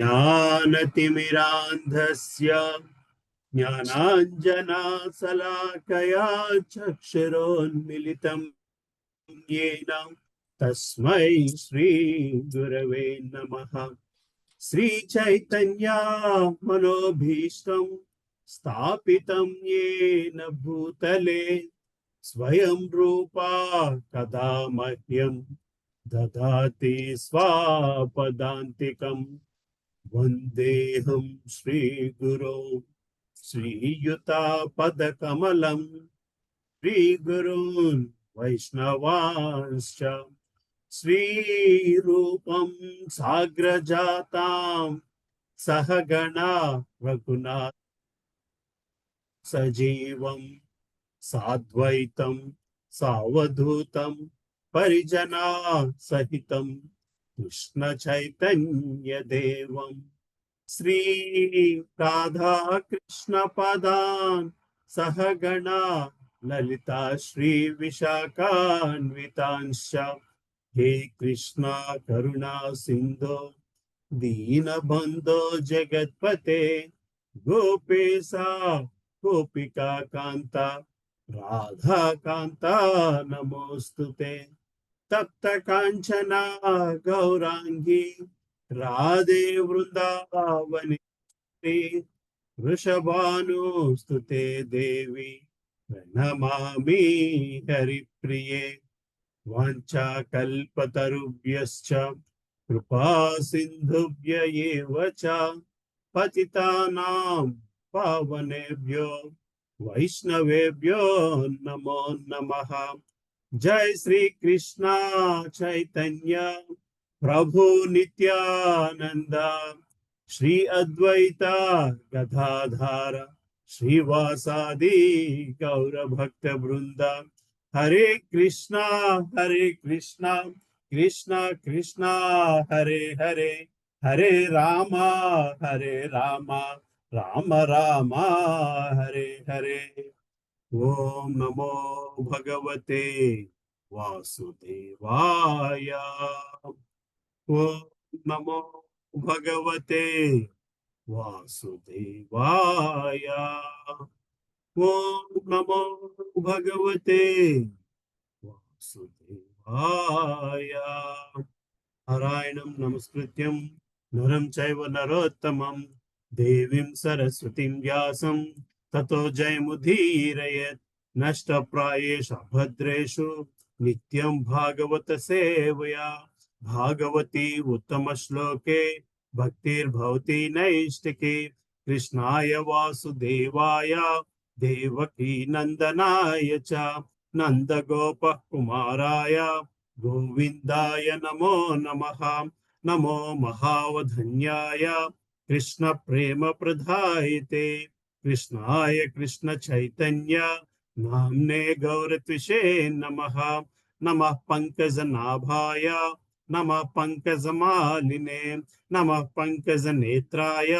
ज्ञानतिमिरान्धस्य ज्ञानाञ्जनशलाकया चक्षुरोन्मिलितं येन तस्मै श्रीगुरवे नमः। श्रीचैतन्या मनोभीष्टं स्थापितं येन भूतले स्वयं रूपा कदा मह्यं ददाति स्वापदान्तिकम्। वन्देऽहं श्रीगुरो श्रीयुतापदकमलं श्रीगुरून् वैष्णवांश्च श्रीरूपं साग्रजातां सहगणा रघुनाथ सजीवं साद्वैतं सावधूतं परिजना सहितं कृष्ण चैतन्य देवं श्री राधा कृष्ण पदान् सहगणा ललिता श्री विशाखान्वितांश्च हे कृष्णा करुणा सिंधो दीनबंधो जगत्पते गोपेशा गोपिका कांता राधा कांता नमोस्तुते तप्त कांचना गौरांगी राधे वृंदावनी वृषभानुस्तुते देवी प्रणमामि हरिप्रिये वाञ्छाकल्पतरुभ्यश्च कृपा सिन्धुभ्य एव च पतितानां पावनेभ्यो वैष्णवेभ्यो नमो नमः। जय श्री कृष्णा चैतन्य प्रभु नित्यानंद श्री अद्वैता गदाधर श्रीवासादि गौर भक्त वृंद हरे कृष्णा कृष्णा कृष्णा हरे हरे हरे रामा राम राम हरे हरे। ओम नमो भगवते वासुदेवाय। ओम नमो भगवते वासुदेवाय। ओम नमो भगवते वासुदेवाय। नारायणं नमस्कृत्यं नरं चैव नरोत्तमं देवीं सरस्वतीं व्यासं ततो जयमुदीरयेत्। नष्टप्रायेषु भद्रेषु नित्यं भागवत सेवया भागवती उत्तमश्लोके भक्तिर्भवति नैष्टिके। कृष्णाय वासुदेवाय देवकी नन्दनाय च नन्दगोपः कुमाराय गोविन्दाय नमो नमः। नमो महावधन्याय कृष्ण प्रेम प्रदायते कृष्णाय कृष्ण चैतन्य नाम्ने गौरत्विषे नमः। नमः पंकजनाभाय नमः पंकजमालिने नमः पंकजनेत्राय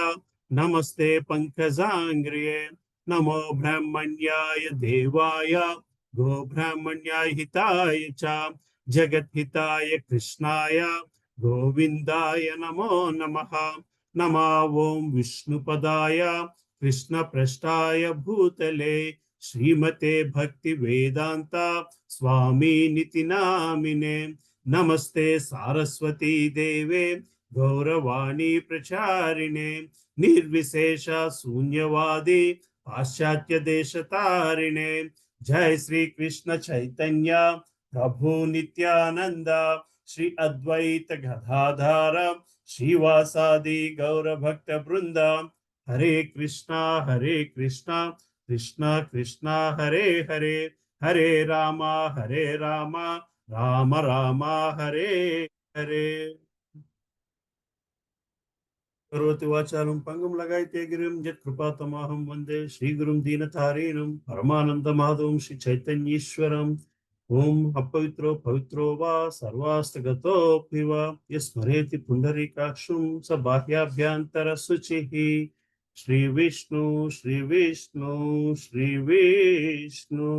नमस्ते पंकजांग्रिये। नमो ब्रह्मण्याय देवाय गो ब्राह्मण्याय हिताय च जगद्हिताय कृष्णाय गोविन्दाय नमो नमः। नमः ओं विष्णुपदाय कृष्णपृष्ठाय भूतले श्रीमते भक्ति वेदांता स्वामी निति नामिने। नमस्ते सारस्वती देवे गौरवाणी प्रचारिणे निर्विशेष शून्यवादी पाश्चात्य देश तारिणे। जय श्री कृष्ण चैतन्य प्रभु नित्यानंद श्री अद्वैत गदाधर श्रीवासादि गौर भक्त वृंद हरे कृष्णा कृष्णा कृष्णा हरे हरे हरे राम राम राम हरे हरे। करोति वाचालं पंगुं लगायते गिरिं यत्कृपातमहं वन्दे श्रीगुरुं दीनतारिणं परमानन्दमाधवं श्री चैतन्येश्वरम्। ओम अपवित्रो पवित्रो वा सर्वास्तगतोऽपि वा यस्मरेति पुण्डरीकाक्षं स बाह्याभ्यन्तर शुचिः। श्री विष्णु श्री विष्णु श्री विष्णु।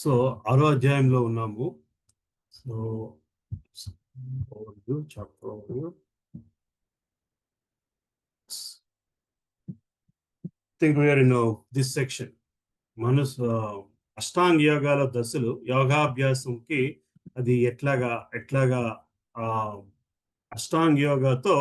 సో 6వ అధ్యాయంలో ఉన్నాము. So think we are in this section. మనసు అష్టాంగ యోగాల దశలు యోగాభ్యాసంకి అది ఎట్లాగా అష్టాంగ యోగాతో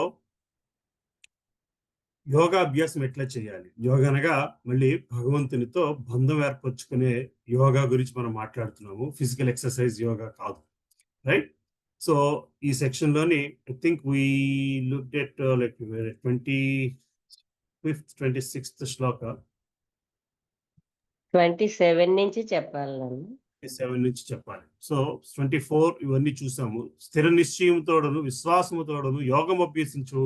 యోగాభ్యాసం ఎట్లా చేయాలి. యోగా అనగా మళ్ళీ భగవంతునితో బంధం ఏర్పరచుకునే యోగా గురించి మనం మాట్లాడుతున్నాము. ఫిజికల్ ఎక్సర్సైజ్ యోగా కాదు, రైట్? సో ఈ సెక్షన్ లోని I think we looked at like 25th 26th శ్లోక 27 నుంచి చెప్పాలి. 27 నుంచి చెప్పాలి. సో 24 ఇవన్నీ చూసాము. స్థిర నిశ్చయంతోడను విశ్వాసముతోడను యోగం అభ్యసించు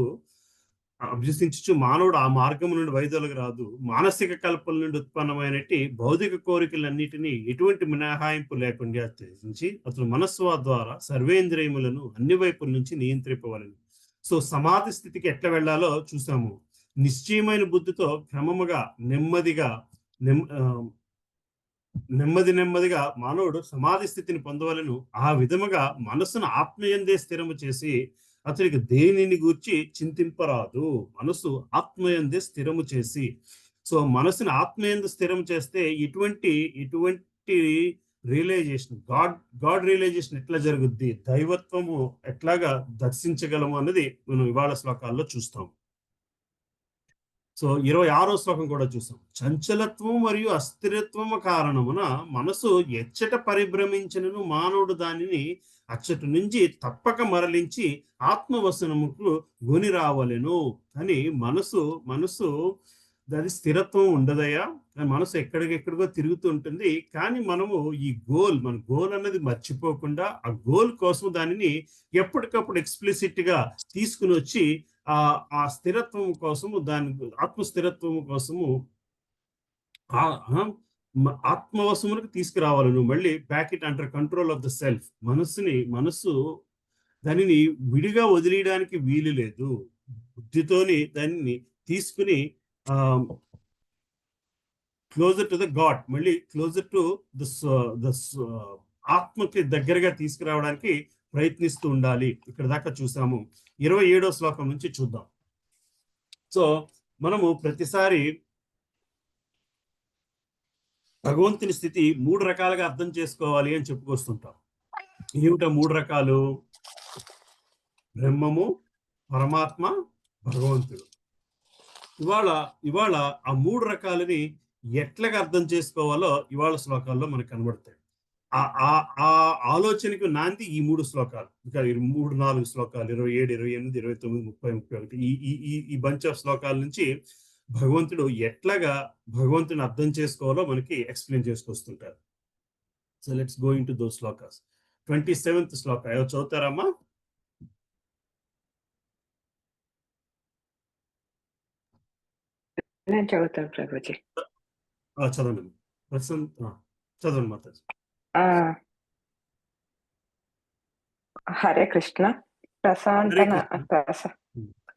మానవుడు ఆ మార్గం నుండి వైదొలగ రాదు. మానసిక కల్పన నుండి ఉత్పన్నమైనటి భౌతిక కోరికలన్నిటినీ ఎటువంటి మినహాయింపు లేకుండా త్యజించి అతను మనస్సు ద్వారా సర్వేంద్రియములను అన్ని వైపుల నుంచి నియంత్రింపవలను. సో సమాధి స్థితికి ఎట్లా వెళ్ళాలో చూసాము. నిశ్చయమైన బుద్ధితో క్రమముగా నెమ్మదిగా మానవుడు సమాధి స్థితిని పొందవలను. ఆ విధముగా మనస్సును ఆత్మయందే స్థిరము చేసి అతనికి దేనిని గూర్చి చింతింపరాదు. మనసు ఆత్మయందే స్థిరము చేసి, సో మనసుని ఆత్మయందు స్థిరం చేస్తే ఇటువంటి రియలైజేషన్, గాడ్ రియలైజేషన్ ఎట్లా జరుగుద్ది, దైవత్వము ఎట్లాగా దర్శించగలము అన్నది మనం ఇవాళ శ్లోకాల్లో చూస్తాం. సో 26వ శ్లోకం కూడా చూసాం. చంచలత్వం మరియు అస్థిరత్వము కారణమున మనసు ఎచ్చట పరిభ్రమించినను మానవుడు దానిని అచ్చటి నుంచి తప్పక మరలించి ఆత్మవసనముకు గుని రావలెను. కానీ మనసు దాని స్థిరత్వం ఉండదయ్యా. మనసు ఎక్కడికెక్కడికో తిరుగుతూ ఉంటుంది. కానీ మనము మన గోల్ అన్నది మర్చిపోకుండా ఆ గోల్ కోసం దానిని ఎప్పటికప్పుడు ఎక్స్ప్లిసిట్ గా తీసుకుని వచ్చి ఆ స్థిరత్వం కోసము, దాని ఆత్మస్థిరత్వము కోసము ఆత్మవశములకు తీసుకురావాలి. నువ్వు మళ్ళీ back it under control of the self. మనస్సు దానిని విడిగా వదిలేయడానికి వీలు లేదు. బుద్ధితోని దానిని తీసుకుని క్లోజర్ టు ద గాడ్, మళ్ళీ క్లోజర్ టు ద ఆత్మకి దగ్గరగా తీసుకురావడానికి ప్రయత్నిస్తూ ఉండాలి. ఇక్కడ దాకా చూసాము. 27వ శ్లోకం నుంచి చూద్దాం. సో మనము ప్రతిసారి భగవంతుని స్థితి 3 రకాలుగా అర్థం చేసుకోవాలి అని చెప్పుకొస్తుంటాం. ఏమిటో 3 రకాలు? బ్రహ్మము, పరమాత్మ, భగవంతుడు. ఇవాళ ఆ 3 రకాలని ఎట్లాగా అర్థం చేసుకోవాలో ఇవాళ శ్లోకాల్లో మనకు కనబడతాయి. ఆ ఆలోచనకు నాంది ఈ 3 శ్లోకాలు. ఇంకా 3-4 శ్లోకాలు, 27, 28, 29, 30, 31 ఈ బంచ్ ఆఫ్ శ్లోకాల నుంచి భగవంతుడు ఎట్లాగా భగవంతుని అర్థం చేసుకోవాలో మనకి ఎక్స్ప్లెయిన్ చేసుకొస్తుంటారు. So let's go into those shlokas. 27th shloka ఎవరు చదువుతారమ్మా? నేను చదువుతాను ప్రభుజీ. చదవండి. చదవండి మాతాజీ. హరే కృష్ణ.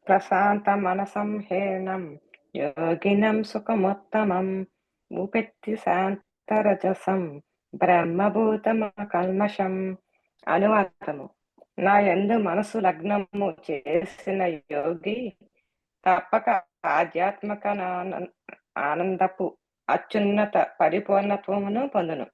ప్రశాంత మనసంహీనం యోగినం సుఖముత్తమం ఉపేత్తి శాంతరజసం బ్రహ్మభూతమ కల్మషం. అనువాదము. నా యందు మనసు లగ్నము చేసిన యోగి తప్పక ఆధ్యాత్మిక ఆనందపు అత్యున్నత పరిపూర్ణత్వమును పొందును.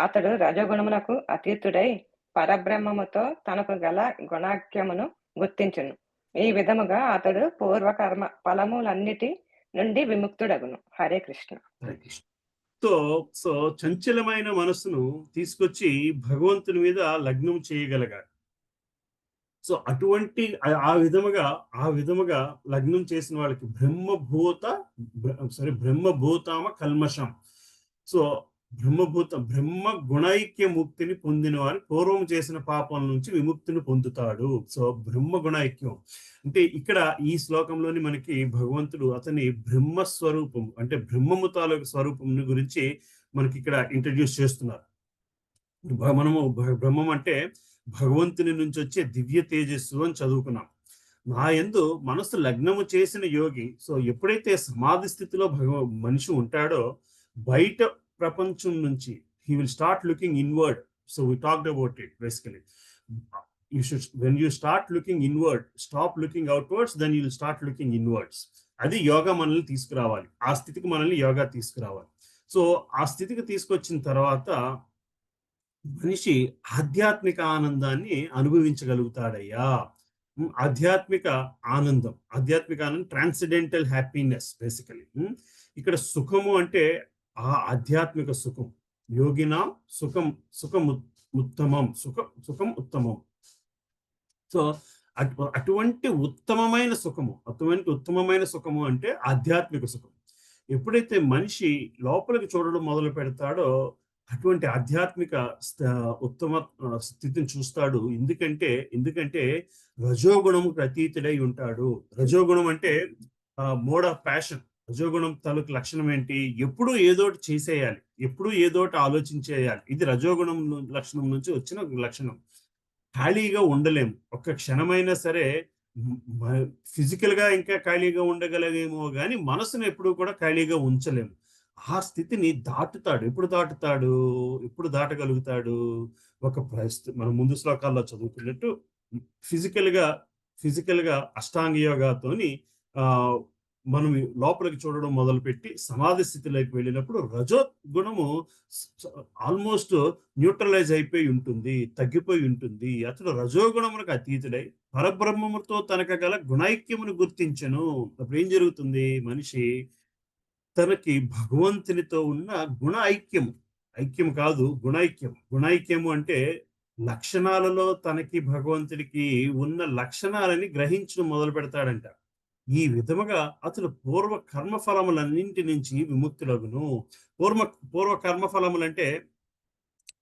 అతడు రజగుణమునకు అతీతుడై పరబ్రహ్మముతో తనకు గల గుణాఖ్యమును గుర్తించును. ఈ విధముగా అతడు పూర్వకర్మ ఫలములన్నిటి నుండి విముక్తుడగును. హరే కృష్ణ. సో చంచలమైన మనస్సును తీసుకొచ్చి భగవంతుని మీద లగ్నం చేయగలగాలి. సో అటువంటి ఆ విధముగా లగ్నం చేసిన వాళ్ళకి బ్రహ్మభూతమ కల్మషం. సో బ్రహ్మ గుణైక్య ముక్తిని పొందిన వారి పూర్వం చేసిన పాపం నుంచి విముక్తిని పొందుతాడు. సో బ్రహ్మ గుణైక్యం అంటే ఇక్కడ ఈ శ్లోకంలోని మనకి భగవంతుడు అతని బ్రహ్మస్వరూపం అంటే బ్రహ్మము తాలూకు స్వరూపం గురించి మనకి ఇక్కడ ఇంట్రడ్యూస్ చేస్తున్నారు. మనము బ్రహ్మం అంటే భగవంతుని నుంచి వచ్చే దివ్య తేజస్సు అని చదువుకున్నాం. నా యందు మనసు లగ్నము చేసిన యోగి, సో ఎప్పుడైతే సమాధి స్థితిలో మనిషి ఉంటాడో బయట ప్రపంచం నుంచి he will start looking inward. So we talked about it basically. You should, when you start looking inward, stop looking outwards, then you will start looking inwards. అది యోగా మనల్ని తీసుకురావాలి, ఆ స్థితికి మనల్ని యోగా తీసుకురావాలి. సో ఆ స్థితికి తీసుకొచ్చిన తర్వాత మనిషి ఆధ్యాత్మిక ఆనందాన్ని అనుభవించగలుగుతాడయ్యా. ఆధ్యాత్మిక ఆనందం ట్రాన్సెండెంటల్ హ్యాపీనెస్ బేసికలీ. ఇక్కడ సుఖము అంటే ఆ ఆధ్యాత్మిక సుఖం. యోగిన సుఖం ఉత్తమం. సో అటువంటి ఉత్తమమైన సుఖము అంటే ఆధ్యాత్మిక సుఖం. ఎప్పుడైతే మనిషి లోపలికి చూడడం మొదలు పెడతాడో అటువంటి ఆధ్యాత్మిక ఉత్తమ స్థితిని చూస్తాడు. ఎందుకంటే రజోగుణముకు అతీతుడై ఉంటాడు. రజోగుణం అంటే మోడ్ ఆఫ్ ప్యాషన్. రజోగుణం తాలూకు లక్షణం ఏంటి? ఎప్పుడూ ఏదోటి చేసేయాలి, ఎప్పుడూ ఏదోటి ఆలోచించేయాలి. ఇది రజోగుణం లక్షణం నుంచి వచ్చిన లక్షణం. ఖాళీగా ఉండలేము. ఒక్క క్షణమైనా సరే ఫిజికల్ గా ఇంకా ఖాళీగా ఉండగలగేమో కానీ మనసును ఎప్పుడూ కూడా ఖాళీగా ఉంచలేము. ఆ స్థితిని దాటుతాడు. ఎప్పుడు దాటగలుగుతాడు? ఒక పరిస్థితి మనం ముందు శ్లోకాల్లో చదువుకున్నట్టు ఫిజికల్ గా అష్టాంగ యోగాతోని మనం లోపలికి చూడడం మొదలుపెట్టి సమాధి స్థితిలోకి వెళ్ళినప్పుడు రజో గుణము ఆల్మోస్ట్ న్యూట్రలైజ్ అయిపోయి ఉంటుంది, తగ్గిపోయి ఉంటుంది. అతడు రజోగుణములకు అతీతుడై పరబ్రహ్మముతో తనకు గల గుణైక్యమును గుర్తించను. అప్పుడు ఏం జరుగుతుంది? మనిషి తనకి భగవంతునితో ఉన్న ఐక్యం కాదు, గుణైక్యము అంటే లక్షణాలలో తనకి భగవంతుడికి ఉన్న లక్షణాలని గ్రహించడం మొదలు పెడతాడంట. ఈ విధముగా అతడు పూర్వ కర్మఫలములన్నింటి నుంచి విముక్తులగును. పూర్వ కర్మఫలములంటే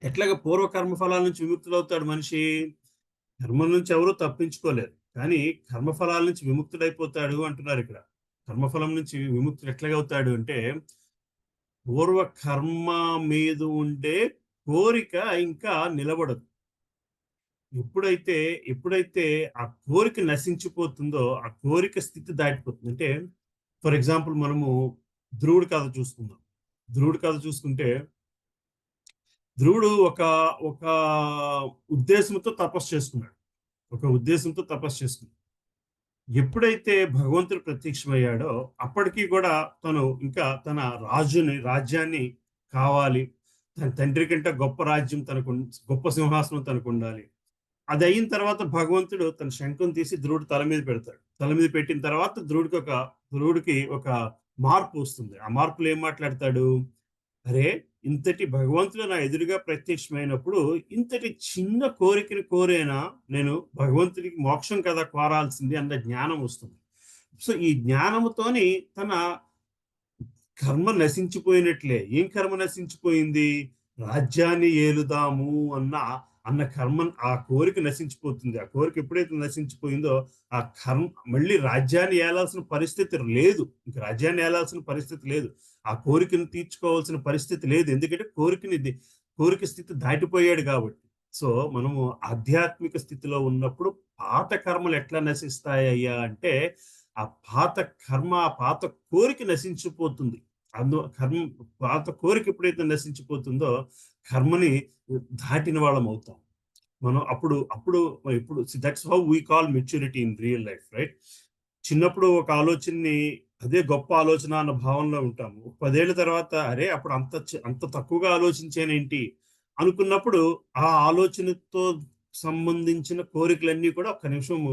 ఎట్లాగా పూర్వ కర్మఫలాల నుంచి విముక్తులవుతాడు మనిషి? కర్మ నుంచి ఎవరు తప్పించుకోలేరు, కానీ కర్మఫలాల నుంచి విముక్తుడైపోతాడు అంటున్నారు ఇక్కడ. కర్మఫలం నుంచి విముక్తుడు ఎట్లాగవుతాడు అంటే పూర్వ కర్మ మీద ఉండే కోరిక ఇంకా నిలబడదు. ఎప్పుడైతే ఆ కోరిక నశించిపోతుందో ఆ కోరిక స్థితి దాటిపోతుంది. అంటే ఫర్ ఎగ్జాంపుల్ మనము ధ్రువుడి కథ చూసుకుందాం. చూసుకుంటే ధ్రువుడు ఒక ఉద్దేశంతో తపస్సు చేసుకున్నాడు. ఎప్పుడైతే భగవంతుడు ప్రత్యక్షమయ్యాడో అప్పటికీ కూడా తను ఇంకా తన రాజ్యాన్ని కావాలి, తన తండ్రి కంటే గొప్ప రాజ్యం గొప్ప సింహాసనం తనకు ఉండాలి. అది అయిన తర్వాత భగవంతుడు తన శంఖం తీసి ధ్రువుడి తల మీద పెడతాడు. తల మీద పెట్టిన తర్వాత ధ్రువుడికి ఒక మార్పు వస్తుంది. ఆ మార్పులో ఏం మాట్లాడతాడు? అరే, ఇంతటి భగవంతుడు నా ఎదురుగా ప్రత్యక్షమైనప్పుడు ఇంతటి చిన్న కోరికని కోరేనా నేను? భగవంతుడికి మోక్షం కదా కోరాల్సింది అన్న జ్ఞానం వస్తుంది. సో ఈ జ్ఞానముతోని తన కర్మ నశించిపోయినట్లే. ఏం కర్మ నశించిపోయింది? రాజ్యాన్ని ఏలుదాము అన్న కర్మ, ఆ కోరిక నశించిపోతుంది. ఆ కోరిక ఎప్పుడైతే నశించిపోయిందో ఆ కర్మ మళ్ళీ రాజ్యాన్ని ఏలాల్సిన పరిస్థితి లేదు. ఇంక రాజ్యాన్ని ఏలాల్సిన పరిస్థితి లేదు, ఆ కోరికను తీర్చుకోవాల్సిన పరిస్థితి లేదు. ఎందుకంటే కోరిక స్థితి దాటిపోయాడు కాబట్టి. సో మనము ఆధ్యాత్మిక స్థితిలో ఉన్నప్పుడు పాత కర్మలు ఎట్లా నశిస్తాయ్యా అంటే ఆ పాత కోరిక నశించిపోతుంది. పాత కోరిక ఎప్పుడైతే నశించిపోతుందో కర్మని దాటిన వాళ్ళం అవుతాం మనం. అప్పుడు that's how we call maturity in real life, right? చిన్నప్పుడు ఒక ఆలోచనని అదే గొప్ప ఆలోచన అన్న భావనలో ఉంటాము. 10 ఏళ్ల తర్వాత అరే అప్పుడు అంత తక్కువగా ఆలోచించానేంటి అనుకున్నప్పుడు ఆ ఆలోచనతో సంబంధించిన కోరికలన్నీ కూడా ఒక్క నిమిషము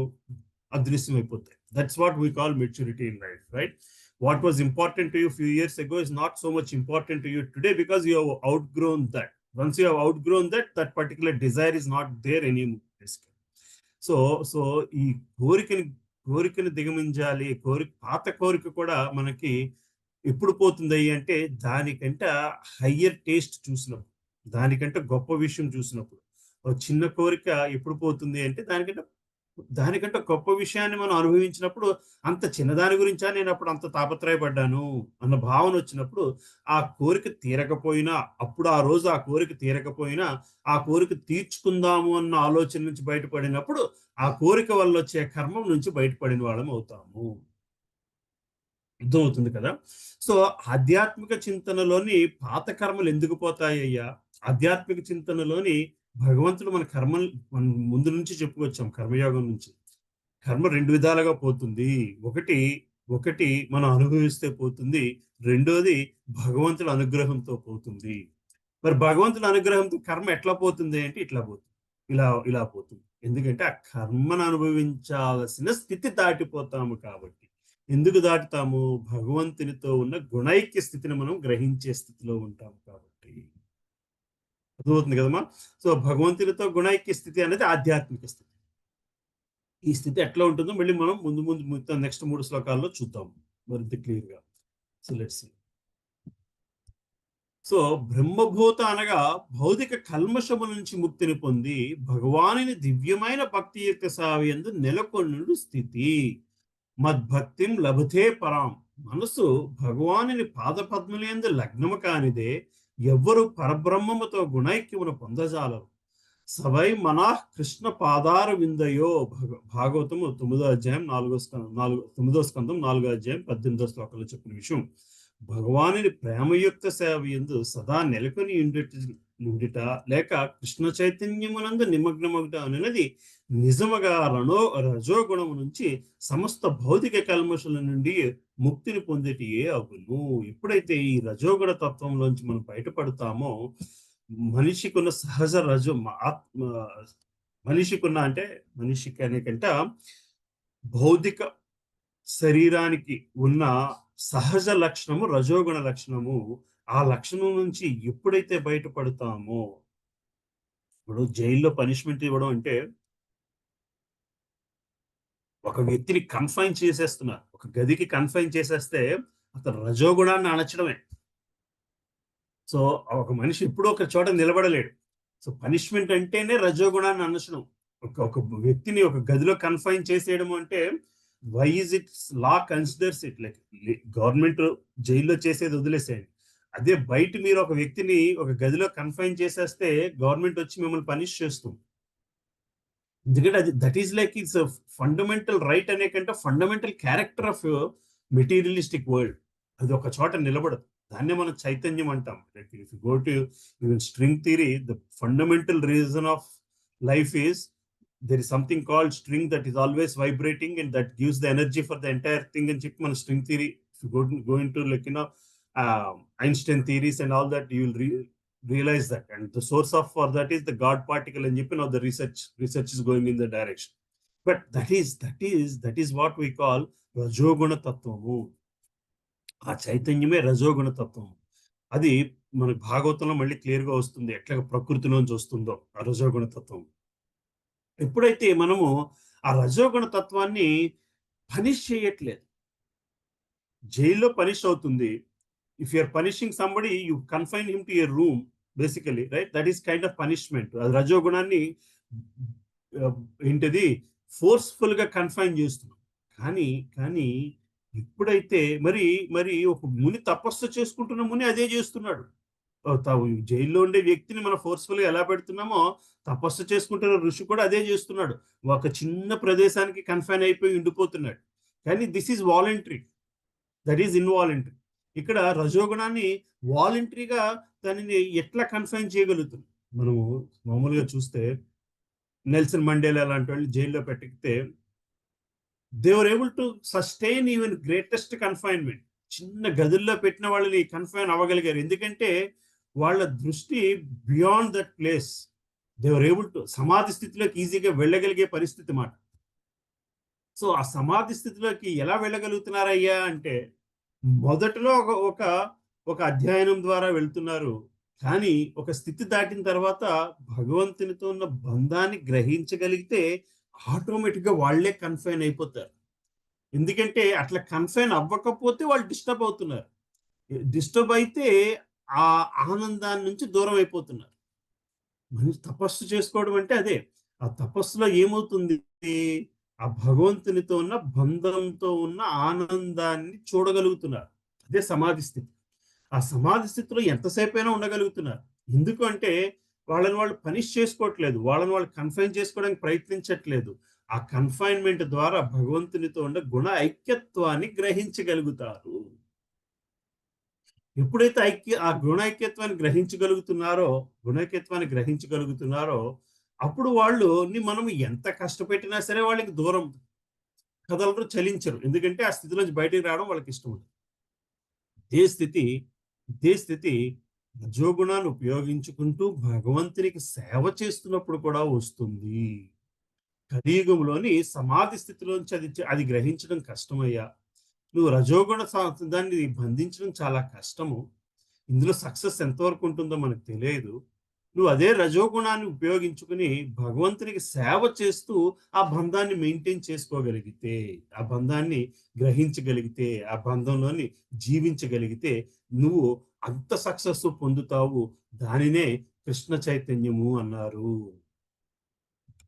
అదృశ్యమైపోతాయి. That's what we call maturity in life, right? What was important to you a few years ago is not so much important to you today because you have outgrown that. Once you have outgrown that particular desire is not there anymore. So ఈ కోరికని దిగమించాలి. పాత కోరిక కూడా మనకి ఎప్పుడు పోతుంది అంటే దానికంటే హయ్యర్ టేస్ట్ చూసినప్పుడు, దానికంటే గొప్ప విషయం చూసినప్పుడు. చిన్న కోరిక ఎప్పుడు పోతుంది అంటే దానికంటే గొప్ప విషయాన్ని మనం అనుభవించినప్పుడు, అంత చిన్నదాని గురించా నేను అప్పుడు అంత తాపత్రయపడ్డాను అన్న భావన వచ్చినప్పుడు, ఆ కోరిక తీరకపోయినా, ఆ రోజు ఆ కోరిక తీరకపోయినా ఆ కోరిక తీర్చుకుందాము అన్న ఆలోచన నుంచి బయటపడినప్పుడు ఆ కోరిక వల్ల వచ్చే కర్మం నుంచి బయటపడిన వాళ్ళం అవుతాము. అర్థమవుతుంది కదా? సో ఆధ్యాత్మిక చింతనలోని పాత కర్మలు ఎందుకు పోతాయ్యా? ఆధ్యాత్మిక చింతనలోని భగవంతుడు మన కర్మలు మన ముందు నుంచి చెప్పుకొచ్చాం. కర్మయోగం నుంచి కర్మ 2 విధాలుగా పోతుంది. ఒకటి ఒకటి మనం అనుభవిస్తే పోతుంది. రెండోది భగవంతుడి అనుగ్రహంతో పోతుంది. మరి భగవంతుడి అనుగ్రహంతో కర్మ ఎట్లా పోతుంది అంటే ఇట్లా పోతుంది. ఇలా పోతుంది. ఎందుకంటే ఆ కర్మను అనుభవించాల్సిన స్థితి దాటిపోతాము కాబట్టి. ఎందుకు దాటుతాము? భగవంతునితో ఉన్న గుణైక్య స్థితిని మనం గ్రహించే స్థితిలో ఉంటాము కాబట్టి. అర్థమవుతుంది కదమ్మా? సో భగవంతునితో గుణైక్య స్థితి అనేది ఆధ్యాత్మిక స్థితి. ఈ స్థితి ఎట్లా ఉంటుందో మళ్ళీ మనం ముందు నెక్స్ట్ 3 శ్లోకాల్లో చూద్దాం మరింత క్లియర్గా. So let's see. సో బ్రహ్మభూత అనగా భౌతిక కల్మషము నుంచి ముక్తిని పొంది భగవానుని దివ్యమైన భక్తి యొక్క సావియందు నెలకొన్నుడు స్థితి. మద్భక్తిం లభతే పరాం. మనసు భగవానుని పాదపద్మలందు లగ్నము కానిదే ఎవ్వరు పరబ్రహ్మముతో గుణైక్యమును పొందజాలరు. సవై మనః కృష్ణ పాదార విందయో. భాగవతము 9వ అధ్యాయం 9వ స్కందం 4వ అధ్యాయం 18వ శ్లోకంలో చెప్పిన విషయం. భగవానుని ప్రేమయుక్త సేవ యందు సదా నెలకొని ఉండుట లేక కృష్ణ చైతన్యమునందు నిమగ్నమగుట అనేది నిజముగా రజోగుణము నుంచి సమస్త భౌతిక కల్మషుల నుండి ముక్తిని పొందేటియే అగును. ఎప్పుడైతే ఈ రజోగుణ తత్వంలోంచి మనం బయటపడతామో మనిషికున్న సహజ మనిషికి అనేకంట భౌతిక శరీరానికి ఉన్న సహజ లక్షణము రజోగుణ లక్షణము. ఆ లక్షణం నుంచి ఎప్పుడైతే బయటపడతామో, ఇప్పుడు జైల్లో పనిష్మెంట్ ఇవ్వడం అంటే ఒక వ్యక్తిని కన్ఫైన్ చేసేస్తున్నారు. ఒక గదికి కన్ఫైన్ చేసేస్తే అతను రజోగుణాన్ని అణచడమే. సో ఒక మనిషి ఎప్పుడూ ఒక చోట నిలబడలేడు. సో పనిష్మెంట్ అంటేనే రజోగుణాన్ని అణచడం. ఒక వ్యక్తిని ఒక గదిలో కన్ఫైన్ చేసేయడం అంటే why is it law considers it. Like government జైల్లో చేసేది వదిలేసేయండి, అదే బయట మీరు ఒక వ్యక్తిని ఒక గదిలో కన్ఫైన్ చేసేస్తే గవర్నమెంట్ వచ్చి మిమ్మల్ని పనిష్ చేస్తుంది. ఎందుకంటే అది that is like it's fundamental right అనే కంటే fundamental character of materialistic world. అది ఒక చోట నిలబడదు. దాన్నే మనం చైతన్యం అంటాం. Like if you go to even string theory, the fundamental reason of life is there is something called string that is always vibrating and that gives the energy for the entire thing అని చెప్పి మన string theory, if you go into like Einstein theories and all that, you will realize that, and the source of for that is the God particle అని చెప్పి now the research is going in the direction. But that is what we call రజోగుణ తత్వము. ఆ చైతన్యమే రజోగుణ తత్వము. అది మన భాగవతంలో మళ్ళీ క్లియర్గా వస్తుంది, ఎట్లా ప్రకృతిలోంచి వస్తుందో ఆ రజోగుణ తత్వం. ఎప్పుడైతే మనము ఆ రజోగుణ తత్వాన్ని పనిష్ చేయట్లేదు, జైల్లో పనిష్ అవుతుంది. If you're punishing somebody, you confine him to your room basically, right? That is kind of punishment. అది రజోగుణాన్ని ఏంటిది ఫోర్స్ఫుల్ గా కన్ఫైన్ చేస్తున్నాం. కానీ ఎప్పుడైతే మరి ఒక ముని తపస్సు చేసుకుంటున్న ముని అదే చేస్తున్నాడు. జైల్లో ఉండే వ్యక్తిని మనం ఫోర్స్ఫుల్ గా ఎలా పెడుతున్నామో తపస్సు చేసుకుంటున్న ఋషి కూడా అదే చేస్తున్నాడు. ఒక చిన్న ప్రదేశానికి కన్ఫైన్ అయిపోయి ఉండిపోతున్నాడు. కానీ this is voluntary, that is involuntary. ఇక్కడ రజోగుణాన్ని వాలంటరీగా దానిని ఎట్లా కన్ఫైన్ చేయగలుగుతుంది? మనము మామూలుగా చూస్తే నెల్సన్ మండేలా లాంటి వాళ్ళు జైల్లో పెట్టితే they were able to sustain even greatest confinement. చిన్న గదుల్లో పెట్టిన వాళ్ళని కన్ఫైన్ అవ్వగలిగారు. ఎందుకంటే వాళ్ళ దృష్టి beyond that place. They were able to సమాధి స్థితిలోకి ఈజీగా వెళ్ళగలిగే పరిస్థితి మాట. సో ఆ సమాధి స్థితిలోకి ఎలా వెళ్ళగలుగుతున్నారయ్యా అంటే మొదట్లో ఒక అధ్యయనం ద్వారా వెళ్తున్నారు. కానీ ఒక స్థితి దాటిన తర్వాత భగవంతునితో ఉన్న బంధాన్ని గ్రహించగలిగితే ఆటోమేటిక్గా వాళ్ళే కన్ఫైన్ అయిపోతారు. ఎందుకంటే అట్లా కన్ఫైన్ అవ్వకపోతే వాళ్ళు డిస్టర్బ్ అవుతున్నారు. డిస్టర్బ్ అయితే ఆ ఆనందాన్ని నుంచి దూరం అయిపోతున్నారు. మనిషి తపస్సు చేసుకోవడం అంటే అదే. ఆ తపస్సులో ఏమవుతుంది? ఆ భగవంతునితో ఉన్న బంధంతో ఉన్న ఆనందాన్ని చూడగలుగుతున్నారు. అదే సమాధి స్థితి. ఆ సమాధి స్థితిలో ఎంతసేపు అయినా ఉండగలుగుతున్నారు. ఎందుకంటే వాళ్ళని వాళ్ళు పనిష్ చేసుకోవట్లేదు, వాళ్ళని వాళ్ళు కన్ఫైన్ చేసుకోవడానికి ప్రయత్నించట్లేదు. ఆ కన్ఫైన్మెంట్ ద్వారా భగవంతునితో ఉన్న గుణ ఐక్యత్వాన్ని గ్రహించగలుగుతారు. ఎప్పుడైతే ఆ గుణైక్యత్వాన్ని గ్రహించగలుగుతున్నారో అప్పుడు మనం ఎంత కష్టపెట్టినా సరే వాళ్ళకి దూరం కదలరు, చలించరు. ఎందుకంటే ఆ స్థితిలోంచి బయటికి రావడం వాళ్ళకి ఇష్టం ఉంటుంది. ఇదే స్థితి రజోగుణాన్ని ఉపయోగించుకుంటూ భగవంతునికి సేవ చేస్తున్నప్పుడు కూడా వస్తుంది. కలియుగంలోని సమాధి స్థితిలోంచి అది గ్రహించడం కష్టమయ్యా. నువ్వు రజోగుణ దాన్ని బంధించడం చాలా కష్టము. ఇందులో సక్సెస్ ఎంతవరకు ఉంటుందో మనకు తెలియదు. నువ్వు అదే రజోగుణాన్ని ఉపయోగించుకుని భగవంతునికి సేవ చేస్తూ ఆ బంధాన్ని మెయింటైన్ చేసుకోగలిగితే, ఆ బంధాన్ని గ్రహించగలిగితే, ఆ బంధంలోని జీవించగలిగితే నువ్వు అంత సక్సెస్ పొందుతావు. దానినే కృష్ణ చైతన్యము అన్నారు.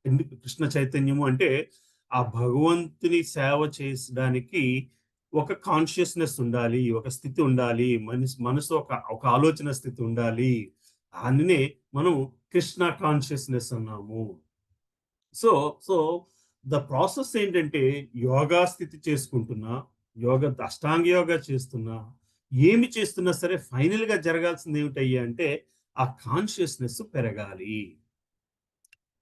ఎందుకు కృష్ణ చైతన్యము అంటే ఆ భగవంతుని సేవ చేయడానికి ఒక కాన్షియస్నెస్ ఉండాలి, ఒక స్థితి ఉండాలి, మనసు ఒక ఆలోచన స్థితి ఉండాలి. దానినే మనం కృష్ణ కాన్షియస్నెస్ అన్నాము. సో సో ద ప్రాసెస్ ఏంటంటే యోగా స్థితి చేసుకుంటున్నా, అష్టాంగ యోగా చేస్తున్నా, ఏమి చేస్తున్నా సరే ఫైనల్ గా జరగాల్సింది ఏమిటయ్యా అంటే ఆ కాన్షియస్నెస్ పెరగాలి.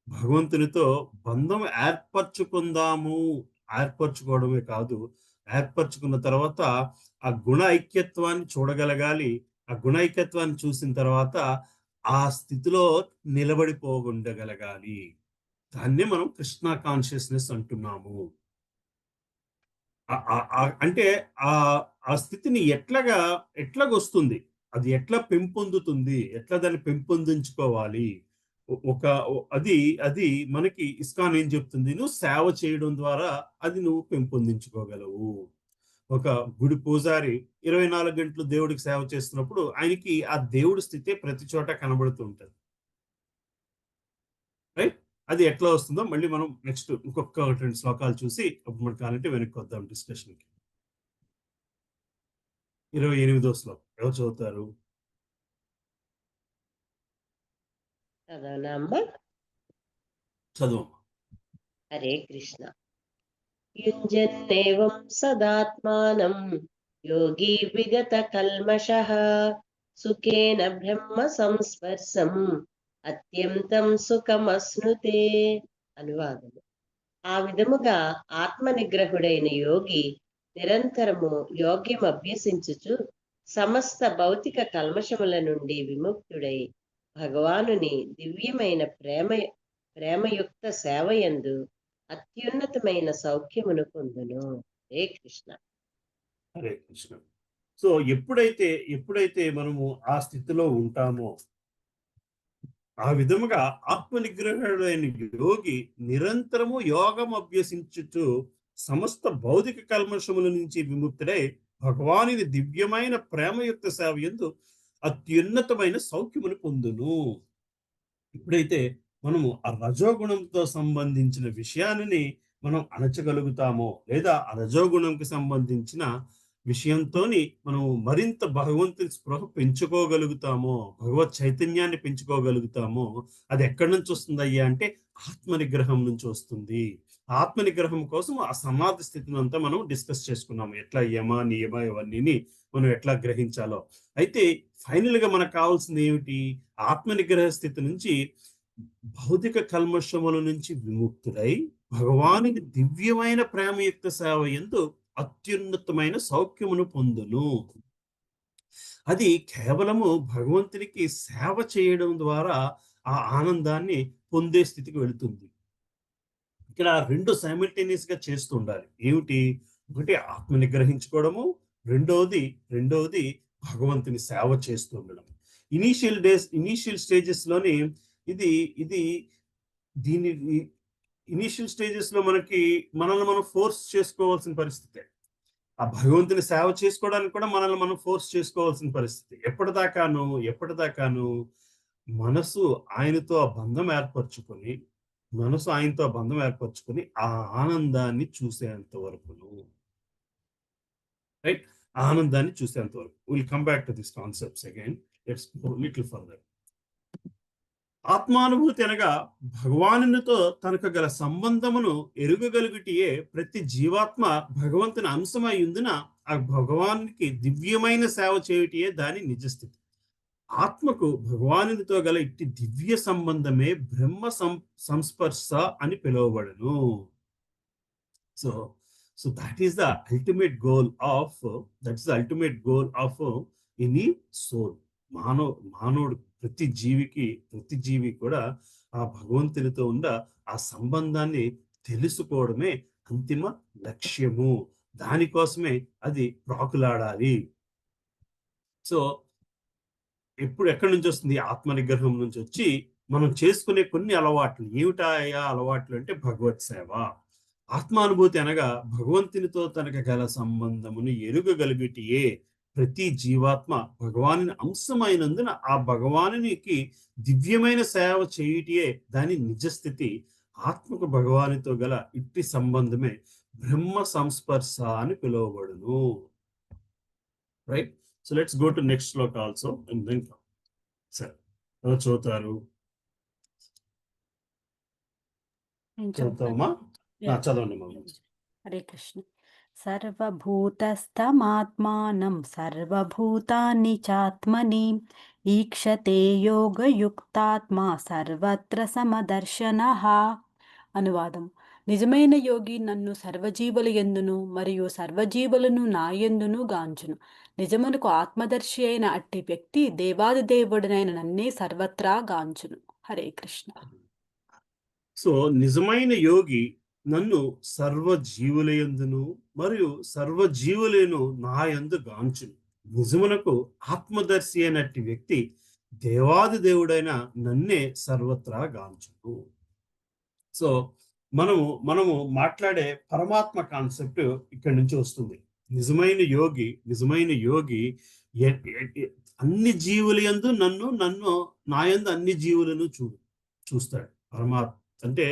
భగవంతునితో బంధం ఏర్పరచుకోవడమే కాదు, ఏర్పరచుకున్న తర్వాత ఆ గుణ ఐక్యత్వాన్ని చూడగలగాలి. ఆ గుణ ఐక్యత్వాన్ని చూసిన తర్వాత ఆ స్థితిలో నిలబడిపోగలగాలి. దాన్నే మనం కృష్ణ కాన్షియస్నెస్ అంటున్నాము. అంటే ఆ స్థితిని ఎట్లాగొస్తుంది, అది ఎట్లా పెంపొందుతుంది, ఎట్లా దాన్ని పెంపొందించుకోవాలి. అది అది మనకి ఇస్కాన్ ఏం చెప్తుంది, నువ్వు సేవ చేయడం ద్వారా అది నువ్వు పెంపొందించుకోగలవు. ఒక గుడి పూజారి 24 గంటలు దేవుడికి సేవ చేస్తున్నప్పుడు ఆయనకి ఆ దేవుడి స్థితి ప్రతి చోట కనబడుతూ ఉంటుంది. రైట్? అది ఎట్లా వస్తుందో మళ్ళీ మనం నెక్స్ట్ ఇంకొక 2 శ్లోకాలు చూసి అప్పుడు మనకు కావాలంటే వెనక్కి వద్దాం డిస్కషన్కి. 28వ శ్లోకం ఎవరు చదువుతారు? చదువు. హరే కృష్ణ. యుంజన్నేవం సదాత్మానం యోగి విగత కల్మషః సుఖేన బ్రహ్మ సంస్పర్శం అత్యంతం సుఖమస్నుతే. అనువాదము. ఆ విధముగా ఆత్మ నిగ్రహుడైన యోగి నిరంతరము యోగ్యం అభ్యసించుచు సమస్త భౌతిక కల్మషముల నుండి విముక్తుడై భగవానుని దివ్యమైన ప్రేమయుక్త సేవయందు అత్యున్నతమైన సౌఖ్యమును పొందును. హరే కృష్ణ. హరే కృష్ణ. సో ఎప్పుడైతే మనము ఆ స్థితిలో ఉంటామో ఆ విధముగా ఆత్మ నిగ్రహుడైన యోగి నిరంతరము యోగం అభ్యసించుచు సమస్త భౌతిక కల్మషముల నుంచి విముక్తుడై భగవానుని దివ్యమైన ప్రేమయుక్త సేవ యందు అత్యున్నతమైన సౌఖ్యమును పొందును. ఎప్పుడైతే మనము ఆ రజోగుణంతో సంబంధించిన విషయాన్ని మనం అణచగలుగుతామో, లేదా ఆ రజోగుణంకి సంబంధించిన విషయంతో మనం మరింత భగవంతుని స్పృహ పెంచుకోగలుగుతామో, భగవత్ చైతన్యాన్ని పెంచుకోగలుగుతామో, అది ఎక్కడి నుంచి వస్తుంది అయ్యా అంటే ఆత్మ నిగ్రహం నుంచి వస్తుంది. ఆత్మ నిగ్రహం కోసం ఆ సమాధి స్థితిని అంతా మనం డిస్కస్ చేసుకున్నాము. ఎట్లా యమ నియమ ఇవన్నీ మనం ఎట్లా గ్రహించాలో. అయితే ఫైనల్ గా మనకు కావాల్సింది ఏమిటి? ఆత్మ నిగ్రహ స్థితి నుంచి భౌతిక కల్మషముల నుంచి విముక్తుడై భగవానికి దివ్యమైన ప్రేమయుక్త సేవ యందు అత్యున్నతమైన సౌఖ్యమును పొందును. అది కేవలము భగవంతునికి సేవ చేయడం ద్వారా ఆ ఆనందాన్ని పొందే స్థితికి వెళుతుంది. ఇక్కడ 2 సైమల్టేనియస్ గా చేస్తూ ఉండాలి. ఏమిటి? ఒకటి ఆత్మ నిగ్రహించుకోవడము, రెండవది భగవంతుని సేవ చేస్తూ ఉండడం. ఇనీషియల్ స్టేజెస్ లోని దీని ఇనీషియల్ స్టేజెస్ లో మనల్ని మనం ఫోర్స్ చేసుకోవాల్సిన పరిస్థితి. ఆ భగవంతుని సేవ చేసుకోవడానికి కూడా మనల్ని మనం ఫోర్స్ చేసుకోవాల్సిన పరిస్థితి. ఎప్పటిదాకాను మనసు ఆయనతో బంధం ఏర్పరచుకొని ఆ ఆనందాన్ని చూసేంత వరకును. రైట్? ఆనందాన్ని చూసేంత వరకు. Will come back to this concepts again. Let's go little further. ఆత్మానుభూతి అనగా భగవానునితో తనకు గల సంబంధమును ఎరుగగలుగుటియే ప్రతి జీవాత్మ భగవంతుని అంశమై ఉందిన ఆ భగవానికి దివ్యమైన సేవ చేయుటియే దాని నిజస్థితి. ఆత్మకు భగవానునితో గల ఇట్టి దివ్య సంబంధమే బ్రహ్మ సంస్పర్శ అని పిలువబడను. So so that is the ultimate goal of any soul. మానవుడు ప్రతి జీవి కూడా ఆ భగవంతునితో ఉన్న ఆ సంబంధాన్ని తెలుసుకోవడమే అంతిమ లక్ష్యము. దానికోసమే అది ప్రాకులాడాలి. సో ఎక్కడి నుంచి వస్తుంది? ఆత్మ నిగ్రహం నుంచి వచ్చి మనం చేసుకునే కొన్ని అలవాట్లు. ఏమిటాయా అలవాట్లు అంటే భగవత్ సేవ. ఆత్మానుభూతి అనగా భగవంతునితో తనకు గల సంబంధమును ఎరుగగలిగిటియే ప్రతి జీవాత్మ భగవానుని అంశమైనందున ఆ భగవానునికి దివ్యమైన సేవ చేయుటియే దాని నిజస్థితి. ఆత్మకు భగవానితో గల ఇట్టి సంబంధమే బ్రహ్మ సంస్పర్శ అని పిలువబడును. Right. So let's go to next shloka also and then సరే ఎవరు చదువుతారు? చదువుతామా? చదవండి మమ్మల్ని. హరే కృష్ణ. సర్వభూతస్థమాత్మానం సర్వభూతాని చాత్మని ఈక్షతే యోగయుక్తాత్మా సర్వత్ర సమదర్శనః. అనువాదం: నిజమైన యోగి నన్ను సర్వజీవుల యందును మరియు సర్వజీవులను నా యందును గాంచును. నిజమునకు ఆత్మదర్శి అయిన అట్టి వ్యక్తి దేవాదిదేవుడనైన నన్నే సర్వత్రా గాంచును. హరే కృష్ణ. సో నిజమైన యోగి నన్ను సర్వజీవులయందును మరియు సర్వజీవులను నా యందు గాంచును. నిజమునకు ఆత్మదర్శి అయినట్టి వ్యక్తి దేవాది దేవుడైన నన్నే సర్వత్రా గాంచును. సో మనము మాట్లాడే పరమాత్మ కాన్సెప్ట్ ఇక్కడి నుంచి వస్తుంది. నిజమైన యోగి అన్ని జీవుల యందు నన్ను నా యందు అన్ని జీవులను చూస్తాడు. పరమాత్మ అంటే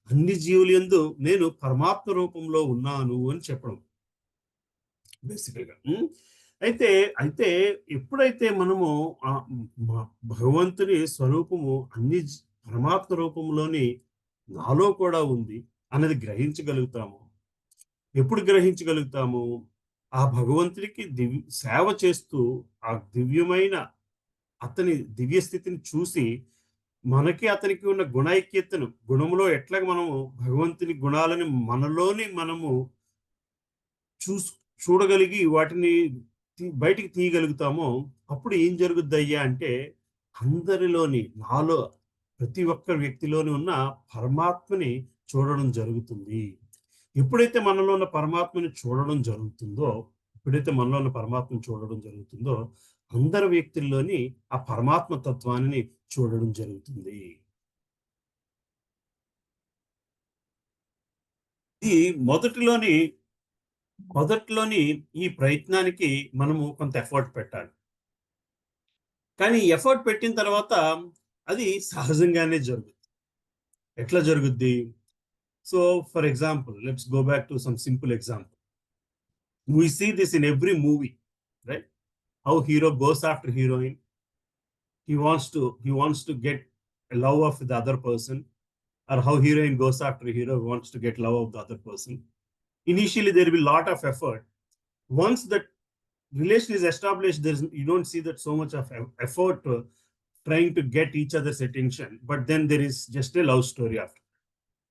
అన్ని జీవుల యందు నేను పరమాత్మ రూపంలో ఉన్నాను అని చెప్పడం బేసికల్గా. అయితే ఎప్పుడైతే మనము భగవంతుని స్వరూపము అన్ని పరమాత్మ రూపంలోని నాలో కూడా ఉంది అన్నది ఎప్పుడు గ్రహించగలుగుతాము? ఆ భగవంతుడికి సేవ చేస్తూ ఆ దివ్యమైన అతని దివ్య స్థితిని చూసి మనకి అతనికి ఉన్న గుణైక్యతను, గుణంలో ఎట్లా మనము భగవంతుని గుణాలని మనలోని మనము చూడగలిగి వాటిని బయటికి తీయగలుగుతామో అప్పుడు ఏం జరుగుద్దయ్యా అంటే అందరిలోని నాలో ప్రతి ఒక్క వ్యక్తిలోని ఉన్న పరమాత్మని చూడడం జరుగుతుంది. ఎప్పుడైతే మనలో ఉన్న పరమాత్మని చూడడం జరుగుతుందో అందరి వ్యక్తుల్లోని ఆ పరమాత్మ తత్వాన్ని చూడడం జరుగుతుంది. ఈ మొదట్లోని ఈ ప్రయత్నానికి మనము కొంత ఎఫర్ట్ పెట్టాలి. కానీ ఎఫర్ట్ పెట్టిన తర్వాత అది సహజంగానే జరుగుతుంది. ఎట్లా జరుగుద్ది? So for example, let's go back to some simple example. We see this in every movie, right? How hero goes after heroine. He wants to get love of the other person, or how heroine goes after hero who wants to get love of the other person. Initially there will be a lot of effort. Once that relation is established, you don't see that so much of effort trying to get each other's attention, but then there is just a love story after,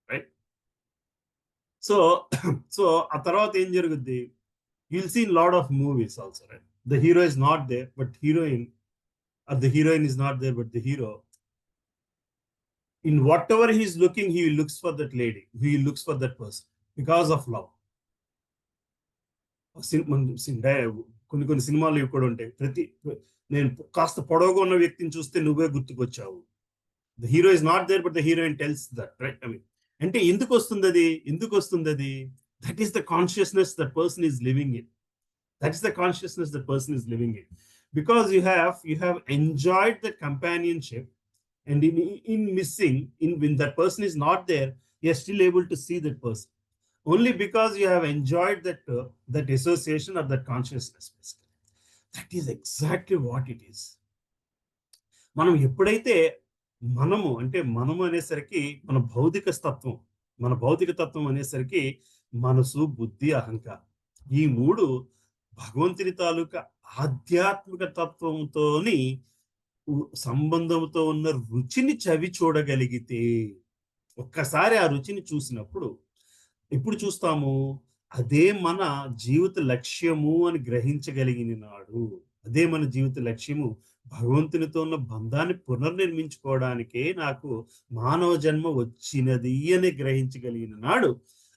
right? So a tarvata em jaruguddi, you'll see a lot of movies also, right? The hero is not there, but heroine, or the heroine is not there, but the hero, in whatever he's looking, he looks for that lady, he looks for that person because of love. కొన్ని సినిమాలు ఇవి కూడా ఉంటాయి. నేను కాస్త పొడవుగా ఉన్న వ్యక్తిని చూస్తే నువ్వే గుర్తుకొచ్చావు. The hero is not there, but the heroine tells that, right? అంటే ఎందుకు వస్తుంది అది? That is the consciousness that person is living in. Because you have enjoyed the companionship, and in missing, when that person is not there, you are still able to see that person only because you have enjoyed that association or that consciousness. That is exactly what it is. మనం ఎప్పుడైతే మనము అనేసరికి మన భౌతిక తత్వం, మన భౌతిక తత్వం అనేసరికి మనసు, బుద్ధి, అహంకారం. ఈ 3 భగవంతుని తాలూకా ఆధ్యాత్మిక తత్వంతోని సంబంధంతో ఉన్న రుచిని చవి చూడగలిగితే, ఒక్కసారి ఆ రుచిని చూసినప్పుడు ఎప్పుడు చూస్తాము? అదే మన జీవిత లక్ష్యము అని గ్రహించగలిగిన నాడు, అదే మన జీవిత లక్ష్యము, భగవంతునితో ఉన్న బంధాన్ని పునర్నిర్మించుకోవడానికే నాకు మానవ జన్మ వచ్చినది అని గ్రహించగలిగిన నాడు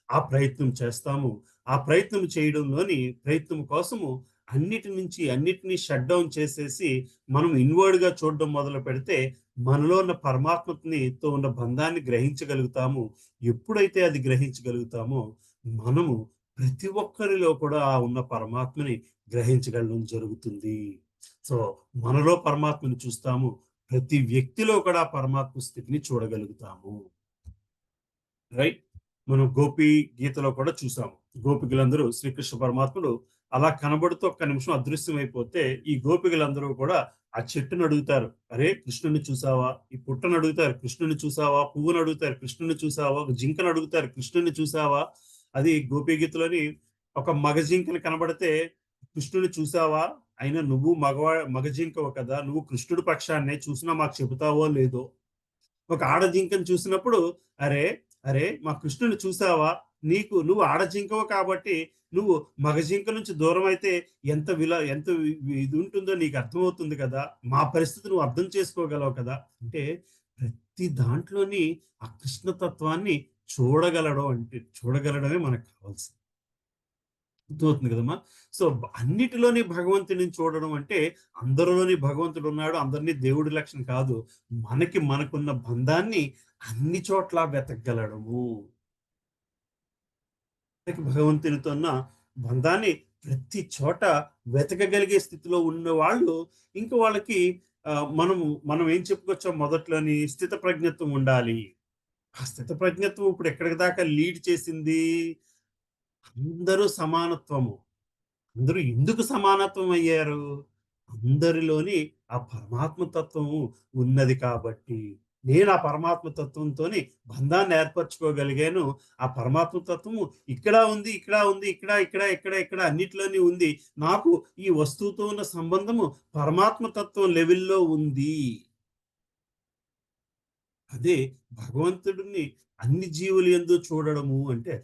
ఆ ప్రయత్నం చేస్తాము. ఆ ప్రయత్నం చేయడంలోని ప్రయత్నం కోసము అన్నిటిని షట్ డౌన్ చేసేసి మనం ఇన్వర్డ్‌గా చూడడం మొదలు పెడితే మనలో ఉన్న పరమాత్మతో ఉన్న బంధాన్ని గ్రహించగలుగుతాము. ఎప్పుడైతే అది గ్రహించగలుగుతామో మనము ప్రతి ఒక్కరిలో కూడా ఆ ఉన్న పరమాత్మని గ్రహించగలడం జరుగుతుంది. సో మనలో పరమాత్మని చూస్తాము. ప్రతి వ్యక్తిలో కూడా పరమాత్మ స్థితిని చూడగలుగుతాము. రైట్? మనం గోపి గీతలో కూడా చూసాము. గోపికలందరూ శ్రీకృష్ణ పరమాత్ముడు అలా కనబడుతూ ఒక్క నిమిషం అదృశ్యమైపోతే ఈ గోపికలందరూ కూడా ఆ చెట్టును అడుగుతారు, అరే కృష్ణుని చూసావా? ఈ పుట్టను అడుగుతారు, కృష్ణుని చూసావా? పువ్వును అడుగుతారు, కృష్ణుని చూసావా? ఒక జింకను అడుగుతారు, కృష్ణుని చూసావా? అది గోపి గీతలోని ఒక మగ జింకని కనబడితే కృష్ణుని చూసావా? అయినా నువ్వు మగ జింకవు కదా, నువ్వు కృష్ణుడి పక్షాన్నే చూసినా మాకు చెబుతావో లేదో. ఒక ఆడ జింకను చూసినప్పుడు అరే అరే మా కృష్ణుని చూసావా? నువ్వు ఆడ జింకవు కాబట్టి నువ్వు మగ జింక నుంచి దూరం అయితే ఎంత ఇది ఉంటుందో నీకు అర్థమవుతుంది కదా, మా పరిస్థితి నువ్వు అర్థం చేసుకోగలవు కదా. అంటే ప్రతి దాంట్లోని ఆ కృష్ణతత్వాన్ని చూడగలడమే మనకు కావాల్సింది. అర్థమవుతుంది కదమ్మా. సో అన్నిటిలోని భగవంతుని చూడడం అంటే అందరిలోని భగవంతుడు ఉన్నాడు, అందరినీ దేవుడి లక్షణం కాదు, మనకున్న బంధాన్ని అన్ని చోట్ల వెతకగలడము. భగవంతునితో ఉన్న బంధాన్ని ప్రతి చోట వెతకగలిగే స్థితిలో ఉన్న వాళ్ళు ఇంకా వాళ్ళకి మనం ఏం చెప్పుకొచ్చాం మొదట్లోని స్థిత ప్రజ్ఞత్వం ఉండాలి. ఆ స్థిత ప్రజ్ఞత్వం ఇప్పుడు ఎక్కడికి దాకా లీడ్ చేసింది? అందరూ సమానత్వము. అందరూ ఎందుకు సమానత్వం అయ్యారు? అందరిలోని ఆ పరమాత్మ తత్వము ఉన్నది కాబట్టి. నేను ఆ పరమాత్మ తత్వంతోని బంధాన్ని ఏర్పరచుకోగలిగాను. ఆ పరమాత్మ తత్వము ఇక్కడ ఉంది, ఇక్కడ ఉంది, ఇక్కడ అన్నిట్లోని ఉంది. నాకు ఈ వస్తువుతో ఉన్న సంబంధము పరమాత్మ తత్వం లెవెల్‌లో ఉంది. అదే భగవంతుడిని అన్ని జీవులు యందు చూడడము అంటే.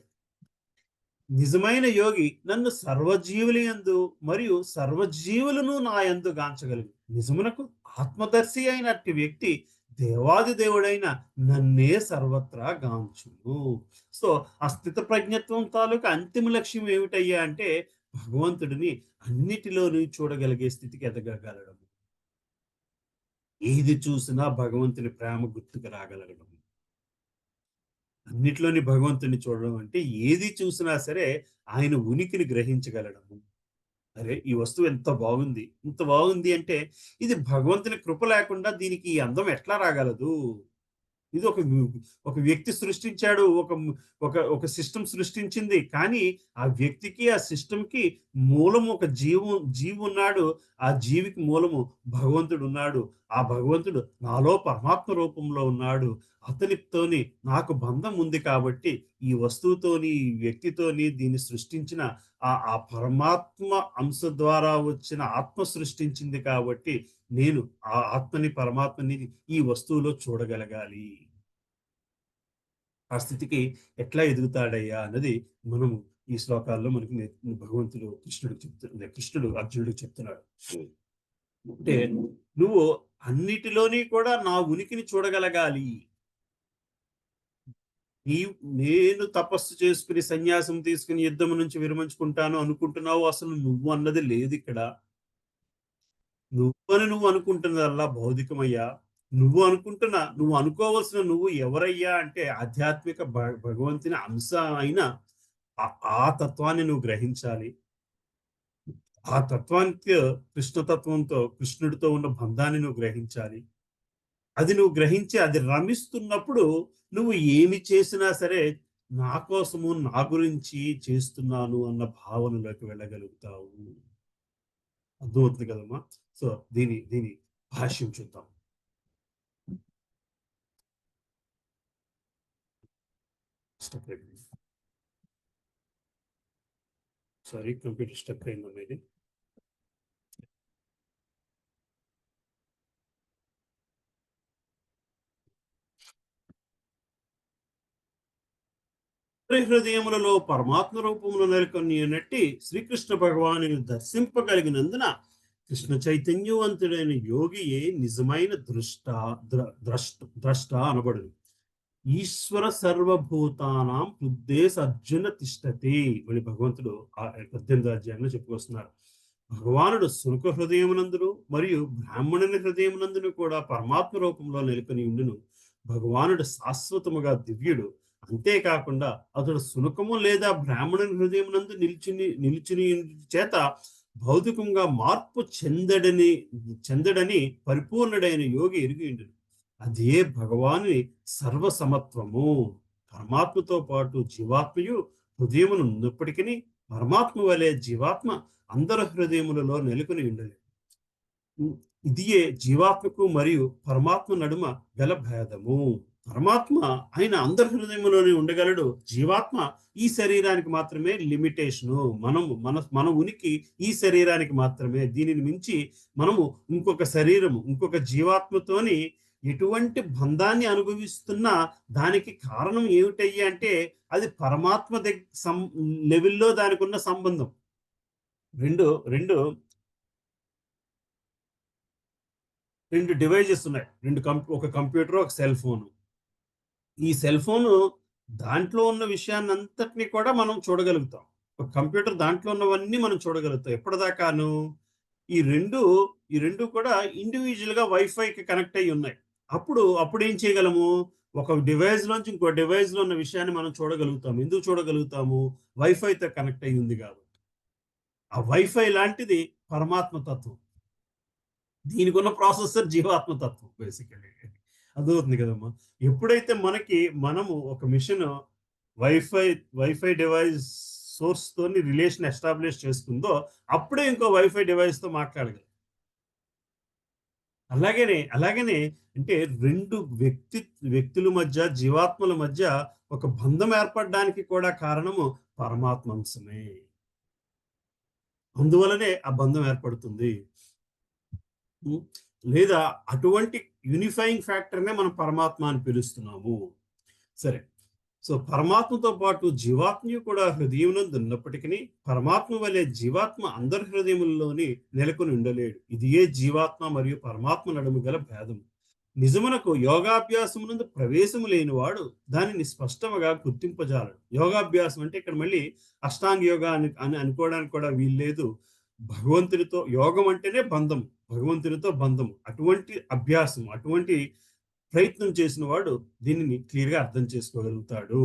నిజమైన యోగి నన్ను సర్వజీవుల యందు మరియు సర్వజీవులను నా యందు గాంచగలడు. నిజమునకు ఆత్మదర్శి అయినట్టి వ్యక్తి దేవాది దేవుడైన నన్నే సర్వత్రా గాంచును. సో ఆ స్థిత ప్రజ్ఞత్వం తాలూకా అంతిమ లక్ష్యం ఏమిటయ్యా అంటే భగవంతుడిని అన్నిటిలోనూ చూడగలిగే స్థితికి ఎదగగలడం. ఏది చూసినా భగవంతుని ప్రేమ గుర్తుకు రాగలగడం. అన్నిట్లోని భగవంతుని చూడడం అంటే ఏది చూసినా సరే ఆయన ఉనికిని గ్రహించగలడము. అరే ఈ వస్తువు ఎంత బాగుంది, ఇంత బాగుంది అంటే ఇది భగవంతుని కృప లేకుండా దీనికి ఈ అందం ఎట్లా రాగలదు? ఇది ఒక వ్యక్తి సృష్టించాడు, ఒక సిస్టమ్ సృష్టించింది. కానీ ఆ వ్యక్తికి ఆ సిస్టమ్‌కి మూలము ఒక జీవి ఉన్నాడు. ఆ జీవికి మూలము భగవంతుడు ఉన్నాడు. ఆ భగవంతుడు నాలో పరమాత్మ రూపంలో ఉన్నాడు. అతనితోని నాకు బంధం ఉంది కాబట్టి ఈ వస్తువుతోని, ఈ వ్యక్తితోని దీన్ని సృష్టించిన ఆ పరమాత్మ అంశ ద్వారా వచ్చిన ఆత్మ సృష్టించింది కాబట్టి నేను ఆ ఆత్మని, పరమాత్మని ఈ వస్తువులో చూడగలగాలి. ఆ స్థితికి ఎట్లా ఎదుగుతాడయ్యా అన్నది మనము ఈ శ్లోకాల్లో మనకి కృష్ణుడు అర్జునుడికి చెప్తున్నాడు. అంటే నువ్వు అన్నిటిలోని కూడా నా ఉనికిని చూడగలగాలి. నేను తపస్సు చేసుకుని సన్యాసం తీసుకుని యుద్ధం నుంచి విరమించుకుంటాను అనుకుంటున్నావు. అసలు నువ్వు అన్నది లేదు ఇక్కడ. నువ్వు అనుకుంటున్నదల్లా భౌతికమయ్యా. నువ్వు అనుకోవలసిన నువ్వు ఎవరయ్యా అంటే ఆధ్యాత్మిక భగవంతుని అంశ అయిన ఆ తత్వాన్ని నువ్వు గ్రహించాలి. ఆ తత్వానికి కృష్ణతత్వంతో, కృష్ణుడితో ఉన్న బంధాన్ని నువ్వు గ్రహించాలి. అది నువ్వు గ్రహించి అది రమిస్తున్నప్పుడు నువ్వు ఏమి చేసినా సరే నా కోసము, నా గురించి చేస్తున్నాను అన్న భావనలోకి వెళ్ళగలుగుతావు. అర్థమవుతుంది కదమ్మా. సో దీని భాష్యం చూద్దాం. స్టక్ అయిపోయింది. సారీ, కంప్యూటర్ స్టక్ అయిందమ్మా ఇది. హృదయములలో పరమాత్మ రూపములు నెలకొనినట్టి శ్రీకృష్ణ భగవాను దర్శింపగలిగినందున కృష్ణ చైతన్యవంతుడైన యోగియే నిజమైన ద్రష్ట అనబడును. ఈశ్వర సర్వభూతానాం హృద్దేశ అర్జున తిష్టతి అని భగవంతుడు 18వ అధ్యాయంలో చెప్పుకొస్తున్నారు. భగవానుడు సునక హృదయమునందును మరియు బ్రాహ్మణుని హృదయమునందును కూడా పరమాత్మ రూపంలో నెలకొని ఉండును. భగవానుడు శాశ్వతముగా దివ్యుడు. అంతేకాకుండా అతడు సునకము లేదా బ్రాహ్మణుని హృదయమునందు నిలుచుని చేత భౌతికంగా మార్పు చెందడని పరిపూర్ణుడైన యోగి ఎరిగి ఉండును. అదే భగవాని సర్వసమత్వము. పరమాత్మతో పాటు జీవాత్మయు హృదయమును ఉన్నప్పటికీ పరమాత్మ వలె జీవాత్మ అందరి హృదయములలో నెలకొని ఉండలేదు. ఇదియే జీవాత్మకు మరియు పరమాత్మ నడుమ గల భేదము. పరమాత్మ ఆయన అందరి హృదయంలోనే ఉండగలడు. జీవాత్మ ఈ శరీరానికి మాత్రమే లిమిటేషను. మన ఉనికి ఈ శరీరానికి మాత్రమే. దీనిని మించి మనము ఇంకొక శరీరము, ఇంకొక జీవాత్మతోని ఎటువంటి బంధాన్ని అనుభవిస్తున్నా దానికి కారణం ఏమిటయ్యా అంటే అది పరమాత్మ లెవెల్లో దానికి ఉన్న సంబంధం. రెండు డివైజెస్ ఉన్నాయి. ఒక కంప్యూటర్, ఒక సెల్ ఫోన్. ఈ సెల్ ఫోను దాంట్లో ఉన్న విషయాన్ని అంతటినీ కూడా మనం చూడగలుగుతాం. ఒక కంప్యూటర్ దాంట్లో ఉన్నవన్నీ మనం చూడగలుగుతాం. ఎప్పటిదాకాను ఈ రెండు కూడా ఇండివిజువల్ గా వైఫైకి కనెక్ట్ అయ్యి ఉన్నాయి. అప్పుడు ఏం చేయగలము? ఒక డివైస్ నుంచి ఇంకో డివైస్ లో ఉన్న విషయాన్ని మనం చూడగలుగుతాం. ఎందుకు చూడగలుగుతాము? వైఫైతో కనెక్ట్ అయ్యి ఉంది కాబట్టి. ఆ వైఫై లాంటిది పరమాత్మ తత్వం. దీనికి ఉన్న ప్రాసెసర్ జీవాత్మ తత్వం. బేసికలీ అదవుతుంది కదమ్మా. ఎప్పుడైతే మనము ఒక మిషన్ వైఫై డివైస్ సోర్స్ తోని రిలేషన్ ఎస్టాబ్లిష్ చేసుకుందో అప్పుడే ఇంకో వైఫై డివైస్ తో మాట్లాడగలరు. అలాగనే అంటే రెండు వ్యక్తుల మధ్య, జీవాత్మల మధ్య ఒక బంధం ఏర్పడడానికి కూడా కారణము పరమాత్మ అంశమే. అందువలనే ఆ బంధం ఏర్పడుతుంది. లేదా అటువంటి యూనిఫైయింగ్ ఫ్యాక్టర్నే మనం పరమాత్మ అని పిలుస్తున్నాము. సరే, సో పరమాత్మతో పాటు జీవాత్మ కూడా హృదయమునందు ఉన్నప్పటికీ పరమాత్మ వలె జీవాత్మ అందరి హృదయములలోని నెలకొని ఉండలేడు. ఇదియే జీవాత్మ మరియు పరమాత్మ నడుము గల భేదం. నిజమునకు యోగాభ్యాసమునందు ప్రవేశము లేనివాడు దానిని స్పష్టంగా గుర్తింపజాలడు. యోగాభ్యాసం అంటే ఇక్కడ మళ్ళీ అష్టాంగ యోగా అని అనుకోవడానికి కూడా వీల్లేదు. భగవంతుడితో యోగం అంటేనే బంధం, భగవంతుడితో బంధము. అటువంటి అభ్యాసం, అటువంటి ప్రయత్నం చేసిన వాడు దీనిని క్లియర్గా అర్థం చేసుకోగలుగుతాడు.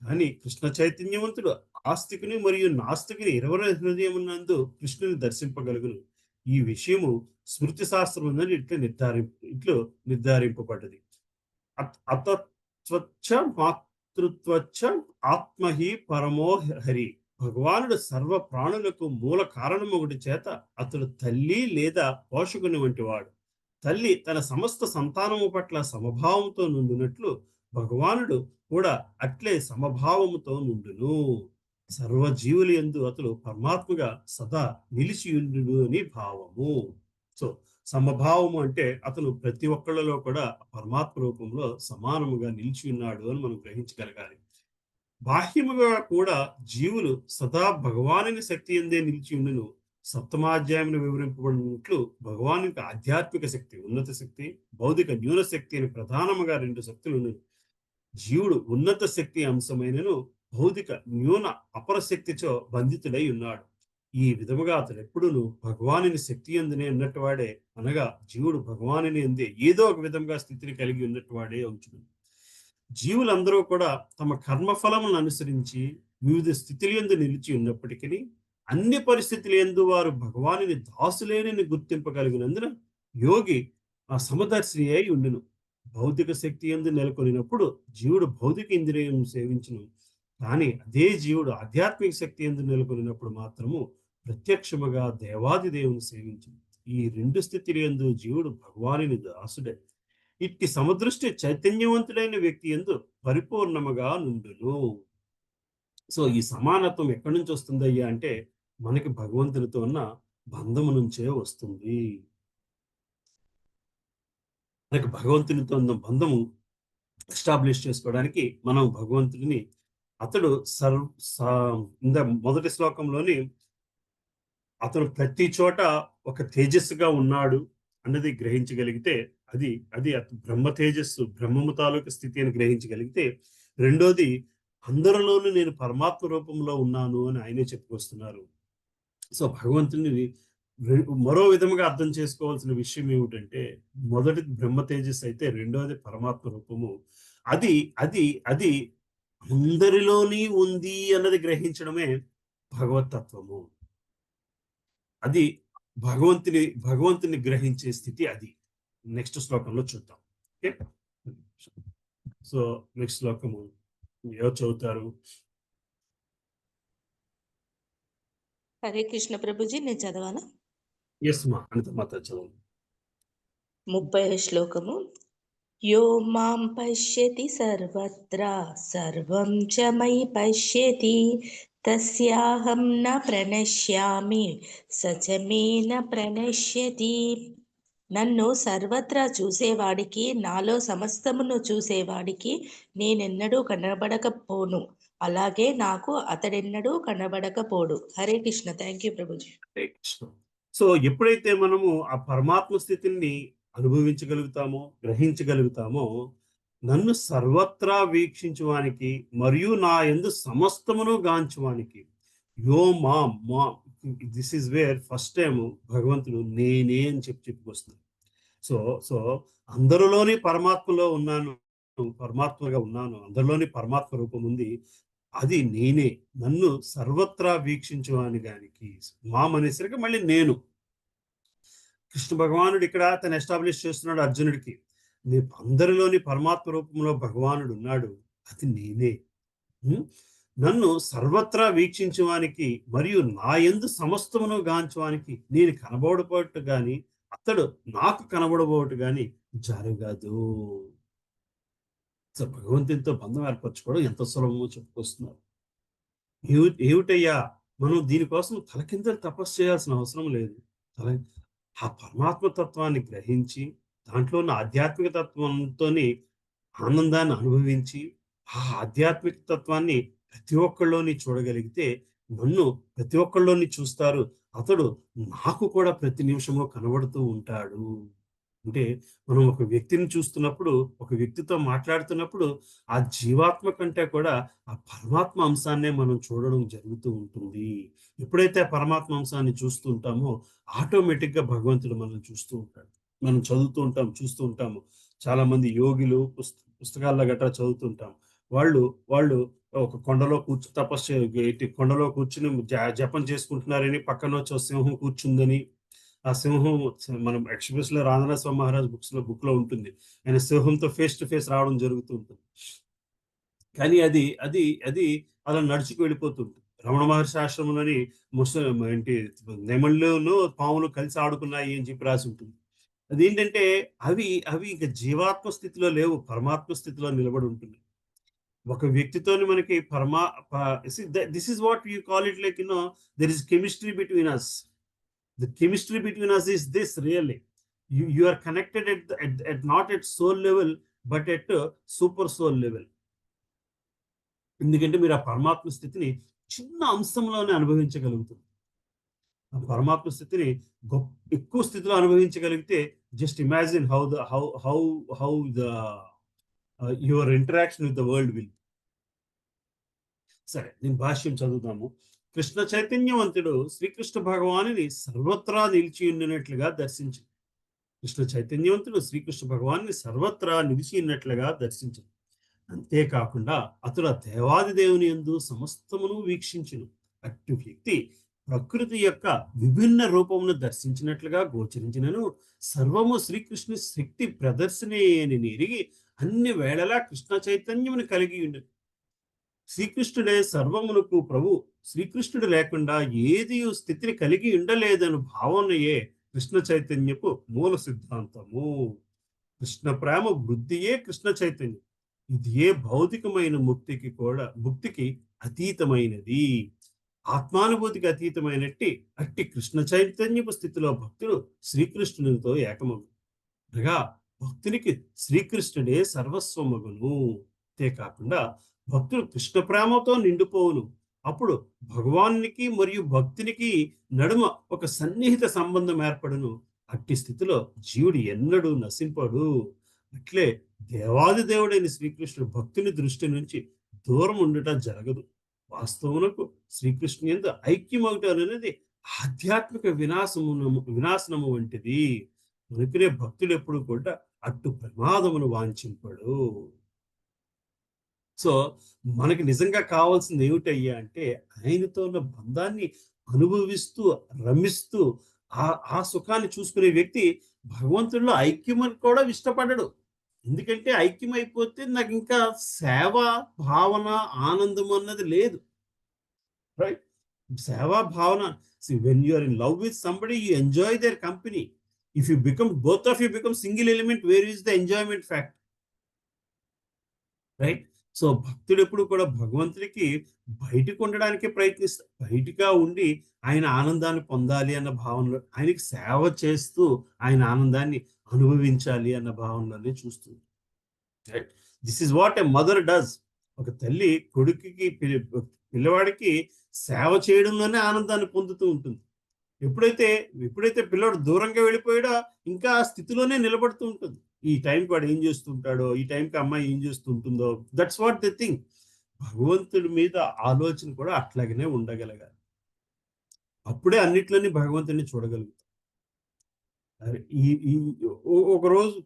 కానీ కృష్ణ చైతన్యవంతుడు ఆస్తికుని మరియు నాస్తికుని ఇరువురి హృదయమునందు కృష్ణుని దర్శింపగలుగును. ఈ విషయము స్మృతి శాస్త్రం ఇట్లు నిర్ధారింపబడ్డది. అతత్వచ్చ మాతృత్వచ్చ ఆత్మహి పరమో హరి. భగవానుడు సర్వ ప్రాణులకు మూల కారణమొకటి చేత అతడు తల్లి లేదా పోషకుని వంటి వాడు. తల్లి తన సమస్త సంతానము పట్ల సమభావంతో నుండినట్లు భగవానుడు కూడా అట్లే సమభావముతో నుండును. సర్వజీవుల యందు అతడు పరమాత్మగా సదా నిలిచియుండును అని భావము. సో సమభావము అంటే అతను ప్రతి ఒక్కళ్ళలో కూడా పరమాత్మ రూపంలో సమానముగా నిలిచి ఉన్నాడు అని మనం గ్రహించగలగాలి. బాహ్యముగా కూడా జీవులు సదా భగవానుని శక్తి ఎందే నిలిచి ఉండును. సప్తమాధ్యాయంలో వివరింపబడినట్లు భగవానునికి ఆధ్యాత్మిక శక్తి, ఉన్నత శక్తి, భౌతిక న్యూన శక్తి అని ప్రధానముగా రెండు శక్తులు ఉన్నాయి. జీవుడు ఉన్నత శక్తి అంశమైనను భౌతిక న్యూన అపర శక్తితో బంధితుడై ఉన్నాడు. ఈ విధముగా అతడు ఎప్పుడును భగవానుని శక్తి ఎందునే ఉన్నట్టు వాడే, అనగా జీవుడు భగవానుని ఎందే ఏదో ఒక విధంగా స్థితిని కలిగి ఉన్నట్టు వాడే అవుతుంది. జీవులందరూ కూడా తమ కర్మఫలములను అనుసరించి వివిధ స్థితుల యందు నిలిచి ఉన్నప్పటికీ అన్ని పరిస్థితుల యందు వారు భగవానుని దాసులేనని గుర్తింపగలిగినందున యోగి ఆ సమదర్శి అయి ఉండును. భౌతిక శక్తి యందు నెలకొనినప్పుడు జీవుడు భౌతిక ఇంద్రియం సేవించును. కానీ అదే జీవుడు ఆధ్యాత్మిక శక్తి యందు నెలకొనినప్పుడు మాత్రము ప్రత్యక్షముగా దేవాది దేవుని సేవించును. ఈ రెండు స్థితుల యందు జీవుడు భగవానుని దాసుడే. ఇట్టి సమదృష్టి చైతన్యవంతుడైన వ్యక్తి యందు పరిపూర్ణముగా నుండును. సో ఈ సమానత్వం ఎక్కడి నుంచి వస్తుందయ్యా అంటే మనకి భగవంతునితో ఉన్న బంధము నుంచే వస్తుంది. మనకి భగవంతునితో ఉన్న బంధము ఎస్టాబ్లిష్ చేసుకోవడానికి మనం భగవంతుడిని అతడు మొదటి శ్లోకంలోని అతను ప్రతి చోట ఒక తేజస్సుగా ఉన్నాడు అన్నది గ్రహించగలిగితే అది అది బ్రహ్మ తేజస్సు, బ్రహ్మము తాలూకు స్థితి అని గ్రహించగలిగితే, రెండోది అందరిలోనూ నేను పరమాత్మ రూపంలో ఉన్నాను అని ఆయనే చెప్పుకొస్తున్నారు. సో భగవంతుని మరో విధముగా అర్థం చేసుకోవాల్సిన విషయం ఏమిటంటే, మొదటిది బ్రహ్మ తేజస్సు అయితే రెండోది పరమాత్మ రూపము. అది అది అది అందరిలోని ఉంది అన్నది గ్రహించడమే భగవతత్వము. అది భగవంతుని గ్రహించే స్థితి అది. నెక్స్ట్ శ్లోకంలో చూద్దాం. ఓకే, సో నెక్స్ట్ శ్లోకము ఎవరు చదువుతారు? హరే కృష్ణ ప్రభుజీ, నేను చదవాలా? ఎస్ మా అనిత మాత చదవండి. 30వ శ్లోకము. యో మాం పశ్యతి సర్వత్రా సర్వం చ మయి పశ్యతి తస్యాహం న ప్రణశ్యామి సచ మే న ప్రణశ్యతి. నన్ను సర్వత్రా చూసేవాడికి, నాలో సమస్తమును చూసేవాడికి నేనెన్నడూ కనబడకపోను, అలాగే నాకు అతడెన్నడూ కనబడకపోడు. Hare Krishna. Thank you Prabhuji. Hare Krishna. So ఎప్పుడైతే మనము ఆ పరమాత్మ స్థితిని అనుభవించగలుగుతామో, గ్రహించగలుగుతామో, నన్ను సర్వత్రా వీక్షించువానికి మరియు నా యందు సమస్తమును గాంచువానికి, యో మాం మా, this is where first time భగవంతుడు నేనే అని చెప్పుకొస్తున్నాడు. సో సో అందరిలోని పరమాత్మలో ఉన్నాను, పరమాత్మగా ఉన్నాను, అందరిలోని పరమాత్మ రూపం ఉంది, అది నేనే. నన్ను సర్వత్రా వీక్షించువాని గానికి, మాం అనేసరికి మళ్ళీ నేను. కృష్ణ భగవానుడు ఇక్కడ తను ఎస్టాబ్లిష్ చేస్తున్నాడు అర్జునుడికి, అందరిలోని పరమాత్మ రూపంలో భగవానుడు ఉన్నాడు, అది నేనే. నన్ను సర్వత్రా వీక్షించువానికి మరియు నా యందు సమస్తమును గాంచువానికి, నేను కనబడబోటు గాని అతడు నాకు కనబడబోటు గాని జరగదు. సో భగవంతునితో బంధం ఏర్పరచుకోవడం ఎంత సులభమో చెప్పుకొస్తున్నారు. ఏమిటయ్యా, మనం దీనికోసం తలకిందలు తపస్సు చేయాల్సిన అవసరం లేదు. ఆ పరమాత్మ తత్వాన్ని గ్రహించి దాంట్లో ఉన్న ఆధ్యాత్మిక తత్వంతో ఆనందాన్ని అనుభవించి ఆ ఆధ్యాత్మిక తత్వాన్ని ప్రతి ఒక్కళ్ళలోని చూడగలిగితే నన్ను ప్రతి ఒక్కళ్ళలోని చూస్తారు, అతడు నాకు కూడా ప్రతి నిమిషము కనబడుతూ ఉంటాడు. అంటే మనం ఒక వ్యక్తిని చూస్తున్నప్పుడు, ఒక వ్యక్తితో మాట్లాడుతున్నప్పుడు ఆ జీవాత్మ కంటే కూడా ఆ పరమాత్మ అంశాన్నే మనం చూడడం జరుగుతూ ఉంటుంది. ఎప్పుడైతే పరమాత్మ అంశాన్ని చూస్తూ ఉంటామో ఆటోమేటిక్గా భగవంతుడు మనం చూస్తూ ఉంటాడు. మనం చదువుతూ ఉంటాం, చూస్తూ ఉంటాము. చాలా మంది యోగులు పుస్తకాల్లో గట్రా చదువుతుంటాం. వాళ్ళు ఒక కొండలో తపస్సు కొండలో కూర్చుని జపం చేసుకుంటున్నారని పక్కన వచ్చి సింహం కూర్చుందని, ఆ సింహం మనం ఎక్స్ప్రెస్ లో రాధానాథ స్వామి మహారాజ్ బుక్ లో ఉంటుంది. ఆయన సింహంతో ఫేస్ టు ఫేస్ రావడం జరుగుతూ ఉంటుంది. కానీ అది అది అది అలా నడుచుకు వెళ్ళిపోతుంది. రమణ మహర్షి ఆశ్రమంలోని నెమళ్ళను పాములు కలిసి ఆడుకున్నాయి అని చెప్పి రాసి ఉంటుంది. అదేంటంటే అవి ఇంకా జీవాత్మ స్థితిలో లేవు, పరమాత్మ స్థితిలో నిలబడి ఉంటుంది. ఒక వ్యక్తితోని మనకి this is what you call it, like there is chemistry between us. The chemistry between us is this, really. You are connected at not at soul level, but at super soul level. ఎందుకంటే మీరు ఆ పరమాత్మ స్థితిని చిన్న అంశంలోనే అనుభవించగలుగుతుంది. ఆ పరమాత్మ స్థితిని ఎక్కువ స్థితిలో అనుభవించగలిగితే just imagine how the your interaction with the world will. సరే, నేను భాష్యం చదువుతాము. కృష్ణ చైతన్యవంతుడు శ్రీకృష్ణ భగవానుని సర్వత్రా నిలిచి ఉండినట్లుగా దర్శించు. కృష్ణ చైతన్యవంతుడు శ్రీకృష్ణ భగవాన్ని సర్వత్రా నిలిచి ఉన్నట్లుగా దర్శించు. అంతేకాకుండా అతడు దేవాది దేవుని యందు సమస్తమును వీక్షించును. అట్టి వ్యక్తి ప్రకృతి యొక్క విభిన్న రూపమును దర్శించినట్లుగా గోచరించినను సర్వము శ్రీకృష్ణుని శక్తి ప్రదర్శనే అని ఎరిగి అన్ని వేళలా కృష్ణ చైతన్యమును కలిగి ఉండదు. శ్రీకృష్ణుడే సర్వమునకు ప్రభు. శ్రీకృష్ణుడు లేకుండా ఏది స్థితిని కలిగి ఉండలేదని భావనయే కృష్ణ చైతన్యపు మూల సిద్ధాంతము. కృష్ణ ప్రేమ వృద్ధియే కృష్ణ చైతన్యం. ఇది ఏ భౌతికమైన ముక్తికి అతీతమైనది. ఆత్మానుభూతికి అతీతమైనట్టి అట్టి కృష్ణ చైతన్యపు స్థితిలో భక్తుడు శ్రీకృష్ణునితో ఏకమగు. అనగా భక్తునికి శ్రీకృష్ణుడే సర్వస్వమగును. అంతేకాకుండా భక్తుడు కృష్ణ ప్రేమతో నిండిపోవును. అప్పుడు భగవానికి మరియు భక్తునికి నడుమ ఒక సన్నిహిత సంబంధం ఏర్పడును. అట్టి స్థితిలో జీవుడు ఎన్నడూ నశింపడు. అట్లే దేవాది దేవుడైన శ్రీకృష్ణుడు భక్తుని దృష్టి నుంచి దూరం ఉండటం జరగదు. వాస్తవమునకు శ్రీకృష్ణు యందు ఐక్యమవుట అనేది ఆధ్యాత్మిక వినాశనము వంటిది. అనుకునే భక్తుడు ఎప్పుడు కూడా అట్టు ప్రమాదమును వాంఛింపడు. సో మనకి నిజంగా కావాల్సింది ఏమిటయ్యా అంటే ఆయనతో ఉన్న బంధాన్ని అనుభవిస్తూ రమిస్తూ ఆ సుఖాన్ని చూసుకునే వ్యక్తి భగవంతుడిలో ఐక్యమని కూడా ఇష్టపడడు. ఎందుకంటే ఐక్యమైపోతే నాకు ఇంకా సేవ భావన ఆనందం అన్నది లేదు. రైట్? సేవా భావన, when you are in love with somebody, you enjoy their company. If you become, both of you become single element, where is the enjoyment factor? Right? So భక్తుడు ఎప్పుడు కూడా భగవంతుడికి బయటకు ఉండడానికే ప్రయత్నిస్తాడు. బయటగా ఉండి ఆయన ఆనందాన్ని పొందాలి అన్న భావనలో, ఆయనకి సేవ చేస్తూ ఆయన ఆనందాన్ని అనుభవించాలి అన్న భావనలోనే చూస్తుంది. Right? This is what a mother does. ఒక తల్లి కొడుకుకి పిల్లవాడికి సేవ చేయడంలోనే ఆనందాన్ని పొందుతూ ఉంటుంది. ఎప్పుడైతే పిల్లవాడు దూరంగా వెళ్ళిపోయాడో ఇంకా ఆ స్థితిలోనే నిలబడుతూ ఉంటుంది. ఈ టైంకి వాడు ఏం చేస్తుంటాడో, ఈ టైంకి అమ్మాయి ఏం చేస్తుంటుందో, దట్స్ వాట్ ది థింగ్. భగవంతుడి మీద ఆలోచన కూడా అట్లాగనే ఉండగలగాలి. అప్పుడే అన్నిట్లోని భగవంతుడిని చూడగలుగుతాం.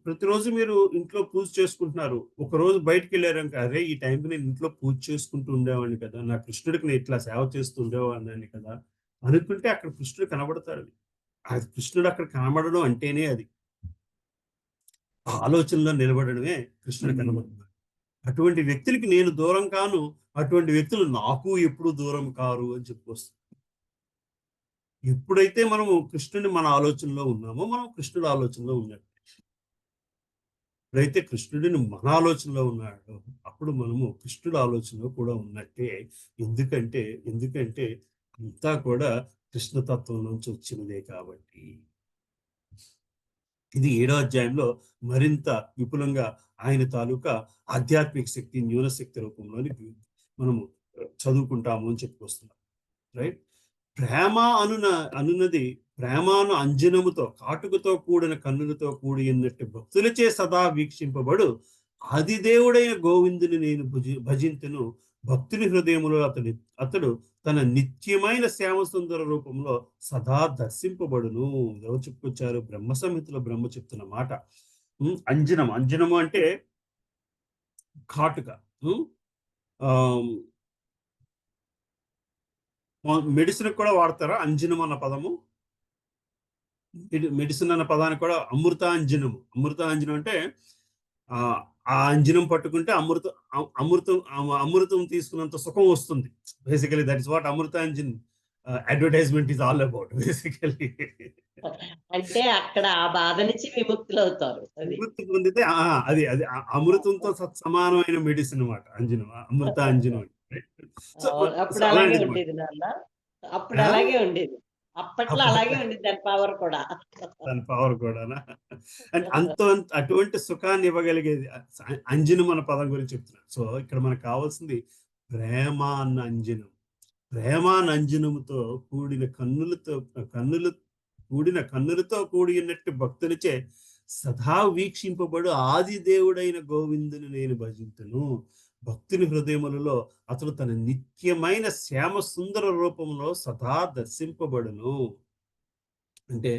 ప్రతిరోజు మీరు ఇంట్లో పూజ చేసుకుంటున్నారు, ఒకరోజు బయటకు వెళ్ళారంక, అరే ఈ టైంకి నేను ఇంట్లో పూజ చేసుకుంటూ ఉండేవాడిని కదా, నా కృష్ణుడికి నేను ఇట్లా సేవ చేస్తూ ఉండేవాడిని కదా అనుకుంటే అక్కడ కృష్ణుడు కనబడతాడు. అది కృష్ణుడు అక్కడ కనబడడం అంటేనే అది ఆలోచనలో నిలబడడమే కృష్ణుడు కనబడుతున్నాడు. అటువంటి వ్యక్తులకి నేను దూరం కాను, అటువంటి వ్యక్తులు నాకు ఎప్పుడు దూరం కారు అని చెప్పుకొస్తుంది. ఎప్పుడైతే మనము కృష్ణుని మన ఆలోచనలో ఉన్నామో మనం కృష్ణుడి ఆలోచనలో ఉన్నట్టు. ఎప్పుడైతే కృష్ణుడిని మన ఆలోచనలో ఉన్నాడో అప్పుడు మనము కృష్ణుడి ఆలోచనలో కూడా ఉన్నట్టే. ఎందుకంటే అంతా కూడా కృష్ణతత్వం నుంచి వచ్చినదే కాబట్టి. ఇది 7వ అధ్యాయంలో మరింత విపులంగా ఆయన తాలూకా ఆధ్యాత్మిక శక్తి, న్యూనశక్తి రూపంలోని మనము చదువుకుంటాము అని చెప్పుకొస్తున్నాం. రైట్? ప్రేమ అనున్నది ప్రేమాను అంజనముతో కాటుకతో కూడిన కన్నులతో కూడి ఉన్నట్టు భక్తులచే సదా వీక్షింపబడు ఆదిదేవుడైన గోవిందుని నేను భజింతును. భక్తుని హృదయములో అతడు తన నిత్యమైన శ్యామసుందర రూపంలో సదా దర్శింపబడును. ఎవరు చెప్పుకొచ్చారు? బ్రహ్మ సంహితలో బ్రహ్మ చెప్తున్న మాట. అంజనము అంటే కాటుక. మెడిసిన్ కూడా వాడతారా అంజనం అన్న పదము? మెడిసిన్ అన్న పదానికి కూడా అమృతాంజనం అంటే ఆ అంజనం పట్టుకుంటే అమృతం తీసుకున్నంత సుఖం వస్తుంది. Basically that is what Amrutanjan advertisement is all about basically. అంటే అక్కడ ఆ బాధ నుంచి విముక్తులు అవుతారు. విముక్తి పొందితే అది అమృతంతో సమానమైన మెడిసిన్ అన్నమాట అమృతాంజనం. అప్పుడు అలాగే ఉండేది నాన్న, అప్పుడు అలాగే ఉండేది, అప్పట్లో అలాగే ఉండేది దాని పవర్ కూడా. అటువంటి సుఖాన్ని ఇవ్వగలిగేది అంజనం అన్న పదం గురించి చెప్తున్నాను. సో ఇక్కడ మనకు కావాల్సింది ప్రేమానంజనముతో కూడిన కన్నులతో కూడినట్టు భక్తులచే సదా వీక్షింపబడు ఆది దేవుడైన గోవిందుని నేను భజింతును. భక్తుని హృదయములలో అతడు తన నిత్యమైన శ్యామ సుందర రూపంలో సదా దర్శింపబడును. అంటే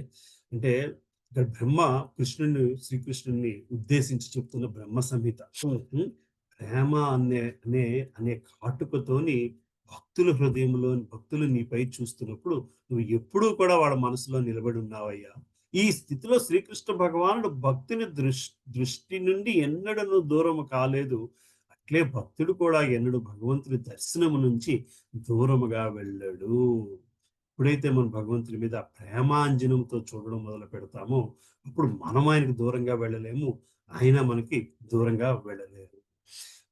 ఇక్కడ బ్రహ్మ శ్రీకృష్ణుని ఉద్దేశించి చెప్తున్న బ్రహ్మ సంహిత. ప్రేమ అనే కాటుకతోని భక్తుల హృదయంలో భక్తులు నీపై చూస్తున్నప్పుడు నువ్వు ఎప్పుడూ కూడా వాళ్ళ మనసులో నిలబడి ఉన్నావయ్యా. ఈ స్థితిలో శ్రీకృష్ణ భగవానుడు భక్తుని దృష్టి నుండి ఎన్నడూ దూరం కాలేదు. అట్లే భక్తుడు కూడా ఎన్నడూ భగవంతుని దర్శనము నుంచి దూరముగా వెళ్ళాడు. ఎప్పుడైతే మనం భగవంతుని మీద ప్రేమాంజనంతో చూడడం మొదలు పెడతామో అప్పుడు మనం ఆయనకు దూరంగా వెళ్ళలేము. ఆయన మనకి దూరంగా వెళ్ళలేరు.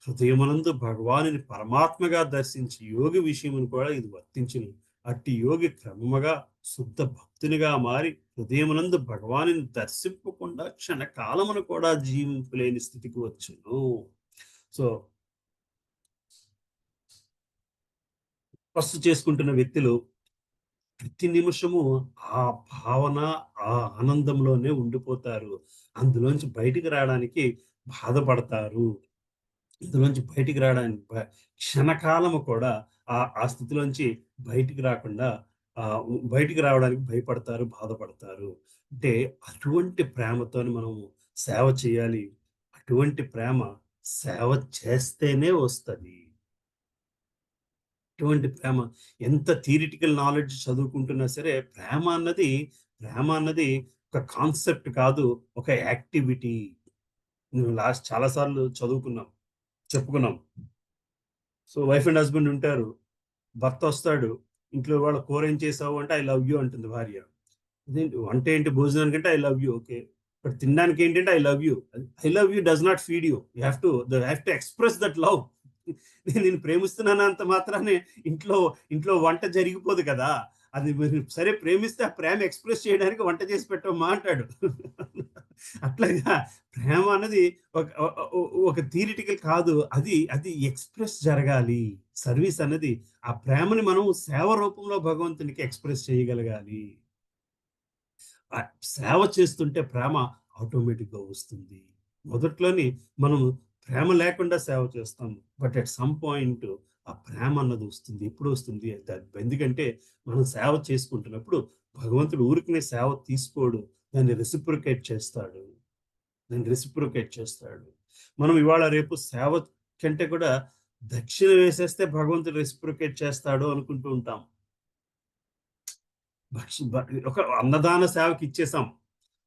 హృదయమునందు భగవానుని పరమాత్మగా దర్శించి యోగి విషయమును కూడా ఇది వర్తించును. అట్టి యోగి క్రమముగా శుద్ధ భక్తునిగా మారి హృదయమునందు భగవానుని దర్శింపకుండా క్షణకాలమును కూడా జీవింపలేని స్థితికి వచ్చును. సో తపస్సు చేసుకుంటున్న వ్యక్తులు ప్రతి నిమిషము ఆ భావన, ఆ ఆనందంలోనే ఉండిపోతారు. అందులోంచి బయటికి రావడానికి బాధపడతారు. ఇందులోంచి బయటికి రావడానికి క్షణకాలము కూడా ఆ స్థితిలోంచి బయటికి రాకుండా బయటికి రావడానికి భయపడతారు, బాధపడతారు. అంటే అటువంటి ప్రేమతోని మనము సేవ చేయాలి. అటువంటి ప్రేమ సేవ చేస్తేనే వస్తది. అటువంటి ప్రేమ ఎంత థియరిటికల్ నాలెడ్జ్ చదువుకుంటున్నా సరే ప్రేమ అన్నది ఒక కాన్సెప్ట్ కాదు, ఒక యాక్టివిటీ. నువ్వు చాలా సార్లు చెప్పుకున్నాం. సో వైఫ్ అండ్ హస్బెండ్ ఉంటారు. భర్త వస్తాడు, ఇంట్లో వాళ్ళ కూర ఏం చేసావు అంటే ఐ లవ్ యూ అంటుంది భార్య. ఇదేంటి వంట ఏంటి, భోజనానికి అంటే I love you. Okay, but తినడానికి ఏంటంటే I love you does not feed you. You have to express that love. నేను ప్రేమిస్తున్నాను అంత మాత్రానే ఇంట్లో వంట జరిగిపోదు కదా. అది మీరు సరే ప్రేమిస్తే ఆ ప్రేమ ఎక్స్ప్రెస్ చేయడానికి వంట చేసి పెట్టమ్మా అంటాడు. అట్లాగా ప్రేమ అన్నది ఒక థియరిటికల్ కాదు, అది ఎక్స్ప్రెస్ జరగాలి. సర్వీస్ అన్నది ఆ ప్రేమని మనం సేవ రూపంలో భగవంతునికి ఎక్స్ప్రెస్ చేయగలగాలి. సేవ చేస్తుంటే ప్రేమ ఆటోమేటిక్గా వస్తుంది. మొదట్లోని మనం ప్రేమ లేకుండా సేవ చేస్తాము, బట్ అట్ సమ్ పాయింట్ ఆ ప్రేమ అన్నది వస్తుంది. ఎప్పుడు వస్తుంది? ఎందుకంటే మనం సేవ చేసుకుంటున్నప్పుడు భగవంతుడు ఊరికనే సేవ తీసుకోడు, దాన్ని రెసిప్రొకేట్ చేస్తాడు. మనం ఇవాళ రేపు సేవ కంటే కూడా దక్షిణ వేసేస్తే భగవంతుడు రెసిప్రొకేట్ చేస్తాడు అనుకుంటూ ఉంటాం. ఒక అన్నదాన సేవకి ఇచ్చేసాం,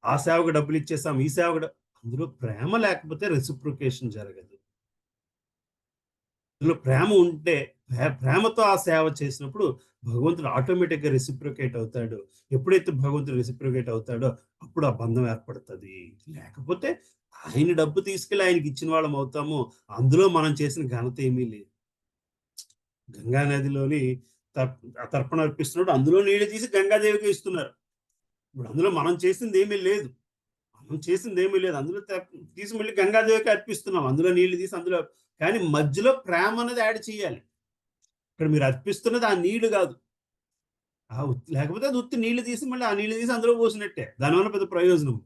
ఆ సేవకు డబ్బులు ఇచ్చేసాం, ఈ సేవకు అందులో ప్రేమ లేకపోతే రెసిప్రొకేషన్ జరగదు. అందులో ప్రేమ ఉంటే ప్రేమతో ఆ సేవ చేసినప్పుడు భగవంతుడు ఆటోమేటిక్గా రెసిప్రొకేట్ అవుతాడు. ఎప్పుడైతే భగవంతుడు రెసిప్రొకేట్ అవుతాడో అప్పుడు ఆ బంధం ఏర్పడుతుంది. లేకపోతే ఆయన డబ్బు తీసుకెళ్ళి ఆయనకి ఇచ్చిన వాళ్ళం అవుతాము, అందులో మనం చేసిన ఘనత ఏమీ లేదు. గంగా నదిలోని తర్పణ అర్పిస్తున్నాడు, అందులో నీళ్ళు తీసి గంగాదేవికి ఇస్తున్నారు. ఇప్పుడు అందులో మనం చేసింది ఏమీ లేదు, అందులో తీసి మళ్ళీ గంగాదేవికి అర్పిస్తున్నాం, అందులో నీళ్లు తీసి అందులో. కానీ మధ్యలో ప్రేమ అనేది యాడ్ చేయాలి. ఇక్కడ మీరు అర్పిస్తున్నది ఆ నీళ్లు కాదు, లేకపోతే అది ఉత్తి నీళ్లు తీసి మళ్ళీ ఆ నీళ్లు తీసి అందులో పోసినట్టే, దానివల్ల పెద్ద ప్రయోజనం.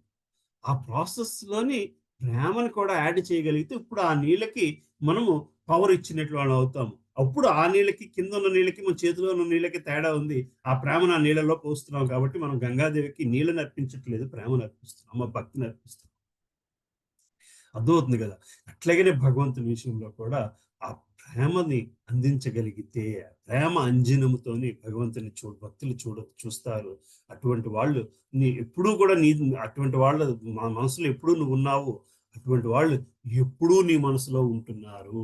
ఆ ప్రాసెస్లోని ప్రేమను కూడా యాడ్ చేయగలిగితే ఇప్పుడు ఆ నీళ్ళకి మనము పవర్ ఇచ్చినట్లు వాళ్ళు అవుతాము. అప్పుడు ఆ నీళ్ళకి, కింద ఉన్న నీళ్ళకి, మన చేతిలో ఉన్న నీళ్ళకి తేడా ఉంది. ఆ ప్రేమను ఆ నీళ్ళలో పోస్తున్నాం కాబట్టి మనం గంగాదేవికి నీళ్ళని అర్పించట్లేదు, ప్రేమను అర్పిస్తున్నాం, మా భక్తిని అర్పిస్తున్నాం. అర్థమవుతుంది కదా. అట్లాగనే భగవంతుని విషయంలో కూడా ఆ ప్రేమని అందించగలిగితే, ప్రేమ అంజనముతోని భగవంతుని భక్తులు చూస్తారు. అటువంటి వాళ్ళు ఎప్పుడూ కూడా అటువంటి వాళ్ళ మనసులో ఎప్పుడూ నువ్వు ఉన్నావు, అటువంటి వాళ్ళు ఎప్పుడూ నీ మనసులో ఉంటున్నారు.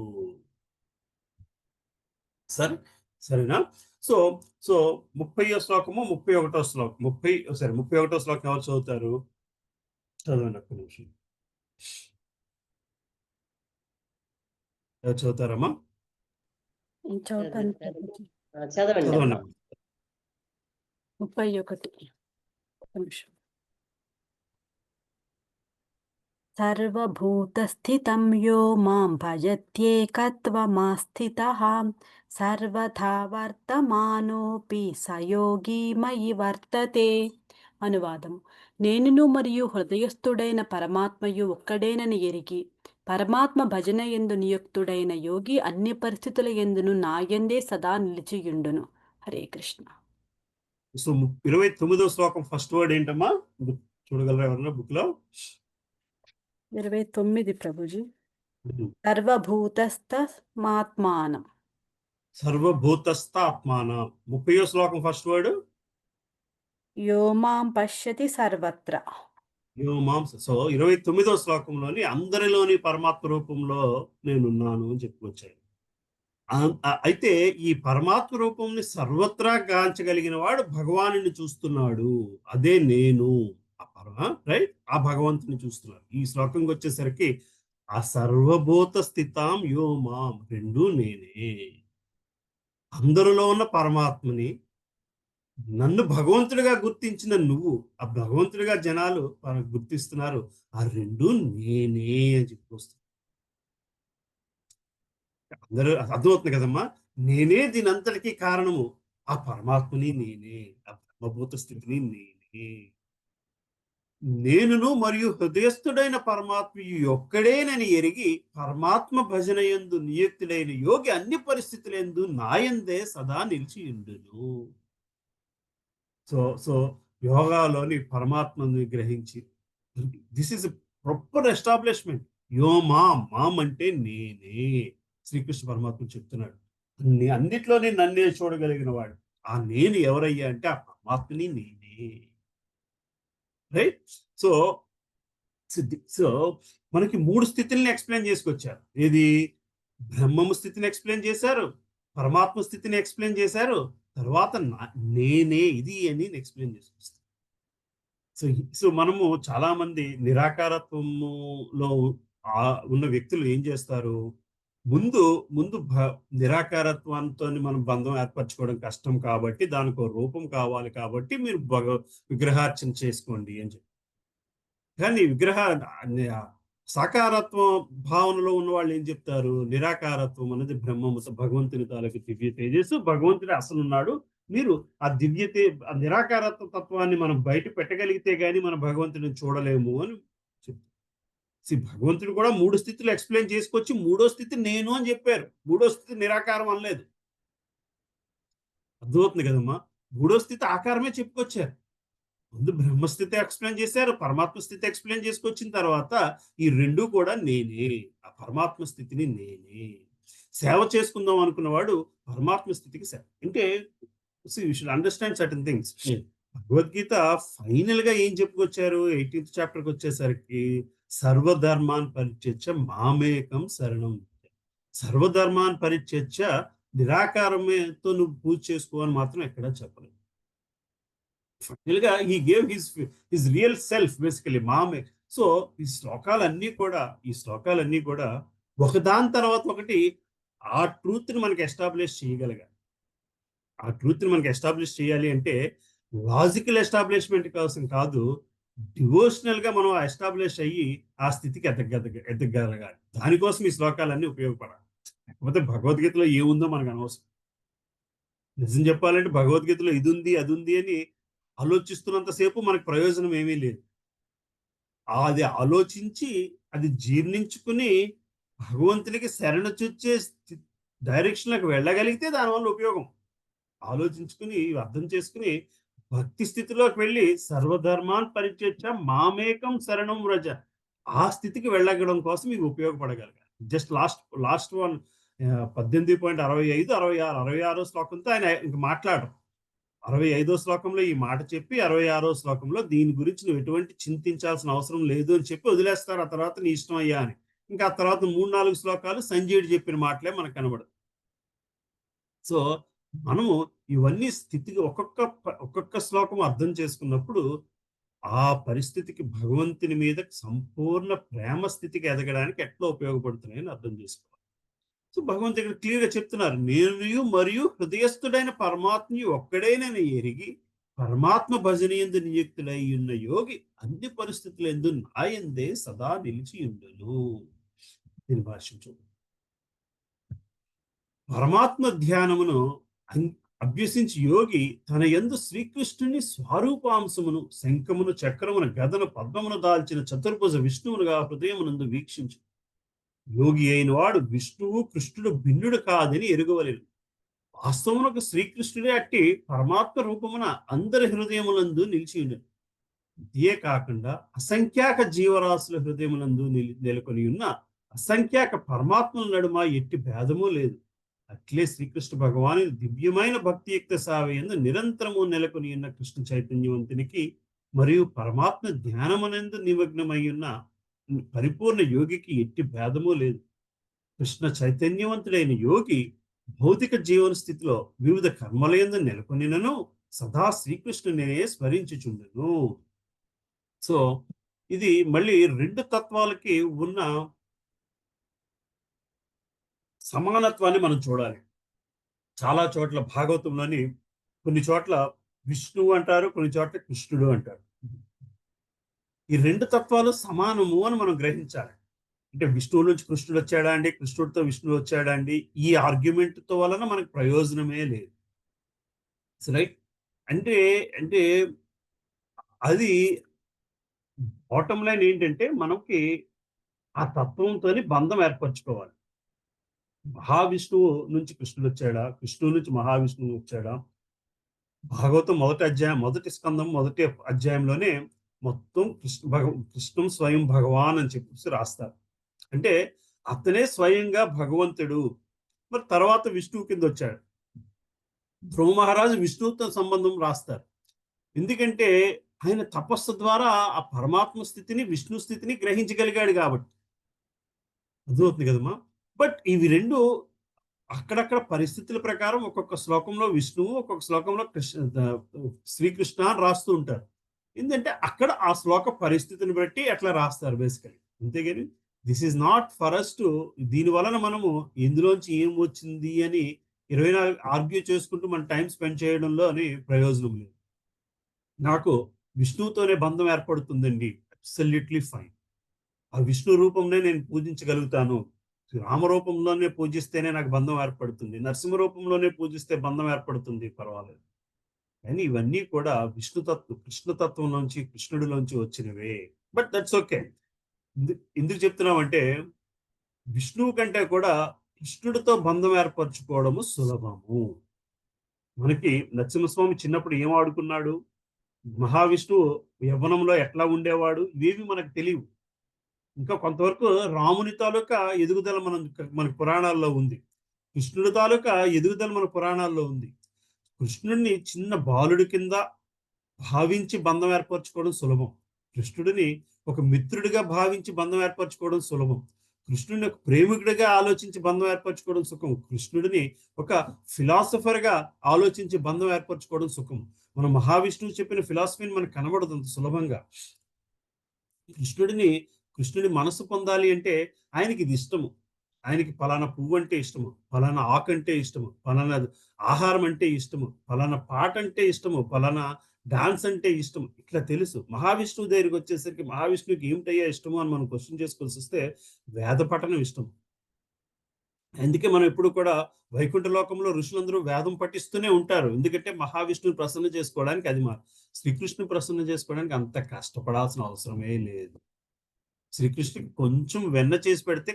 సరేనా? సో 30వ శ్లోకము 31వ శ్లోకం 31వ శ్లోకం ఎవరు చదువుతారు? చదవండి ఒక్క నిమిషం. ఎవరు చదువుతారమ్మా? చదువుతాను. చదవండి. 31 నిమిషం. సర్వభూతస్థితం యో మాం భజత్యేకత్వమాస్థితః సర్వథా వర్తమానోపి సయోగి మయి వర్తతే. అనువాదం: నేనును మరియు హృదయస్థుడైన పరమాత్మయు ఒక్కడేనని ఎరిగి పరమాత్మ భజన యందు నియుక్తుడైన యోగి అన్ని పరిస్థితుల యందును నాయందే సదా నిలిచియుండును. హరే కృష్ణ. సో 29వ శ్లోకం ఫస్ట్ వర్డ్ ఏంటమ్మా? చూడగలరా ఎవరన్నా బుక్ లో? 29 ప్రభుజీ. సర్వభూతస్థమాత్మానం. సర్వభూతస్థాత్మానం. 30వ శ్లోకం ఫస్ట్ వర్డ్ యో మాం పశ్యతి సర్వత్ర. యో మాం. సో 29వ శ్లోకంలోని అందరిలోని పరమాత్మ రూపంలో నేనున్నాను అని చెప్పుకొచ్చాను. అయితే ఈ పరమాత్మ రూపంని సర్వత్రా గాంచగలిగిన వాడు భగవానుని చూస్తున్నాడు, అదే నేను. రైట్, ఆ భగవంతుని చూస్తున్నారు. ఈ శ్లోకంకి వచ్చేసరికి ఆ సర్వభూత స్థితాం యో మాం, రెండు నేనే. అందరిలో ఉన్న పరమాత్మని, నన్ను భగవంతుడిగా గుర్తించిన నువ్వు, ఆ భగవంతుడిగా జనాలు గుర్తిస్తున్నారు, ఆ రెండు నేనే అని చెప్పి అందరూ అర్థమవుతుంది కదమ్మా. నేనే దీని అంతటికీ కారణము, ఆ పరమాత్మని నేనే, ఆ బ్రహ్మభూత స్థితిని నేనే. నేనును మరియు హృదయస్థుడైన పరమాత్మ ఒక్కడేనని ఎరిగి పరమాత్మ భజన యందు నియుక్తుడైన యోగి అన్ని పరిస్థితులందు నాయందే సదా నిలిచియుండును. సో యోగాలోని పరమాత్మని గ్రహించి, దిస్ ఇస్ ప్రాపర్ ఎస్టాబ్లిష్మెంట్. మామ్ అంటే నేనే. శ్రీకృష్ణ పరమాత్మ చెప్తున్నాడు, అన్నిట్లోనే నన్నే చూడగలిగిన వాడు. ఆ నేను ఎవరయ్యా అంటే ఆ పరమాత్మని నేనే. రైట్. సో సో మనకి మూడు స్థితుల్ని ఎక్స్ప్లెయిన్ చేసుకొచ్చారు. ఏది? బ్రహ్మము స్థితిని ఎక్స్ప్లెయిన్ చేశారు, పరమాత్మ స్థితిని ఎక్స్ప్లెయిన్ చేశారు, తర్వాత నేనే ఇది అని ఎక్స్ప్లెయిన్ చేసుకొస్తారు. సో సో మనము చాలా మంది నిరాకారత్వములో ఉన్న వ్యక్తులు ఏం చేస్తారు, ముందు ముందు నిరాకారత్వంతో మనం బంధం ఏర్పరచుకోవడం కష్టం కాబట్టి దానికి రూపం కావాలి కాబట్టి మీరు విగ్రహార్చన చేసుకోండి అని చెప్పి. కానీ సాకారత్వం భావనలో ఉన్న వాళ్ళు ఏం చెప్తారు, నిరాకారత్వం అనేది బ్రహ్మము, భగవంతుని తాలూకు దివ్య తేజస్సు, భగవంతుడు అసలు ఉన్నాడు. మీరు ఆ ఆ నిరాకారత్వ తత్వాన్ని మనం బయట పెట్టగలిగితే గానీ మన భగవంతుని చూడలేము అని చెప్తారు. భగవంతుడు కూడా మూడు స్థితులు ఎక్స్ప్లెయిన్ చేసుకొచ్చి మూడో స్థితి నేను అని చెప్పారు. మూడో స్థితి నిరాకారం అనలేదు. అర్థమవుతుంది కదమ్మా. మూడో స్థితి ఆకారమే చెప్పుకొచ్చారు. ముందు బ్రహ్మస్థితి ఎక్స్ప్లెయిన్ చేశారు, పరమాత్మ స్థితి ఎక్స్ప్లెయిన్ చేసుకొచ్చిన తర్వాత ఈ రెండు కూడా నేనే, ఆ పరమాత్మ స్థితిని నేనే. సేవ చేసుకుందాం అనుకున్నవాడు పరమాత్మ స్థితికి సేవ అంటే you should understand certain things. Bhagavad Gita final గా ఏం చెప్పుకొచ్చారు? 18th చాప్టర్కి వచ్చేసరికి సర్వధర్మాన్ పరిత్యజ్య మామేకం శరణం. సర్వధర్మాన్ పరిత్యజ్య, నిరాకారమేతో నువ్వు పూజ చేసుకోవని మాత్రం ఎక్కడా చెప్పలేదు. ఫైనల్ గా he gave his real self basically మామే. సో ఈ శ్లోకాలన్నీ కూడా ఒకదాని తర్వాత ఒకటి ఆ ట్రూత్ ని మనకి ఎస్టాబ్లిష్ చేయగలగాలి. ఆ ట్రూత్ ని మనకి ఎస్టాబ్లిష్ చేయాలి అంటే లాజికల్ ఎస్టాబ్లిష్మెంట్ కోసం కాదు, డివోషనల్ గా మనం ఎస్టాబ్లిష్ అయ్యి ఆ స్థితికి ఎదగగలగాలి. దానికోసం ఈ శ్లోకాలన్నీ ఉపయోగపడాలి. లేకపోతే భగవద్గీతలో ఏముందో మనకు అనవసరం. నిజం చెప్పాలంటే భగవద్గీతలో ఇది ఉంది అది ఉంది అని ఆలోచిస్తున్నంతసేపు మనకు ప్రయోజనం ఏమీ లేదు. అది ఆలోచించి అది జీర్ణించుకుని భగవంతునికి శరణ చొచ్చే డైరెక్షన్లకు వెళ్ళగలిగితే దానివల్ల ఉపయోగం. ఆలోచించుకుని అర్థం చేసుకుని భక్తి స్థితిలోకి వెళ్ళి సర్వధర్మాన్ పరిత్యజ్య మామేకం శరణం వ్రజ, ఆ స్థితికి వెళ్ళగడం కోసం ఇవి ఉపయోగపడగలగాలి. జస్ట్ లాస్ట్ వన్ 18.65, 66 శ్లోకంతో ఆయన ఇంక మాట్లాడరు. 65వ శ్లోకంలో ఈ మాట చెప్పి 66వ శ్లోకంలో దీని గురించి నువ్వు ఎటువంటి చింతించాల్సిన అవసరం లేదు అని చెప్పి వదిలేస్తారు. ఆ తర్వాత నీ ఇష్టం అయ్యా అని. ఇంకా ఆ తర్వాత 3-4 శ్లోకాలు సంజయుడు చెప్పిన మాటలే మనకు కనబడదు. సో మనము ఇవన్నీ స్థితికి ఒక్కొక్క శ్లోకం అర్థం చేసుకున్నప్పుడు ఆ పరిస్థితికి భగవంతుని మీద సంపూర్ణ ప్రేమ స్థితికి ఎదగడానికి ఎట్లా ఉపయోగపడుతున్నాయని అర్థం చేసుకోవాలి. సో భగవంతుడు ఇక్కడ క్లియర్ గా చెప్తున్నారు, నేను మరియు హృదయస్థుడైన పరమాత్మ ఒక్కడేనని ఎరిగి పరమాత్మ భజనయందు నియుక్తుడై ఉన్న యోగి అన్ని పరిస్థితులందు నాయందే సదా నిలిచి ఉండును. దీని భాష్యం చూడండి. పరమాత్మ ధ్యానమును అభ్యసించి యోగి తన యందు శ్రీకృష్ణుని స్వరూపాంశమును, శంఖమును, చక్రమును, గదను, పద్మమును దాల్చిన చతుర్భుజ విష్ణువునుగా హృదయమునందు వీక్షించు. యోగి అయిన వాడు విష్ణువు కృష్ణుడు భిన్నుడు కాదని ఎరుగవలెను. వాస్తవమునకు శ్రీకృష్ణుడే అట్టి పరమాత్మ రూపమున అందరి హృదయములందు నిలిచి ఉండను. ఇదే కాకుండా అసంఖ్యాక జీవరాశుల హృదయములందు నెలకొని ఉన్న అసంఖ్యాక పరమాత్మల నడుమ ఎట్టి భేదము లేదు. అట్లే శ్రీకృష్ణ భగవాను దివ్యమైన భక్తియుక్త సేవయందు నిరంతరము నెలకొని ఉన్న కృష్ణ చైతన్యవంతునికి మరియు పరమాత్మ ధ్యానమునందు నిమగ్నమై ఉన్న పరిపూర్ణ యోగికి ఎట్టి భేదము లేదు. కృష్ణ చైతన్యవంతుడైన యోగి భౌతిక జీవన స్థితిలో వివిధ కర్మలయందు నెలకొనినను సదా శ్రీకృష్ణునే స్మరించుచుండును. సో ఇది మళ్ళీ రెండు తత్వాలకి ఉన్న సమానత్వాన్ని మనం చూడాలి. చాలా చోట్ల భాగవతంలోని కొన్ని చోట్ల విష్ణువు అంటారు, కొన్ని చోట్ల కృష్ణుడు అంటారు. ఈ రెండు తత్వాలు సమానము అని మనం గ్రహించాలి. అంటే విష్ణువు నుంచి కృష్ణుడు వచ్చాడా అండి, కృష్ణుడితో విష్ణువు వచ్చాడా అండి, ఈ ఆర్గ్యుమెంట్తో వలన మనకు ప్రయోజనమే లేదు. రైట్. అంటే అంటే అది బాటమ్ లైన్ ఏంటంటే మనకి ఆ తత్వంతోని బంధం ఏర్పరచుకోవాలి. మహావిష్ణువు నుంచి కృష్ణుడు వచ్చాడా, కృష్ణువు నుంచి మహావిష్ణువు వచ్చాడా? భాగవతం మొదటి స్కందం మొదటి అధ్యాయంలోనే మొత్తం కృష్ణం స్వయం భగవాన్ అని చెప్పేసి రాస్తారు. అంటే అతనే స్వయంగా భగవంతుడు. మరి తర్వాత విష్ణువు కింద వచ్చాడు. ధ్రువ మహారాజు విష్ణువుతో సంబంధం రాస్తారు. ఎందుకంటే ఆయన తపస్సు ద్వారా ఆ పరమాత్మ స్థితిని, విష్ణు స్థితిని గ్రహించగలిగాడు కాబట్టి. అర్థమవుతుంది కదమ్మా. బట్ ఇవి రెండు అక్కడక్కడ పరిస్థితుల ప్రకారం ఒక్కొక్క శ్లోకంలో విష్ణువు, ఒక్కొక్క శ్లోకంలో శ్రీకృష్ణ అని రాస్తూ ఉంటారు. ఎందుకంటే అక్కడ ఆ శ్లోక పరిస్థితిని బట్టి అట్లా రాస్తారు బేసికలీ. అంతేగాని this is not for us to దీని వలన మనము ఇందులోంచి ఏం వచ్చింది అని 24 ఆర్గ్యూ చేసుకుంటూ మన టైం స్పెండ్ చేయడంలో అని ప్రయోజనం లేదు. నాకు విష్ణువుతోనే బంధం ఏర్పడుతుందండి, అబ్సల్యూట్లీ ఫైన్. ఆ విష్ణు రూపంనే నేను పూజించగలుగుతాను, రామరూపంలోనే పూజిస్తేనే నాకు బంధం ఏర్పడుతుంది, నరసింహ రూపంలోనే పూజిస్తే బంధం ఏర్పడుతుంది, పర్వాలేదు. కానీ ఇవన్నీ కూడా విష్ణుతత్వం, కృష్ణతత్వం నుంచి, కృష్ణుడిలోంచి వచ్చినవే. But that's okay. ఎందుకు చెప్తున్నామంటే విష్ణువు కంటే కూడా కృష్ణుడితో బంధం ఏర్పరచుకోవడము సులభము. మనకి నరసింహస్వామి చిన్నప్పుడు ఏం ఆడుకున్నాడు, మహావిష్ణువు యవ్వనంలో ఎట్లా ఉండేవాడు, ఇవేవి మనకు తెలియవు. ఇంకా కొంతవరకు రాముని తాలూకా ఎదుగుదల మన పురాణాల్లో ఉంది, కృష్ణుడి తాలూకా ఎదుగుదల మన పురాణాల్లో ఉంది. కృష్ణుడిని చిన్న బాలుడి కింద భావించి బంధం ఏర్పరచుకోవడం సులభం. కృష్ణుడిని ఒక మిత్రుడిగా భావించి బంధం ఏర్పరచుకోవడం సులభం. కృష్ణుడిని ఒక ప్రేమికుడిగా ఆలోచించి బంధం ఏర్పరచుకోవడం సుఖం. కృష్ణుడిని ఒక ఫిలాసఫర్గా ఆలోచించి బంధం ఏర్పరచుకోవడం సుఖం. మన మహావిష్ణువు చెప్పిన ఫిలాసఫీని మనకు కనబడదు అంత సులభంగా. కృష్ణుడి మనసు పొందాలి అంటే ఆయనకి ఇది ఇష్టము, ఆయనకి పలానా పువ్వు అంటే ఇష్టము, పలానా ఆకు అంటే ఇష్టము, పలానా ఆహారం అంటే ఇష్టము, పలానా పాట అంటే ఇష్టము, పలానా డాన్స్ అంటే ఇష్టం, ఇట్లా తెలుసు. మహావిష్ణువు దగ్గరికి వచ్చేసరికి మహావిష్ణువుకి ఏమిటయ్యా ఇష్టము అని మనం క్వశ్చన్ చేసుకోవాల్సి వస్తే వేద పఠనం ఇష్టం. అందుకే మనం ఎప్పుడు కూడా వైకుంఠ లోకంలో ఋషులందరూ వేదం పఠిస్తూనే ఉంటారు. ఎందుకంటే మహావిష్ణువుని ప్రసన్న చేసుకోవడానికి, అది శ్రీకృష్ణుని ప్రసన్న చేసుకోవడానికి అంత కష్టపడాల్సిన అవసరమే లేదు. శ్రీకృష్ణుడికి కొంచెం వెన్న చేసి పెడితే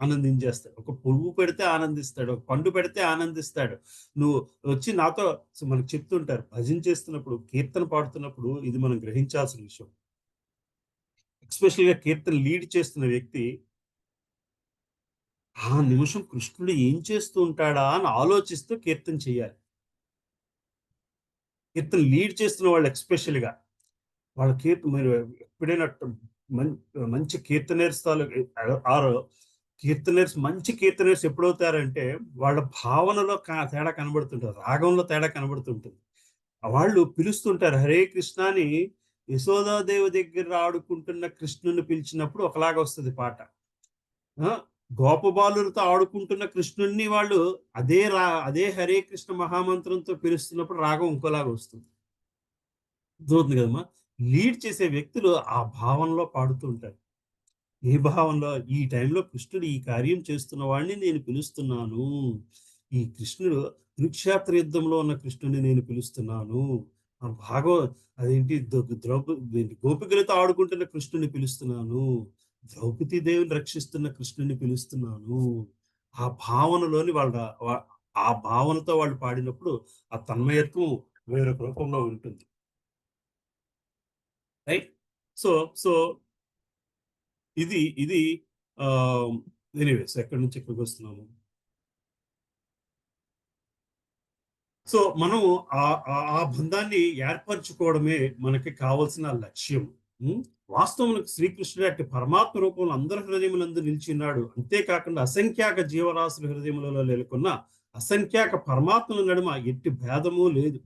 ఆనందించేస్తాడు, ఒక పువ్వు పెడితే ఆనందిస్తాడు, ఒక పండు పెడితే ఆనందిస్తాడు. నువ్వు వచ్చి నాతో మనకు చెప్తుంటారు, భజన చేస్తున్నప్పుడు, కీర్తన పాడుతున్నప్పుడు ఇది మనం గ్రహించాల్సిన విషయం. ఎస్పెషల్గా కీర్తన లీడ్ చేస్తున్న వ్యక్తి ఆ నిమిషం కృష్ణుడు ఏం చేస్తూ ఉంటాడా అని ఆలోచిస్తూ కీర్తన చేయాలి. కీర్తన లీడ్ చేస్తున్న వాళ్ళు ఎస్పెషల్గా వాళ్ళ కీర్తన, మీరు ఎప్పుడైనా మంచి కీర్తనర్స్ మంచి కీర్తనర్స్ ఎప్పుడవుతారంటే వాళ్ళ భావనలో తేడా కనబడుతుంటారు, రాగంలో తేడా కనబడుతుంటుంది. వాళ్ళు పిలుస్తుంటారు హరే కృష్ణ అని. యశోదాదేవి దగ్గర ఆడుకుంటున్న కృష్ణుని పిలిచినప్పుడు ఒకలాగా వస్తుంది పాట. గోపబాలులతో ఆడుకుంటున్న కృష్ణుణ్ణి వాళ్ళు అదే హరే కృష్ణ మహామంత్రంతో పిలుస్తున్నప్పుడు రాగం ఇంకోలాగా వస్తుంది. అర్థమవుతుంది కదమ్మా. లీడ్ చేసే వ్యక్తులు ఆ భావనలో పాడుతూ ఉంటారు. ఏ భావనలో? ఈ టైంలో కృష్ణుడు ఈ కార్యం చేస్తున్న వాడిని నేను పిలుస్తున్నాను, ఈ కృష్ణుడు కురుక్షేత్ర యుద్ధంలో ఉన్న కృష్ణుడిని నేను పిలుస్తున్నాను, ఆ అదేంటి గోపికలతో ఆడుకుంటున్న కృష్ణుని పిలుస్తున్నాను, ద్రౌపదీ దేవిని రక్షిస్తున్న కృష్ణుని పిలుస్తున్నాను. ఆ భావనలోని ఆ భావనతో వాళ్ళు పాడినప్పుడు ఆ తన్మయత్వం వేరొక రూపంలో ఉంటుంది. రైట్. సో ఇది ఎనీవేస్ ఎక్కడి నుంచి ఎక్కడికి వస్తున్నాము. సో మనము ఆ బంధాన్ని ఏర్పరచుకోవడమే మనకి కావలసిన లక్ష్యం. వాస్తవంలో శ్రీకృష్ణుడు అట్టి పరమాత్మ రూపంలో అందరి హృదయములందు నిలిచిన్నాడు. అంతేకాకుండా అసంఖ్యాక జీవరాశుల హృదయములలో నెలకొన్న అసంఖ్యాక పరమాత్మల నడుమ ఎట్టి భేదము లేదు.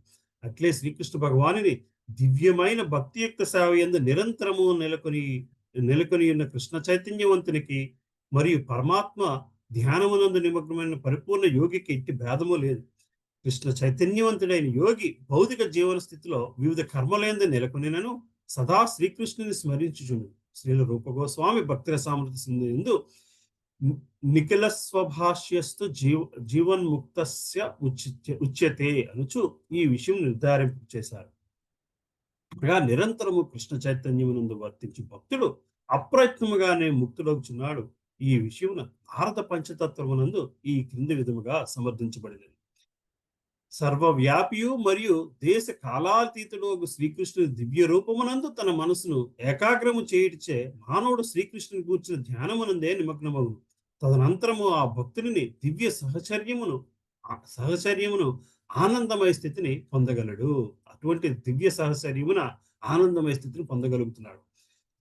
అట్లే శ్రీకృష్ణ భగవానుని దివ్యమైన భక్తియుక్త సేవ యందు నిరంతరము నెలకొని ఉన్న కృష్ణ చైతన్యవంతునికి మరియు పరమాత్మ ధ్యానమునందు నిమగ్నమైన పరిపూర్ణ యోగికి ఎట్టి భేదము లేదు. కృష్ణ చైతన్యవంతుడైన యోగి భౌతిక జీవన స్థితిలో వివిధ కర్మలందు నెలకొనినను సదా శ్రీకృష్ణుని స్మరించుచుండు. శ్రీల రూపగోస్వామి భక్తి రసామృత సింధు యందు నిఖిల స్వభాష్యస్తు జీవన్ముక్తస్య ఉచ్యతే అనుచు ఈ విషయం నిర్ధారింపు చేశారు. అనగా నిరంతరము కృష్ణ చైతన్యమునందు వర్తించి భక్తుడు అప్రయత్నముగానే ముక్తుడవుచున్నాడు. ఈ విషయం భారత పంచతత్వమునందు ఈ క్రింది విధముగా సమర్థించబడినది. సర్వవ్యాపియు మరియు దేశ కాలాతీతుడు శ్రీకృష్ణుని దివ్య రూపమునందు తన మనసును ఏకాగ్రము చేయుటచే మానవుడు శ్రీకృష్ణుని కూర్చిన ధ్యానమునందే నిమగ్నమగును. తదనంతరము ఆ భక్తుని దివ్య సహచర్యమును ఆనందమయ స్థితిని పొందగలడు. అటువంటి దివ్య సహచర్యమున ఆనందమయ స్థితిని పొందగలుగుతున్నాడు.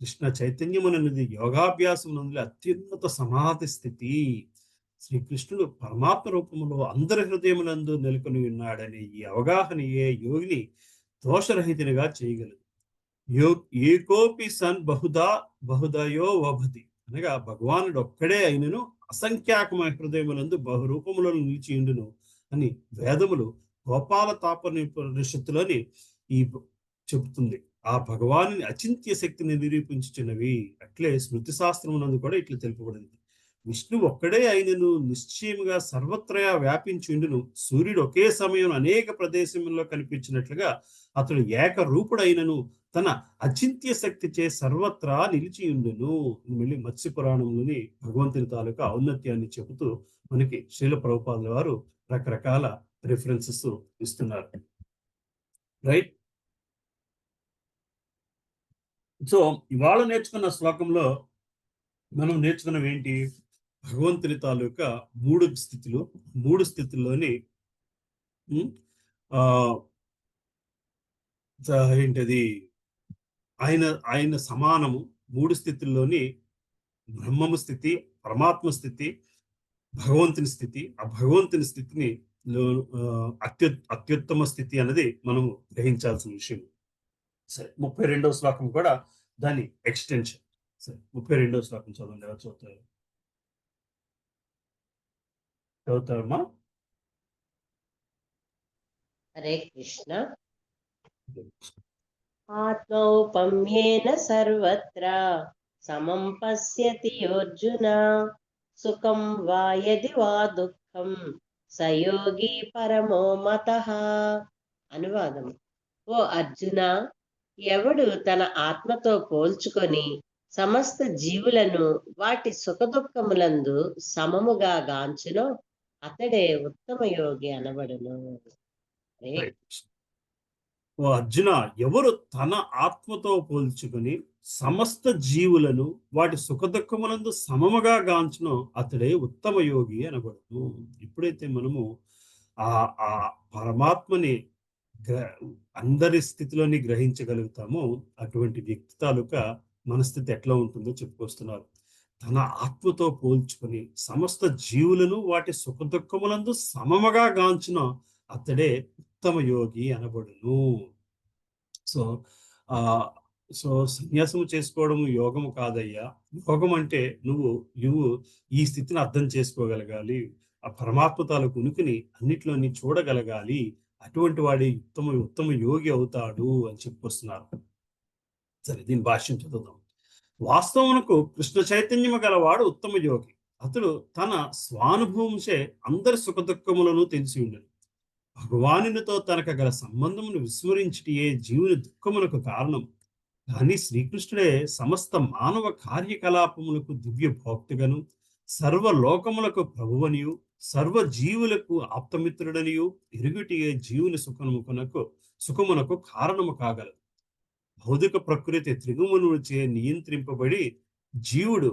కృష్ణ చైతన్యమునది యోగాభ్యాసమునందు అత్యున్నత సమాధి స్థితి. శ్రీకృష్ణుడు పరమాత్మ రూపంలో అందరి హృదయములందు నెలకొని ఉన్నాడనే ఈ అవగాహనయే యోగిని దోషరహితునిగా చేయగలదు. ఏకోపి సన్ బహుదయో వభతి అనగా భగవానుడు ఒక్కడే అయినను అసంఖ్యాకమైన హృదయములందు బహురూపములను నిలిచియుండును అని వేదములు గోపాల తాపనిషత్తులోని ఈ చెబుతుంది. ఆ భగవానుని అచింత్య శక్తిని నిరూపించుచున్నవి. అట్లే స్మృతి శాస్త్రమునందు కూడా ఇట్లా తెలుపబడింది. విష్ణు ఒక్కడే అయినను నిశ్చయముగా సర్వత్రయా వ్యాపించుండును. సూర్యుడు ఒకే సమయం అనేక ప్రదేశముల్లో కనిపించినట్లుగా అతడు ఏకరూపుడైనను తన అచింత్య శక్తి చే సర్వత్రా నిలిచియుండును. మళ్ళీ మత్స్య పురాణంలోని భగవంతుని తాలూకా ఔన్నత్యాన్ని చెబుతూ మనకి శ్రీల ప్రభుపాదుల వారు రకరకాల రిఫరెన్సెస్ ఇస్తున్నారు. రైట్. సో ఇవాళ నేర్చుకున్న శ్లోకంలో మనం నేర్చుకున్నవి ఏంటి? భగవంతుని తాలూకా మూడు స్థితుల్లోని ఏంటది ఆయన సమానము. మూడు స్థితుల్లోని బ్రహ్మము స్థితి, పరమాత్మ స్థితి, భగవంతుని స్థితి. ఆ భగవంతుని స్థితిని అత్యుత్తమ స్థితి అన్నది మనం గ్రహించాల్సిన విషయం. సరే, 32వ శ్లోకం కూడా దాని ఎక్స్టెన్షన్. సరే, 32వ శ్లోకం చదవండి. ఎవరు చదువుతారమ్మా? హరే కృష్ణ. ఆత్మౌపమ్యేన సర్వత్ర సమం పశ్యతి అర్జున సుఖం వా యది వా దుఃఖం సయోగి పరమో మతః. అనువాదం. ఓ అర్జున, ఎవడు తన ఆత్మతో పోల్చుకొని సమస్త జీవులను వాటి సుఖదుఖములందు సమముగా గాంచునో అతడే ఉత్తమ యోగి అనబడును. ఓ అర్జున, ఎవరు తన ఆత్మతో పోల్చుకొని సమస్త జీవులను వాటి సుఖదుఖములందు సమముగా గాంచునో అతడే ఉత్తమ యోగి అనబడును. ఎప్పుడైతే మనము ఆ పరమాత్మని అందరి స్థితిలోని గ్రహించగలుగుతామో అటువంటి వ్యక్తి తాలూకా మనస్థితి ఎట్లా ఉంటుందో చెప్పుకొస్తున్నారు. తన ఆత్మతో పోల్చుకొని సమస్త జీవులను వాటి సుఖదుఖములందు సమముగా గాంచునో అతడే ఉత్తమ యోగి అనబడును. సో సన్యాసము చేసుకోవడము యోగము కాదయ్యా. యోగం అంటే నువ్వు ఈ స్థితిని అర్థం చేసుకోగలగాలి. ఆ పరమాత్మ తాలూకు ఉనికిని అన్నిట్లోని చూడగలగాలి. అటువంటి వాడి ఉత్తమ యోగి అవుతాడు అని చెప్పుకొస్తున్నారు. సరే, దీని భాష్యం చదువుదాం. వాస్తవమునకు కృష్ణ చైతన్యము గలవాడు ఉత్తమ యోగి. అతడు తన స్వానుభవంచే అందరి సుఖదుఖములను తెలిసి ఉండను. భగవానునితో తనకు గల సంబంధమును విస్మరించిటియే జీవుని దుఃఖమునకు కారణం. కానీ శ్రీకృష్ణుడే సమస్త మానవ కార్యకలాపములకు దివ్య భోక్తగను, సర్వలోకములకు ప్రభువనియు, సర్వ జీవులకు ఆప్తమిత్రుడనియు ఎరుగుటియే జీవుని సుఖమునకు కారణము కాగలదు. భౌతిక ప్రకృతి త్రిగుణములచే నియంత్రింపబడి జీవుడు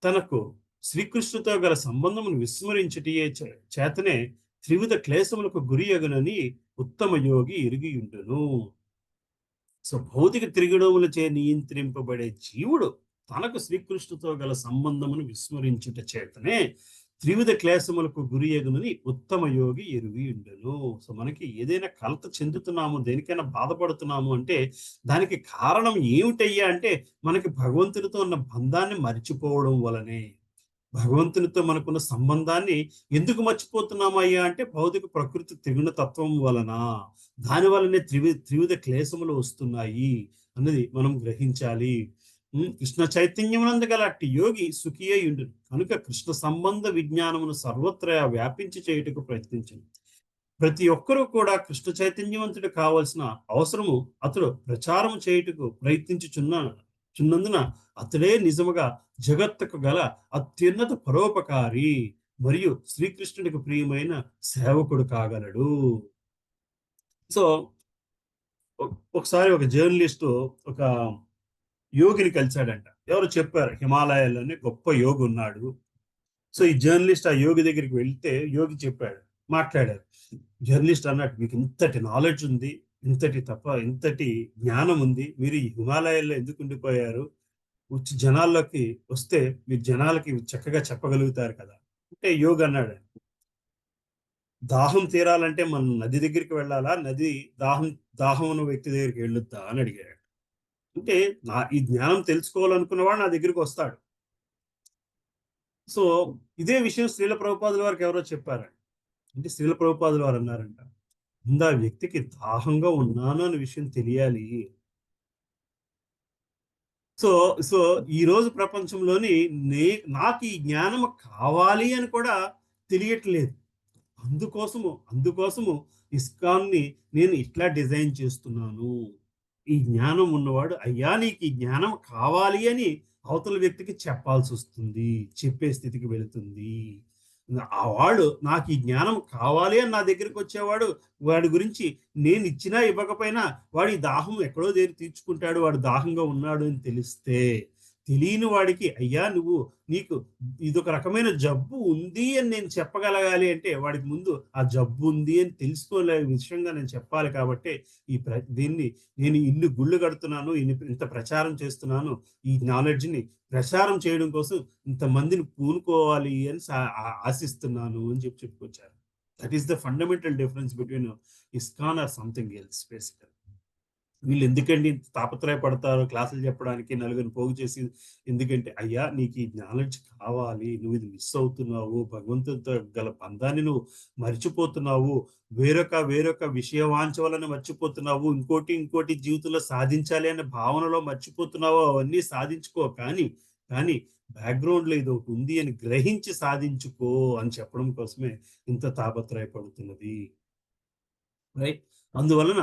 తనకు శ్రీకృష్ణుతో గల సంబంధమును విస్మరించటియే చేతనే త్రివిధ క్లేశములకు గురియగునని ఉత్తమ యోగి ఎరిగియుండును. సో భౌతిక త్రిగుణములచే నియంత్రింపబడే జీవుడు తనకు శ్రీకృష్ణుతో గల సంబంధమును విస్మరించుట చేతనే త్రివిధ క్లేశములకు గురి ఎగునని ఉత్తమ యోగి ఎరువి ఉండెను. సో మనకి ఏదైనా కలత చెందుతున్నాము, దేనికైనా బాధపడుతున్నాము అంటే దానికి కారణం ఏమిటయ్యా అంటే మనకి భగవంతునితో ఉన్న బంధాన్ని మర్చిపోవడం వలనే. భగవంతునితో మనకున్న సంబంధాన్ని ఎందుకు మర్చిపోతున్నాము అయ్యా అంటే భౌతిక ప్రకృతి త్రిగుణ తత్వం వలన. దాని వలనే త్రివిధ క్లేశములు వస్తున్నాయి అన్నది మనం గ్రహించాలి. కృష్ణ చైతన్యమునందు గల అట్టి యోగి సుఖి అయి ఉండును కనుక కృష్ణ సంబంధ విజ్ఞానమును సర్వత్రా వ్యాపించి చేయుటకు ప్రయత్నించను. ప్రతి ఒక్కరూ కూడా కృష్ణ చైతన్యవంతుడు కావాల్సిన అవసరము అతడు ప్రచారం చేయుటకు ప్రయత్నించుచున్నందున అతడే నిజముగా జగత్తుకు గల అత్యున్నత పరోపకారి మరియు శ్రీకృష్ణుడికి ప్రియమైన సేవకుడు కాగలడు. సో ఒకసారి ఒక జర్నలిస్టు ఒక యోగిని కలిశాడంట. ఎవరు చెప్పారు, హిమాలయాల్లోనే గొప్ప యోగి ఉన్నాడు. సో ఈ జర్నలిస్ట్ ఆ యోగి దగ్గరికి వెళ్తే యోగి చెప్పాడు, మాట్లాడారు. జర్నలిస్ట్ అన్నట్టు మీకు ఇంతటి నాలెడ్జ్ ఉంది, ఇంతటి జ్ఞానం ఉంది, మీరు ఈ హిమాలయాల్లో ఎందుకు ఉండిపోయారు? వచ్చి జనాల్లోకి వస్తే మీరు జనాలకి చక్కగా చెప్పగలుగుతారు కదా అంటే యోగి అన్నాడు, దాహం తీరాలంటే మనం నది దగ్గరికి వెళ్ళాలా, నది దాహం ఉన్న వ్యక్తి దగ్గరికి వెళ్ళొద్దా అని అడిగాడు. అంటే ఈ జ్ఞానం తెలుసుకోవాలనుకున్నవాడు నా దగ్గరికి వస్తాడు. సో ఇదే విషయం శ్రీల ప్రభుపాదుల వారికి ఎవరో చెప్పారంట. అంటే శ్రీల ప్రభుపాదుల వారు అన్నారంట, ముందు ఆ వ్యక్తికి దాహంగా ఉన్నాను అనే విషయం తెలియాలి. సో ఈ రోజు ప్రపంచంలోని నాకు ఈ జ్ఞానం కావాలి అని కూడా తెలియట్లేదు. అందుకోసము ఇస్కాన్ని నేను ఇట్లా డిజైన్ చేస్తున్నాను. ఈ జ్ఞానం ఉన్నవాడు అయ్యా నీకు ఈ జ్ఞానం కావాలి అని అవతల వ్యక్తికి చెప్పాల్సి వస్తుంది, చెప్పే స్థితికి వెళుతుంది. ఆ వాడు నాకు ఈ జ్ఞానం కావాలి అని నా దగ్గరికి వచ్చేవాడు, వాడి గురించి నేను ఇచ్చినా ఇవ్వకపోయినా వాడి దాహం ఎక్కడో దగ్గర తీర్చుకుంటాడు, వాడు దాహంగా ఉన్నాడు అని తెలిస్తే, తెలియని వాడికి అయ్యా నీకు ఇదొక రకమైన జబ్బు ఉంది అని నేను చెప్పగలగాలి అంటే వాడికి ముందు ఆ జబ్బు ఉంది అని తెలుసుకోలే విషయంగా నేను చెప్పాలి. కాబట్టి దీన్ని నేను ఇన్ని గుళ్ళు కడుతున్నాను, ఇంత ప్రచారం చేస్తున్నాను, ఈ నాలెడ్జ్ని ప్రచారం చేయడం కోసం ఇంతమందిని పూనుకోవాలి అని ఆశిస్తున్నాను అని చెప్పుకొచ్చారు. That is the fundamental difference between ISKCON or something else. బేసికల్ వీళ్ళు ఎందుకండి తాపత్రయపడతారు క్లాసులు చెప్పడానికి, నలుగురిని పోగు చేసి? ఎందుకంటే అయ్యా నీకు ఈ నాలెడ్జ్ కావాలి, నువ్వు ఇది మిస్ అవుతున్నావు, భగవంతుడితో గల బంధాన్ని నువ్వు మర్చిపోతున్నావు, వేరొక విషయవాంఛ వలన మర్చిపోతున్నావు, ఇంకోటి జీవితంలో సాధించాలి అనే భావనలో మర్చిపోతున్నావు. అవన్నీ సాధించుకో, కానీ బ్యాక్గ్రౌండ్ లో ఇది ఒకటి ఉంది అని గ్రహించి సాధించుకో అని చెప్పడం కోసమే ఇంత తాపత్రయపడుతున్నది. రైట్. అందువలన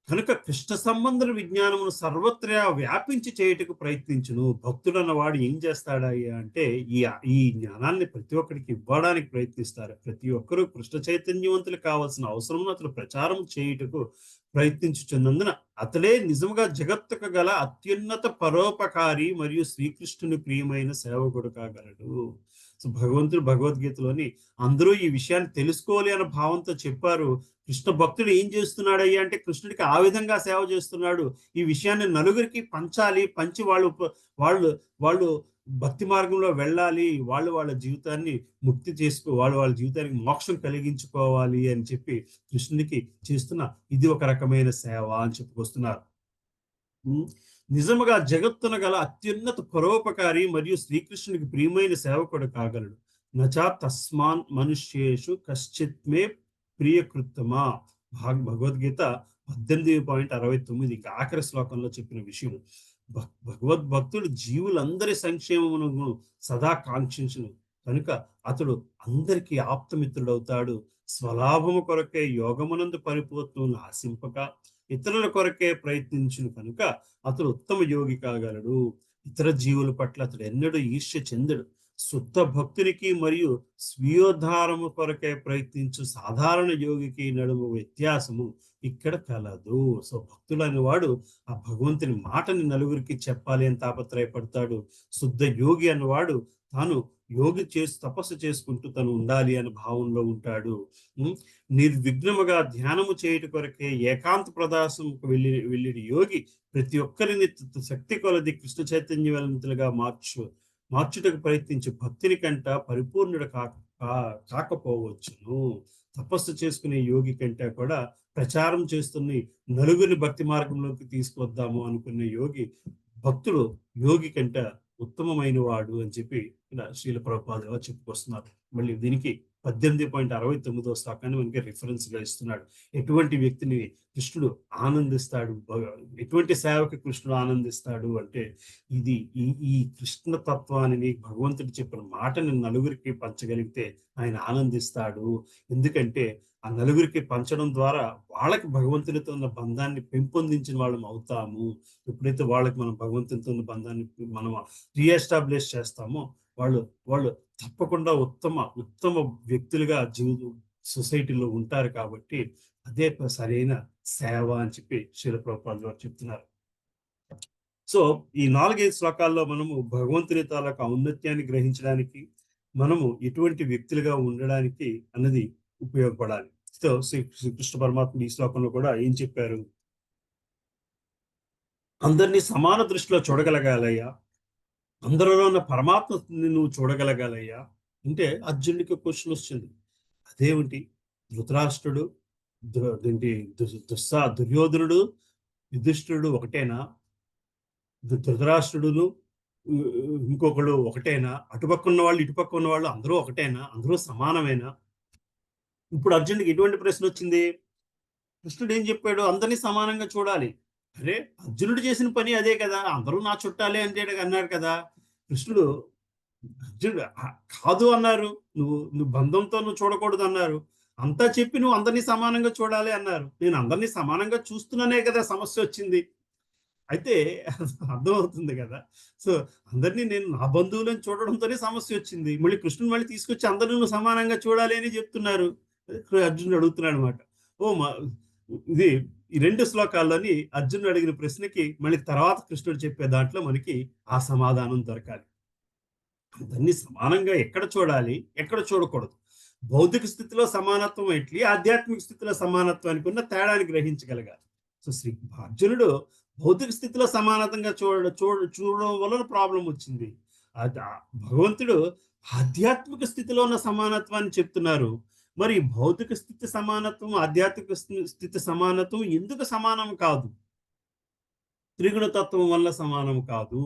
కనుక కృష్ణ సంబంధ విజ్ఞానమును సర్వత్రా వ్యాపించి చేయుటకు ప్రయత్నించును. భక్తుడు అన్నవాడు ఏం చేస్తాడయ్యా అంటే ఈ జ్ఞానాన్ని ప్రతి ఒక్కరికి ఇవ్వడానికి ప్రయత్నిస్తారు. ప్రతి ఒక్కరూ కృష్ణ చైతన్యవంతులు కావాల్సిన అవసరం అతను ప్రచారం చేయుటకు ప్రయత్నించుచున్నందున అతడే నిజముగా జగత్తుకు గల అత్యున్నత పరోపకారి మరియు శ్రీకృష్ణుని ప్రియమైన సేవకుడు కాగలడు. సో భగవంతుడు భగవద్గీతలోని అందరూ ఈ విషయాన్ని తెలుసుకోవాలి అన్న భావంతో చెప్పారు. కృష్ణ భక్తుడు ఏం చేస్తున్నాడయ్యా అంటే కృష్ణుడికి ఆ విధంగా సేవ చేస్తున్నాడు. ఈ విషయాన్ని నలుగురికి పంచాలి, పంచి వాళ్ళు భక్తి మార్గంలో వెళ్ళాలి, వాళ్ళ జీవితాన్ని ముక్తి వాళ్ళ జీవితానికి మోక్షం కలిగించుకోవాలి అని చెప్పి కృష్ణుడికి చేస్తున్న ఇది ఒక రకమైన సేవ అని చెప్పుకొస్తున్నారు. నిజముగా జగత్తున గల అత్యున్నత పరోపకారి మరియు శ్రీకృష్ణుడికి ప్రియమైన సేవకుడు కాగలడు. నచా తస్మాన్ మనుష్యేషు కశ్చిత్ మే ప్రియకృత్తమా. భగవద్గీత 18.69 ఇంకా ఆఖరి శ్లోకంలో చెప్పిన విషయం. భగవద్భక్తుడు జీవులందరి సంక్షేమమును సదా కాంక్షించును కనుక అతడు అందరికీ ఆప్తమిత్రుడవుతాడు. స్వలాభము కొరకే యోగమునందు పరిపూర్ణను ఆశింపక ఇతరుల కొరకే ప్రయత్నించును కనుక అతడు ఉత్తమ యోగి కాగలడు. ఇతర జీవుల పట్ల అతడు ఎన్నడూ ఈర్ష్య చెందడు. శుద్ధ భక్తునికి మరియు స్వీయోద్ధారము కొరకే ప్రయత్నించు సాధారణ యోగికి నడుము వ్యత్యాసము ఇక్కడ కలదు. సో భక్తుడు అనేవాడు ఆ భగవంతుని మాటని నలుగురికి చెప్పాలి అని తాపత్రయపడతాడు. శుద్ధ యోగి అన్నవాడు తాను తపస్సు చేసుకుంటూ తను ఉండాలి అనే భావంలో ఉంటాడు. నిర్విఘ్నముగా ధ్యానము చేయుట కొరకే ఏకాంత ప్రదేశంకు వెళ్ళి యోగి ప్రతి ఒక్కరిని శక్తి కొలది కృష్ణ చైతన్యవంతులుగా మార్చుటకు ప్రయత్నించి భక్తిని కంట పరిపూర్ణుడు కాకపోవచ్చును. తపస్సు చేసుకునే యోగి కంటే కూడా ప్రచారం చేస్తున్న నలుగురిని భక్తి మార్గంలోకి తీసుకొద్దాము అనుకునే భక్తుడు యోగి కంటే ఉత్తమమైన వాడు అని చెప్పి ఇలా శ్రీల ప్రభుపాద చెప్పుకొస్తున్నారు. మళ్ళీ దీనికి 18.69 శ్లోకాన్ని మనకి రిఫరెన్స్ గా ఇస్తున్నాడు. ఎటువంటి వ్యక్తిని కృష్ణుడు ఆనందిస్తాడు, ఎటువంటి సేవకి కృష్ణుడు ఆనందిస్తాడు అంటే ఇది ఈ కృష్ణ తత్వాన్ని భగవంతుడు చెప్పిన మాటని నలుగురికి పంచగలిగితే ఆయన ఆనందిస్తాడు. ఎందుకంటే ఆ నలుగురికి పంచడం ద్వారా వాళ్ళకి భగవంతునితో ఉన్న బంధాన్ని పెంపొందించిన వాళ్ళం అవుతాము. ఎప్పుడైతే వాళ్ళకి మనం భగవంతునితో ఉన్న బంధాన్ని మనం రీఎస్టాబ్లిష్ చేస్తామో వాళ్ళు తప్పకుండా ఉత్తమ వ్యక్తులుగా సొసైటీలో ఉంటారు. కాబట్టి అదే సరైన సేవ అని చెప్పి శ్రీల ప్రభుపాద గారు చెప్తున్నారు. సో ఈ 4-5 శ్లోకాల్లో మనము భగవంతుని తాలూకు ఔన్నత్యాన్ని గ్రహించడానికి, మనము ఎటువంటి వ్యక్తులుగా ఉండడానికి అన్నది ఉపయోగపడాలి. సో శ్రీకృష్ణ పరమాత్మ ఈ శ్లోకంలో కూడా ఏం చెప్పారు? అందరినీ సమాన దృష్టిలో చూడగలగాలయ్యా, అందరిలో ఉన్న పరమాత్మని నువ్వు చూడగలగాలయ్యా అంటే అర్జునుడికి క్వశ్చన్ వస్తుంది. అదేమిటి, ధృతరాష్ట్రుడు దుర్యోధనుడు యుధిష్ఠిరుడు ఒకటేనా? ధృతరాష్ట్రుడును ఇంకొకడు ఒకటేనా? అటుపక్క ఉన్న వాళ్ళు ఇటుపక్క ఉన్న వాళ్ళు అందరూ ఒకటేనా? అందరూ సమానమేనా? ఇప్పుడు అర్జునుడికి ఎటువంటి ప్రశ్న వచ్చింది? కృష్ణుడు ఏం చెప్పాడు? అందరినీ సమానంగా చూడాలి. అరే అర్జునుడు చేసిన పని అదే కదా, అందరూ నా చుట్టాలే అంటే అన్నారు కదా. కృష్ణుడు అర్జునుడు కాదు అన్నారు, నువ్వు బంధంతో నువ్వు చూడకూడదు అన్నారు. అంతా చెప్పి నువ్వు అందరినీ సమానంగా చూడాలి అన్నారు. నేను అందరినీ సమానంగా చూస్తున్నానే కదా సమస్య వచ్చింది. అయితే అర్థమవుతుంది కదా. సో అందరినీ నేను నా బంధువులను చూడడంతోనే సమస్య వచ్చింది. మళ్ళీ కృష్ణుడు మళ్ళీ తీసుకొచ్చి అందరినీ నువ్వు సమానంగా చూడాలి అని చెప్తున్నారు. అర్జునుడు అడుగుతున్నాడు అనమాట. ఇది ఈ 2 శ్లోకాల్లోని అర్జునుడు అడిగిన ప్రశ్నకి మళ్ళీ తర్వాత కృష్ణుడు చెప్పే దాంట్లో మనకి ఆ సమాధానం దొరకాలి. అందరినీ సమానంగా ఎక్కడ చూడాలి, ఎక్కడ చూడకూడదు, భౌతిక స్థితిలో సమానత్వం ఎట్లి, ఆధ్యాత్మిక స్థితిలో సమానత్వానికి ఉన్న తేడాన్ని గ్రహించగలగాలి. సో అర్జునుడు భౌతిక స్థితిలో సమానతంగా చూడడం వలన ప్రాబ్లం వచ్చింది. భగవంతుడు ఆధ్యాత్మిక స్థితిలో ఉన్న సమానత్వాన్ని చెప్తున్నారు. మరి భౌతిక స్థితి సమానత్వం, ఆధ్యాత్మిక స్థితి సమానత్వం ఎందుకు సమానం కాదు? త్రిగుణతత్వం వల్ల సమానం కాదు.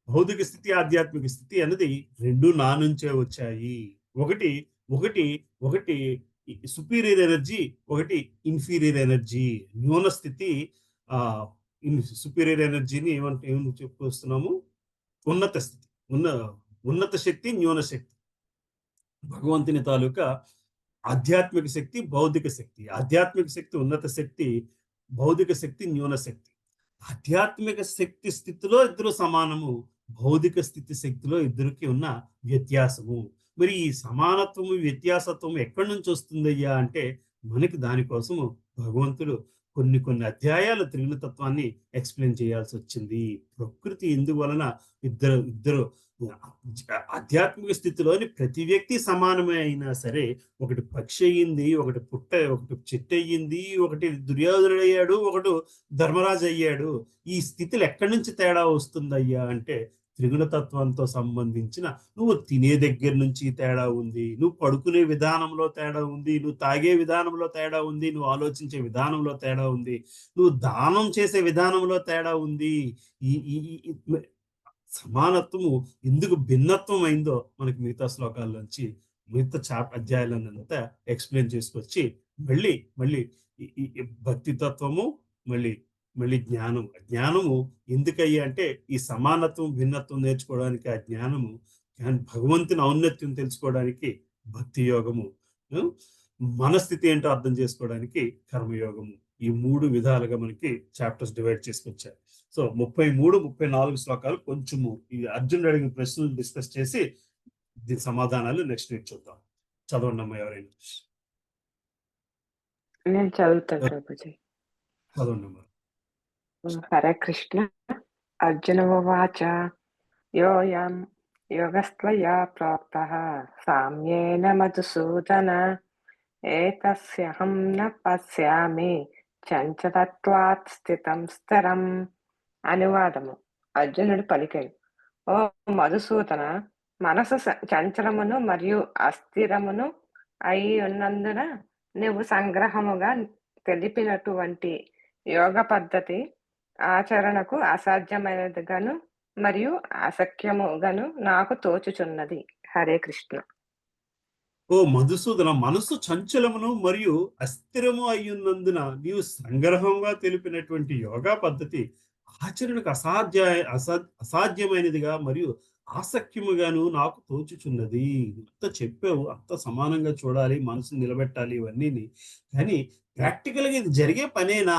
భౌతిక స్థితి, ఆధ్యాత్మిక స్థితి అనేది 2 నా నుంచే వచ్చాయి. ఒకటి సుపీరియర్ ఎనర్జీ, ఒకటి ఇన్ఫీరియర్ ఎనర్జీ. న్యూన స్థితి సుపీరియర్ ఎనర్జీని ఏమని చెప్పుకొస్తున్నాము? ఉన్నత స్థితి, ఉన్నత శక్తి, న్యూన శక్తి. భగవంతుని తాలూకా ఆధ్యాత్మిక శక్తి, భౌతిక శక్తి. ఆధ్యాత్మిక శక్తి ఉన్నత శక్తి, భౌతిక శక్తి న్యూన శక్తి. ఆధ్యాత్మిక శక్తి స్థితిలో ఇద్దరు సమానము, భౌతిక స్థితి శక్తిలో ఇద్దరికి ఉన్న వ్యత్యాసము. మరి ఈ సమానత్వము, వ్యత్యాసత్వము ఎక్కడి నుంచి వస్తుందయ్యా అంటే మనకి దానికోసము భగవంతుడు కొన్ని అధ్యాయాలు త్రిగుణతత్వాన్ని ఎక్స్ప్లెయిన్ చేయాల్సి వచ్చింది. ప్రకృతి ఎందువలన ఇద్దరు ఆధ్యాత్మిక స్థితిలోని ప్రతి వ్యక్తి సమానమే అయినా సరే, ఒకటి పక్షి అయ్యింది, ఒకటి చెట్టు అయ్యింది, ఒకటి దుర్యోధనుడు అయ్యాడు, ఒకడు ధర్మరాజు అయ్యాడు. ఈ స్థితిలో ఎక్కడి నుంచి తేడా వస్తుందయ్యా అంటే త్రిగుణతత్వంతో సంబంధించిన నువ్వు తినే దగ్గర నుంచి తేడా ఉంది, నువ్వు పడుకునే విధానంలో తేడా ఉంది, నువ్వు తాగే విధానంలో తేడా ఉంది, నువ్వు ఆలోచించే విధానంలో తేడా ఉంది, నువ్వు దానం చేసే విధానంలో తేడా ఉంది. ఈ సమానత్వము ఎందుకు భిన్నత్వం అయిందో మనకి మిగతా శ్లోకాల్లోంచి, మిగతా అధ్యాయాలనంతా ఎక్స్ప్లెయిన్ చేసుకొచ్చి మళ్ళీ ఈ భక్తితత్వము, మళ్ళీ జ్ఞానము ఎందుకయ్యా అంటే ఈ సమానత్వం, భిన్నత్వం నేర్చుకోవడానికి ఆ జ్ఞానము, భగవంతుని ఔన్నత్యం తెలుసుకోవడానికి భక్తి యోగము, మనస్థితి ఏంటో అర్థం చేసుకోవడానికి కర్మయోగము. ఈ 3 విధాలుగా మనకి చాప్టర్స్ డివైడ్ చేసుకొచ్చారు. సో 33, 34 శ్లోకాలు కొంచెము ఈ అర్జునుడు అడిగిన ప్రశ్నలు డిస్కస్ చేసి దీని సమాధానాలు నెక్స్ట్ వీక్ చూద్దాం. చదవండి అమ్మా ఎవరైనా. నేను చదువుతాను ప్రభుజీ. చదవండి అమ్మా. హరే కృష్ణ. అర్జున ఉవాచ యోయం యోగస్త్వయా ప్రోక్తః సామ్యేన మధుసూదన ఏతస్యహం న పశ్యామి చంచలత్వాత్ స్థితం స్థిరం. అనువాదము. అర్జునుడు పలికాడు, ఓ మధుసూదన, మనసు చంచలమును మరియు అస్థిరమును అయి ఉన్నందున నువ్వు సంగ్రహముగా తెలిపినటువంటి యోగ పద్ధతి ఆచరణకు అసాధ్యమైనదిగాను మరియు అసఖ్యముగాను నాకు తోచుచున్నది. హరే కృష్ణ. ఓ మధుసూదన, మనస్సు చంచలమును మరియు అస్థిరము అయ్యున్నందున నీవు సంగ్రహంగా తెలిపినటువంటి యోగా పద్ధతి ఆచరణకు అసాధ్యమైనదిగా మరియు ఆసక్యముగాను నాకు తోచుచున్నది. అంత చెప్పావు, అంత సమానంగా చూడాలి, మనసు నిలబెట్టాలి ఇవన్నీ. కానీ ప్రాక్టికల్గా ఇది జరిగే పనేనా,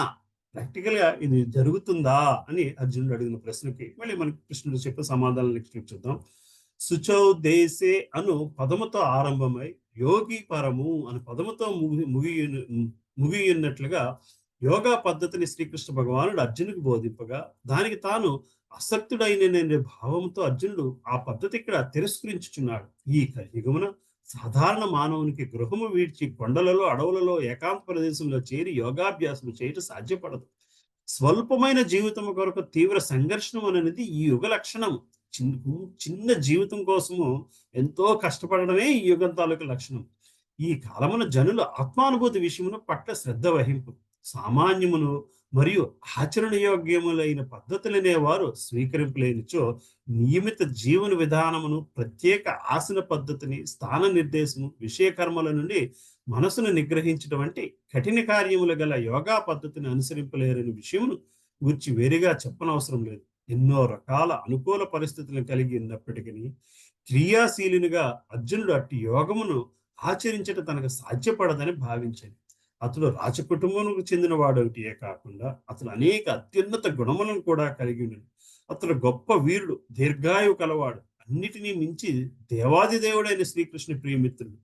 ప్రాక్టికల్గా ఇది జరుగుతుందా అని అర్జునుడు అడిగిన ప్రశ్నకి మళ్ళీ మనకి కృష్ణుడు చెప్పే సమాధానం నెక్స్ట్ చూద్దాం. శుచౌ దేశే అను పదముతో ఆరంభమై యోగి పరము అను పదముతో ముగియున్నట్లుగా యోగా పద్ధతిని శ్రీకృష్ణ భగవానుడు అర్జునుడికి బోధింపగా దానికి తాను అసక్తుడైన భావంతో అర్జునుడు ఆ పద్ధతి ఇక్కడ తిరస్కరించుచున్నాడు. ఈ కలియుగమున సాధారణ మానవునికి గృహము వీడ్చి కొండలలో అడవులలో ఏకాంత ప్రదేశంలో చేరి యోగాభ్యాసం చేయటం సాధ్యపడదు. స్వల్పమైన జీవితం కొరకు తీవ్ర సంఘర్షణం అనేది ఈ యుగ లక్షణం. చిన్న జీవితం కోసము ఎంతో కష్టపడడమే ఈ యుగం తాలూకు లక్షణం. ఈ కాలమున జనులు ఆత్మానుభూతి విషయమును పట్ల శ్రద్ధ వహింపు సామాన్యమును మరియు ఆచరణయోగ్యములైన పద్ధతులనేవారు స్వీకరింపలేనిచో నియమిత జీవన విధానమును, ప్రత్యేక ఆసన పద్ధతిని, స్థాన నిర్దేశము, విషయకర్మల నుండి మనసును నిగ్రహించడం వంటి కఠిన కార్యములు గల యోగా పద్ధతిని అనుసరింపలేరని విషయమును గురించి వేరుగా చెప్పనవసరం లేదు. ఎన్నో రకాల అనుకూల పరిస్థితులను కలిగి ఉన్నప్పటికీ క్రియాశీలునిగా అర్జునుడు అట్టి యోగమును ఆచరించడం తనకు సాధ్యపడదని భావించాడు. అతడు రాజకుటుంబానికి చెందిన వాడొకటియే కాకుండా అతను అనేక అత్యున్నత గుణములను కూడా కలిగి ఉన్నాడు. అతడు గొప్ప వీరుడు, దీర్ఘాయువు కలవాడు, అన్నిటినీ మించి దేవాది దేవుడైన శ్రీకృష్ణ ప్రియమిత్రుడు.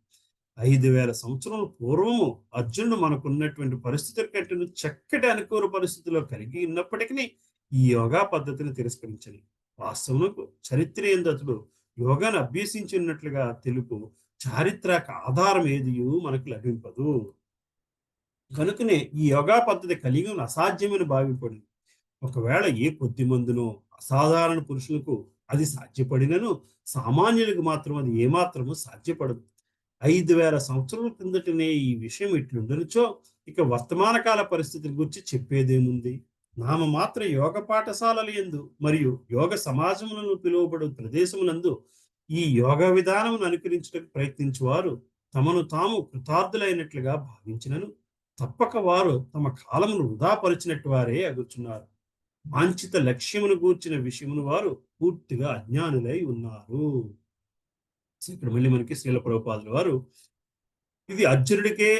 5000 సంవత్సరాల పూర్వము అర్జునుడు మనకున్నటువంటి పరిస్థితుల కంటే చక్కటి అనుకూల పరిస్థితుల్లో కలిగి ఉన్నప్పటికీ ఈ యోగా పద్ధతిని తిరస్కరించని వాస్తవమునకు చరిత్ర యందు అతడు యోగాను అభ్యసించినట్లుగా తెలుపు చారిత్రక ఆధారం ఏదియూ మనకు లభింపదు. కనుకనే ఈ యోగా పద్ధతి కలిగి అసాధ్యమని భావింపడింది. ఒకవేళ ఏ కొద్ది మందునో అసాధారణ పురుషులకు అది సాధ్యపడినను సామాన్యులకు మాత్రం అది ఏమాత్రము సాధ్యపడదు. 5000 సంవత్సరాల కిందటనే ఈ విషయం ఇట్లుండనుచో ఇక వర్తమాన కాల పరిస్థితుల గురించి చెప్పేదేముంది. నామమాత్ర యోగ పాఠశాలలు యందు మరియు యోగ సమాజములను పిలువబడు ప్రదేశములందు ఈ యోగ విధానమును అనుకరించడానికి ప్రయత్నించువారు తమను తాము కృతార్థులైనట్లుగా భావించినను తప్పక వారు తమ కాలమును వృధాపరిచినట్టు వారే అగుచున్నారు. వాంఛిత లక్ష్యమును గూర్చిన విషయమును వారు పూర్తిగా అజ్ఞానులై ఉన్నారు. ఇక్కడ మళ్ళీ మనకి శ్రీల ప్రభుపాదుల వారు ఇది అర్జునుడికే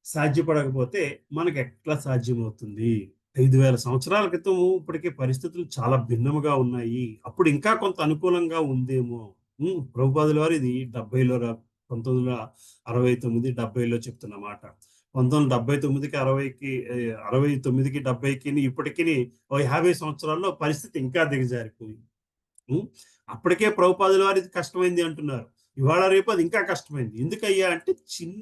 సాధ్యపడకపోతే మనకు ఎట్లా సాధ్యమవుతుంది? 5000 సంవత్సరాల క్రితం ఇప్పటికే పరిస్థితులు చాలా భిన్నముగా ఉన్నాయి. అప్పుడు ఇంకా కొంత అనుకూలంగా ఉందేమో. ప్రభుపాదుల వారు ఇది 70లో 1969, 70లో చెప్తున్న మాట. 1979కి 60కి 69కి 70కి ఇప్పటికీ 50 సంవత్సరాల్లో పరిస్థితి ఇంకా దిగజారిపోయింది. అప్పటికే ప్రభుపాదుల వారు ఇది కష్టమైంది అంటున్నారు. ఇవాళ రేపు అది ఇంకా కష్టమైంది. ఎందుకయ్యా అంటే చిన్న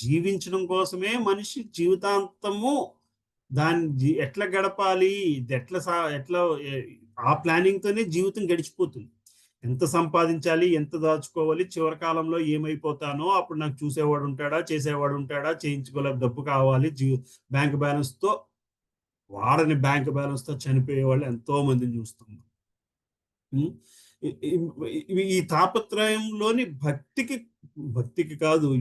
జీవించడం కోసమే మనిషి జీవితాంతము దాన్ని ఎట్లా గడపాలి, ఎట్లా ఆ ప్లానింగ్ తోనే జీవితం గడిచిపోతుంది. ఎంత సంపాదించాలి, ఎంత దాచుకోవాలి, చివరి కాలంలో ఏమైపోతానో అప్పుడు నాకు చూసేవాడు ఉంటాడా, చేసేవాడు ఉంటాడా, చేయించుకోలే డబ్బు కావాలి, బ్యాంక్ బ్యాలెన్స్ తో వాడని బ్యాంక్ బ్యాలెన్స్ తో చనిపోయే వాళ్ళు ఎంతో మందిని చూస్తున్నాం. ఈ తాపత్రయంలోని భక్తికి కాదు,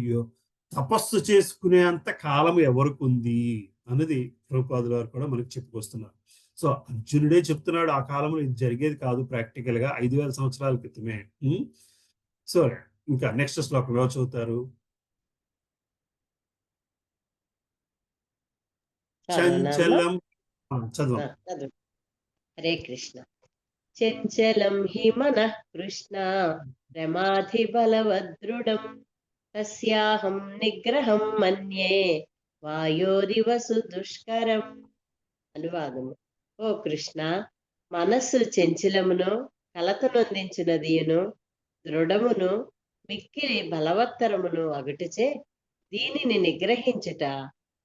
తపస్సు చేసుకునే అంత కాలం ఎవరికి ఉంది అన్నది ప్రభుపాదుల వారు కూడా మనకి చెప్పుకొస్తున్నారు. సో అర్జునుడే చెప్తున్నాడు ఆ కాలంలో ఇది జరిగేది కాదు, ప్రాక్టికల్ గా 5000 సంవత్సరాల క్రితమే. సో ఇంకా నెక్స్ట్ శ్లోకం ఎవరు చదువుతారు? చంచలం చదువు. హరే కృష్ణ. చంచలం హి మనః కృష్ణ ప్రమాధి బలవదృఢం తస్యాహం నిగ్రహం మన్యే వాయోరివసు దుష్కరం. అనువాదము. ఓ కృష్ణ, మనస్సు చెంచలమును కలతనొందించినదియును దృఢమును మిక్కిలి బలవత్తరమును అగుటచే దీనిని నిగ్రహించుట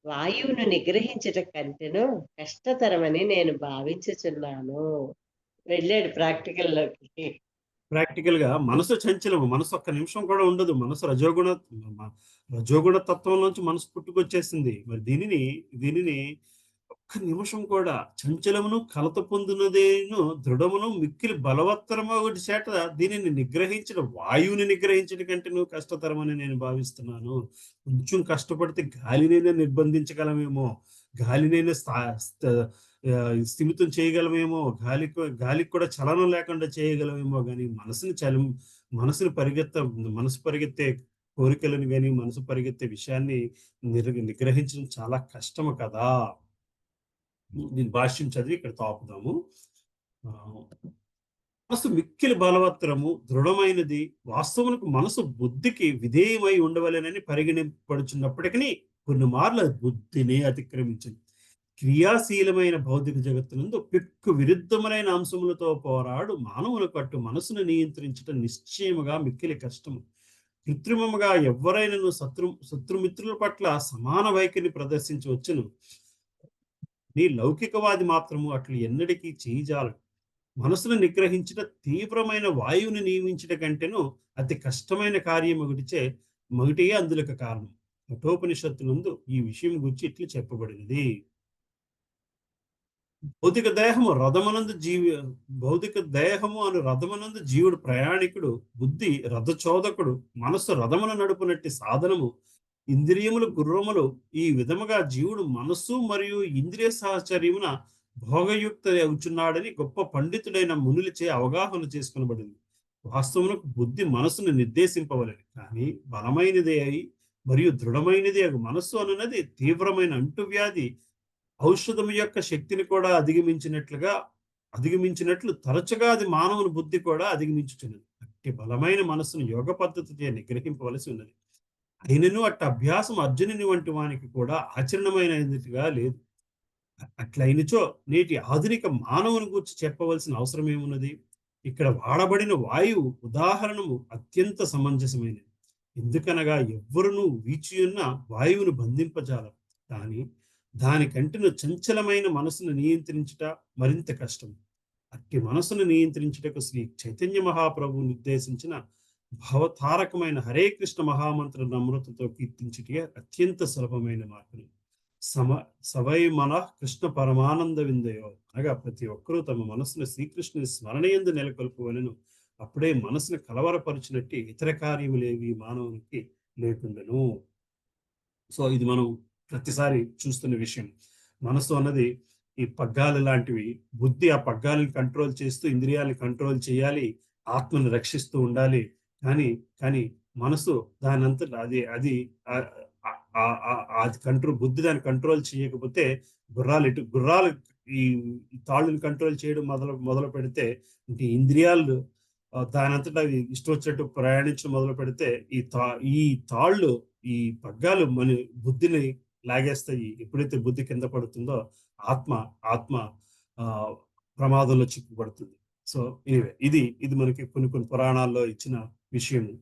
వాయువును నిగ్రహించుట కంటెను కష్టతరమని నేను భావించుచున్నాను. వెళ్ళాడు ప్రాక్టికల్లోకి. ప్రాక్టికల్ గా మనసు చంచలము, మనసు ఒక్క నిమిషం కూడా ఉండదు. మనసు రజోగుణ తత్వంలోంచి మనసు పుట్టుకొచ్చేసింది. మరి దీనిని ఒక్క నిమిషం కూడా చంచలమును కలత పొందినదేను దృఢమును మిక్కిలి బలవత్తరము ఒకటి చేత దీనిని నిగ్రహించడం, వాయువుని నిగ్రహించడం కంటే నువ్వు కష్టతరమని నేను భావిస్తున్నాను. కొంచెం కష్టపడితే గాలినైనా నిర్బంధించగలమేమో, గాలినైనా స్థిమితం చేయగలమేమో, గాలికి కూడా చలనం లేకుండా చేయగలమేమో, కానీ మనసు పరిగెత్తే కోరికలను కానీ మనసు పరిగెత్తే విషయాన్ని నిగ్రహించడం చాలా కష్టము కదా. దీని భాష్యం చదివి ఇక్కడ తాపుదాము. మనసు మిక్కిలి బలవత్తరము దృఢమైనది, వాస్తవమునకు మనసు బుద్ధికి విధేయమై ఉండవలెనని పరిగణింపబడుచున్నప్పటికీ కొన్ని మార్లు బుద్ధిని అతిక్రమించింది. క్రియాశీలమైన భౌతిక జగత్తునందు పిక్కు విరుద్ధమైన అంశములతో పోరాడు మానవులకు అట్టు మనసును నియంత్రించడం నిశ్చయముగా మిక్కిలి కష్టము. కృత్రిమముగా ఎవరైనా శత్రుమిత్రుల పట్ల సమాన వైఖరిని ప్రదర్శించవచ్చును. నీ లౌకికవాది మాత్రము అట్లు ఎన్నటికీ చేయజాలడు. మనసును నిగ్రహించిన తీవ్రమైన వాయువుని నియమించట కంటేను అతి కష్టమైన కార్యం మగుటియే అందులకు కారణం. కఠోపనిషత్తులందు ఈ విషయం గురించి ఇట్లు చెప్పబడినది. భౌతిక దేహము అను రథమునందు జీవుడు ప్రయాణికుడు, బుద్ధి రథచోదకుడు, మనస్సు రథమును నడుపునట్టి సాధనము, ఇంద్రియములు గుర్రములు. ఈ విధముగా జీవుడు మనస్సు మరియు ఇంద్రియ సహచర్యమున భోగయుక్త అవుచున్నాడని గొప్ప పండితుడైన మునులచే అవగాహన చేసుకునబడింది. వాస్తవమునకు బుద్ధి మనస్సును నిర్దేశింపవలెను, కానీ బలమైనదే అయి మరియు దృఢమైనది మనస్సు అనున్నది తీవ్రమైన అంటువ్యాధి ఔషధము యొక్క శక్తిని కూడా అధిగమించినట్లు తరచుగా అది మానవుని బుద్ధి కూడా అధిగమించుచున్నది. అట్టి బలమైన మనస్సును యోగ పద్ధతితో నిగ్రహింపవలసి ఉన్నది. అయినను అట్ట అభ్యాసం అర్జునుని వంటి వానికి కూడా ఆచరణమైనదిగా లేదు. అట్లయినచో నేటి ఆధునిక మానవుని గురించి చెప్పవలసిన అవసరం ఏమున్నది? ఇక్కడ వాడబడిన వాయువు ఉదాహరణము అత్యంత సమంజసమైనది. ఎందుకనగా ఎవ్వరునూ వీచియున్న వాయువును బంధింపజాలరు, కానీ దానికంటేను చంచలమైన మనసును నియంత్రించుట మరింత కష్టం. అట్టి మనసును నియంత్రించుటకు శ్రీ చైతన్య మహాప్రభువు నిర్దేశించిన భవతారకమైన హరే కృష్ణ మహామంత్ర నమ్రతతో కీర్తించుటే అత్యంత సులభమైన మార్గం. సవై మన కృష్ణ పరమానంద విందయో, అనగా ప్రతి ఒక్కరూ తమ మనసును శ్రీకృష్ణుని స్మరణయందు నెలకొల్పవలెను. అప్పుడే మనసును కలవరపరిచినట్టు ఇతర కార్యములేవి మానవునికి లేకుండాను. సో ఇది మనం ప్రతిసారి చూస్తున్న విషయం. మనసు అన్నది ఈ పగ్గాలు లాంటివి. బుద్ధి ఆ పగ్గాలను కంట్రోల్ చేస్తూ ఇంద్రియాలను కంట్రోల్ చేయాలి, ఆత్మను రక్షిస్తూ ఉండాలి. కానీ మనసు దానంతట అది బుద్ధి దాన్ని కంట్రోల్ చేయకపోతే గుర్రాలు ఈ తాళ్ళని కంట్రోల్ చేయడం మొదలు పెడితే, ఇంక ఇంద్రియాలు దానంతటా ఇష్టం వచ్చినట్టు ప్రయాణించడం మొదలు పెడితే ఈ తాళ్ళు ఈ పగ్గాలు మన బుద్ధిని లాగేస్తాయి. ఎప్పుడైతే బుద్ధి కింద పడుతుందో ఆత్మ ప్రమాదంలో చిక్కుపడుతుంది. సో ఇది మనకి కొన్ని పురాణాల్లో ఇచ్చిన విషయము.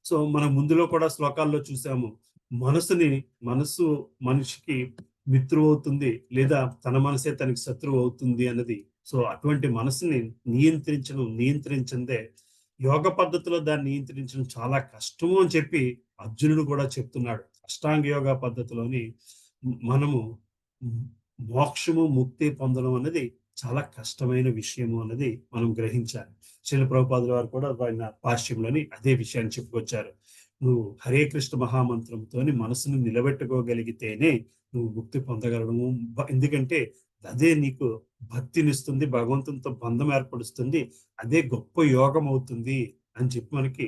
సో మనం ముందులో కూడా శ్లోకాల్లో చూసాము, మనసు మనిషికి మిత్రువు అవుతుంది, లేదా తన మనసే తనకి శత్రువు అవుతుంది అన్నది. సో అటువంటి మనసుని నియంత్రించందే యోగ పద్ధతిలో దాన్ని నియంత్రించడం చాలా కష్టము అని చెప్పి అర్జునుడు కూడా చెప్తున్నాడు. అష్టాంగ యోగ పద్ధతిలోని మనము మోక్షము ముక్తి పొందడం అనేది చాలా కష్టమైన విషయము అన్నది మనం గ్రహించాలి. శ్రీల ప్రభుపాదుల వారు కూడా ఆయన భాష్యంలోని అదే విషయాన్ని చెప్పుకొచ్చారు. నువ్వు హరే కృష్ణ మహామంత్రంతో మనసును నిలబెట్టుకోగలిగితేనే నువ్వు ముక్తి పొందగలము. ఎందుకంటే అదే నీకు భక్తినిస్తుంది, భగవంతునితో బంధం ఏర్పడుస్తుంది, అదే గొప్ప యోగం అవుతుంది అని చెప్పి మనకి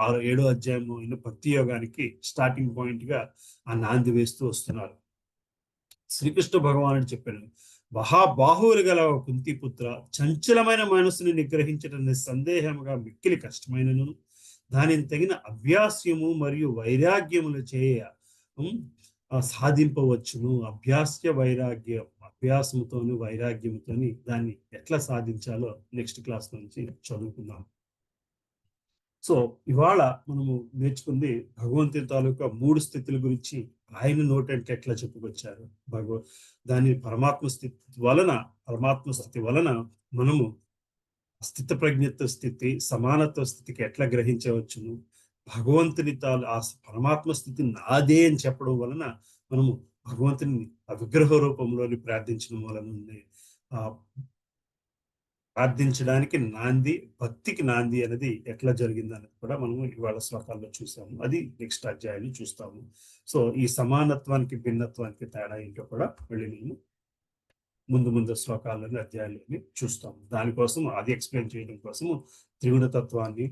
7వ అధ్యాయము భక్తి యోగానికి స్టార్టింగ్ పాయింట్ గా ఆ నాంది వేస్తూ వస్తున్నారు. శ్రీకృష్ణ భగవానుడు చెప్పాను, మహాబాహువులు గల కుంతిపుత్ర, చంచలమైన మనసుని నిగ్రహించడం సందేహముగా మిక్కిలి కష్టమైనను దానిని తగిన అభ్యాస్యము మరియు వైరాగ్యములు సాధింపవచ్చును. అభ్యాసముతోని వైరాగ్యముతోని దాన్ని ఎట్లా సాధించాలో నెక్స్ట్ క్లాస్ నుంచి చదువుకుందాం. సో ఇవాళ మనము నేర్చుకుంది భగవంతుని తాలూకా 3 స్థితుల గురించి ఆయన నోటంటే ఎట్లా చెప్పుకొచ్చారు. దాని పరమాత్మ స్థితి వలన మనము స్థిత ప్రజ్ఞత్వ స్థితి, సమానత్వ స్థితికి ఎట్లా గ్రహించవచ్చును, భగవంతుని ఆ పరమాత్మ స్థితి నాదే అని చెప్పడం వలన మనము భగవంతుని ఆ విగ్రహ రూపంలోని ప్రార్థించడం వలన ప్రార్థించడానికి నాంది, భక్తికి నాంది అనేది ఎట్లా జరిగింది అనేది కూడా మనము ఇవాళ శ్లోకాల్లో చూసాము. అది నెక్స్ట్ అధ్యాయాన్ని చూస్తాము. సో ఈ సమానత్వానికి భిన్నత్వానికి తేడా ఏంటో కూడా మళ్ళీ మేము ముందు శ్లోకాలని అధ్యాయాలని చూస్తాము. దానికోసం అది ఎక్స్ప్లెయిన్ చేయడం కోసము త్రిగుణతత్వాన్ని,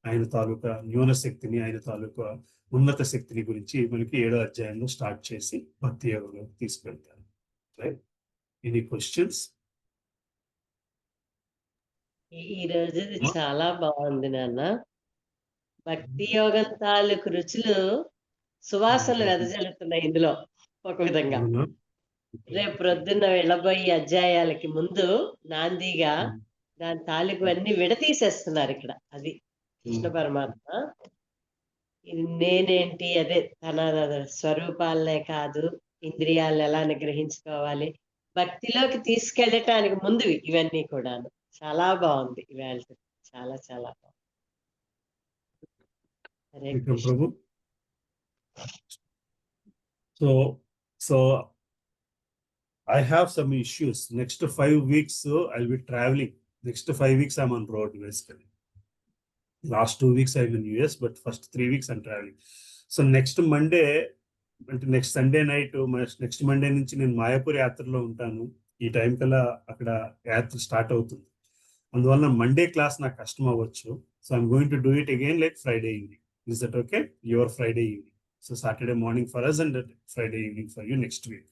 ఆయన తాలూకా న్యూన శక్తిని, ఆయన తాలూకా ఉన్నత శక్తిని గురించి మనకి 7వ అధ్యాయంలో స్టార్ట్ చేసి భక్తి యోగంలోకి తీసుకెళ్తారు. రైట్? Any questions? ఈ రోజు చాలా బాగుంది నాన్న. భక్తి యోగం తాలూకు రుచులు సువాసనలు వెదజల్లుతున్నాయి ఇందులో ఒక విధంగా. రేపు ప్రొద్దున్న వెళ్ళబోయే అధ్యాయాలకి ముందు నాందిగా దాని తాలూకు అన్ని విడతీసేస్తున్నారు ఇక్కడ. అది కృష్ణ పరమాత్మ ఇది నేనేంటి, అదే తన స్వరూపాలనే కాదు, ఇంద్రియాలను ఎలా నిగ్రహించుకోవాలి, భక్తిలోకి తీసుకెళ్ళటానికి ముందు ఇవన్నీ కూడాను. చాలా బాగుంది ఇవాళ, చాలా చాలా బాగుంది. హరే కృష్ణ. ప్రభు. So I have some issues. Next 5 weeks, I'll be traveling. Next 5 weeks, I'm on road basically. Last 2 weeks, I'm in US, but first 3 weeks, I'm traveling. So next Monday, next Sunday night, next Monday నుంచి నేను మాయాపూర్ యాత్రలో ఉంటాను. ఈ time కల్లా అక్కడ యాత్ర start అవుతుంది. అందువల్ల మండే క్లాస్ నాకు కష్టం అవ్వచ్చు. So I'm going to do it again like Friday evening. Is that okay? Your Friday evening. So Saturday morning for us and Friday evening for you next week.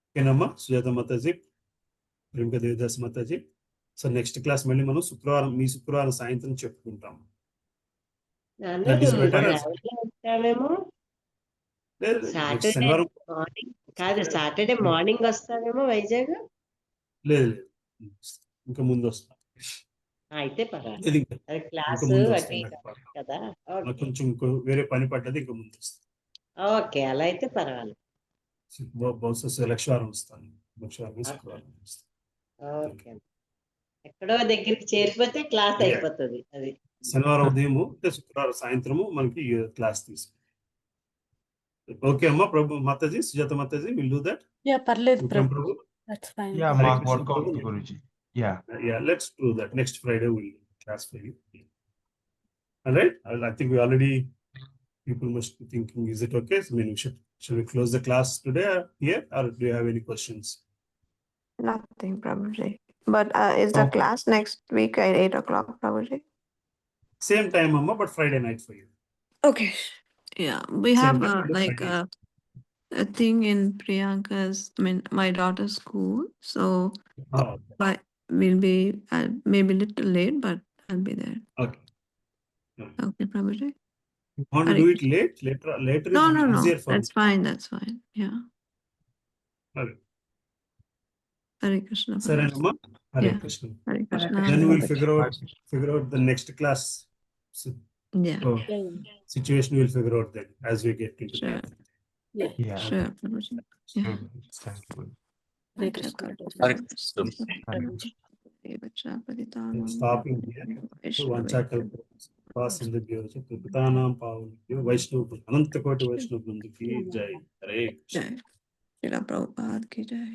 ఓకేనమ్మా Sujatha Mataji, Premika Devdas Mataji. So next class మళ్ళీ మనం శుక్రవారం సాయంత్రం చెప్పుకుంటాం. శనివారం కాదు, Saturday morning వస్తామేమో Vizag. లేదు, ఇంకా ముందు వస్తాం. అయితే పర్వాలేదు, కొంచెం వేరే పని పడ్డది, ఇంకా ముందు వస్తాం. ఓకే, అలా అయితే పర్వాలేదు. బహుశా లక్షవారం వస్తాను. శుక్రవారం వస్తాను. ఓకే, ఎక్కడో దగ్గరికి చేరిపోతే క్లాస్ అయిపోతుంది. అది శనివారం ఉదయం శుక్రవారం సాయంత్రము మనకి క్లాస్ తీసుకుంటాం. ఓకే అమ్మా Prabhu Mataji, Sujatha Mataji, will do that. Yeah పర్లేదు Prabhu. Prabhu. That's fine. Yeah, Hare Mark Krishna, workout, Prabhu. Guruji. Yeah. Yeah, let's do that. Next Friday we'll class for you. All right. I think we already, people must be thinking, is it okay? I mean, should we close the class today here, or do you have any questions? Nothing, Prabhuji. But is the class next week at 8 o'clock, Prabhuji? Same time, Amma, but Friday night for you. Okay. Yeah, we Same have time, but like Friday. a thing in Priyanka's, my daughter's school. So Oh, okay. we'll be maybe a little late, but I'll be there. Okay. Okay, Prabhuji. You want to do it later No, is no. easier for That's fine. That's fine. Yeah. Okay. Hare Krishna. Sare Prabhuji. Amma. Hare Yeah. Krishna. Hare Krishna. Then we'll figure out the next class. Yeah. So, situation we'll figure out then as we get into Sure. that. Yeah. Sure, Prabhuji. Yeah. Thank you. Hare Krishna. Stopping here. Vaishnav, Anantakoti Vaishnav Brinda ki jai. Hare Krishna. Jai. Srila Prabhupada ki jai.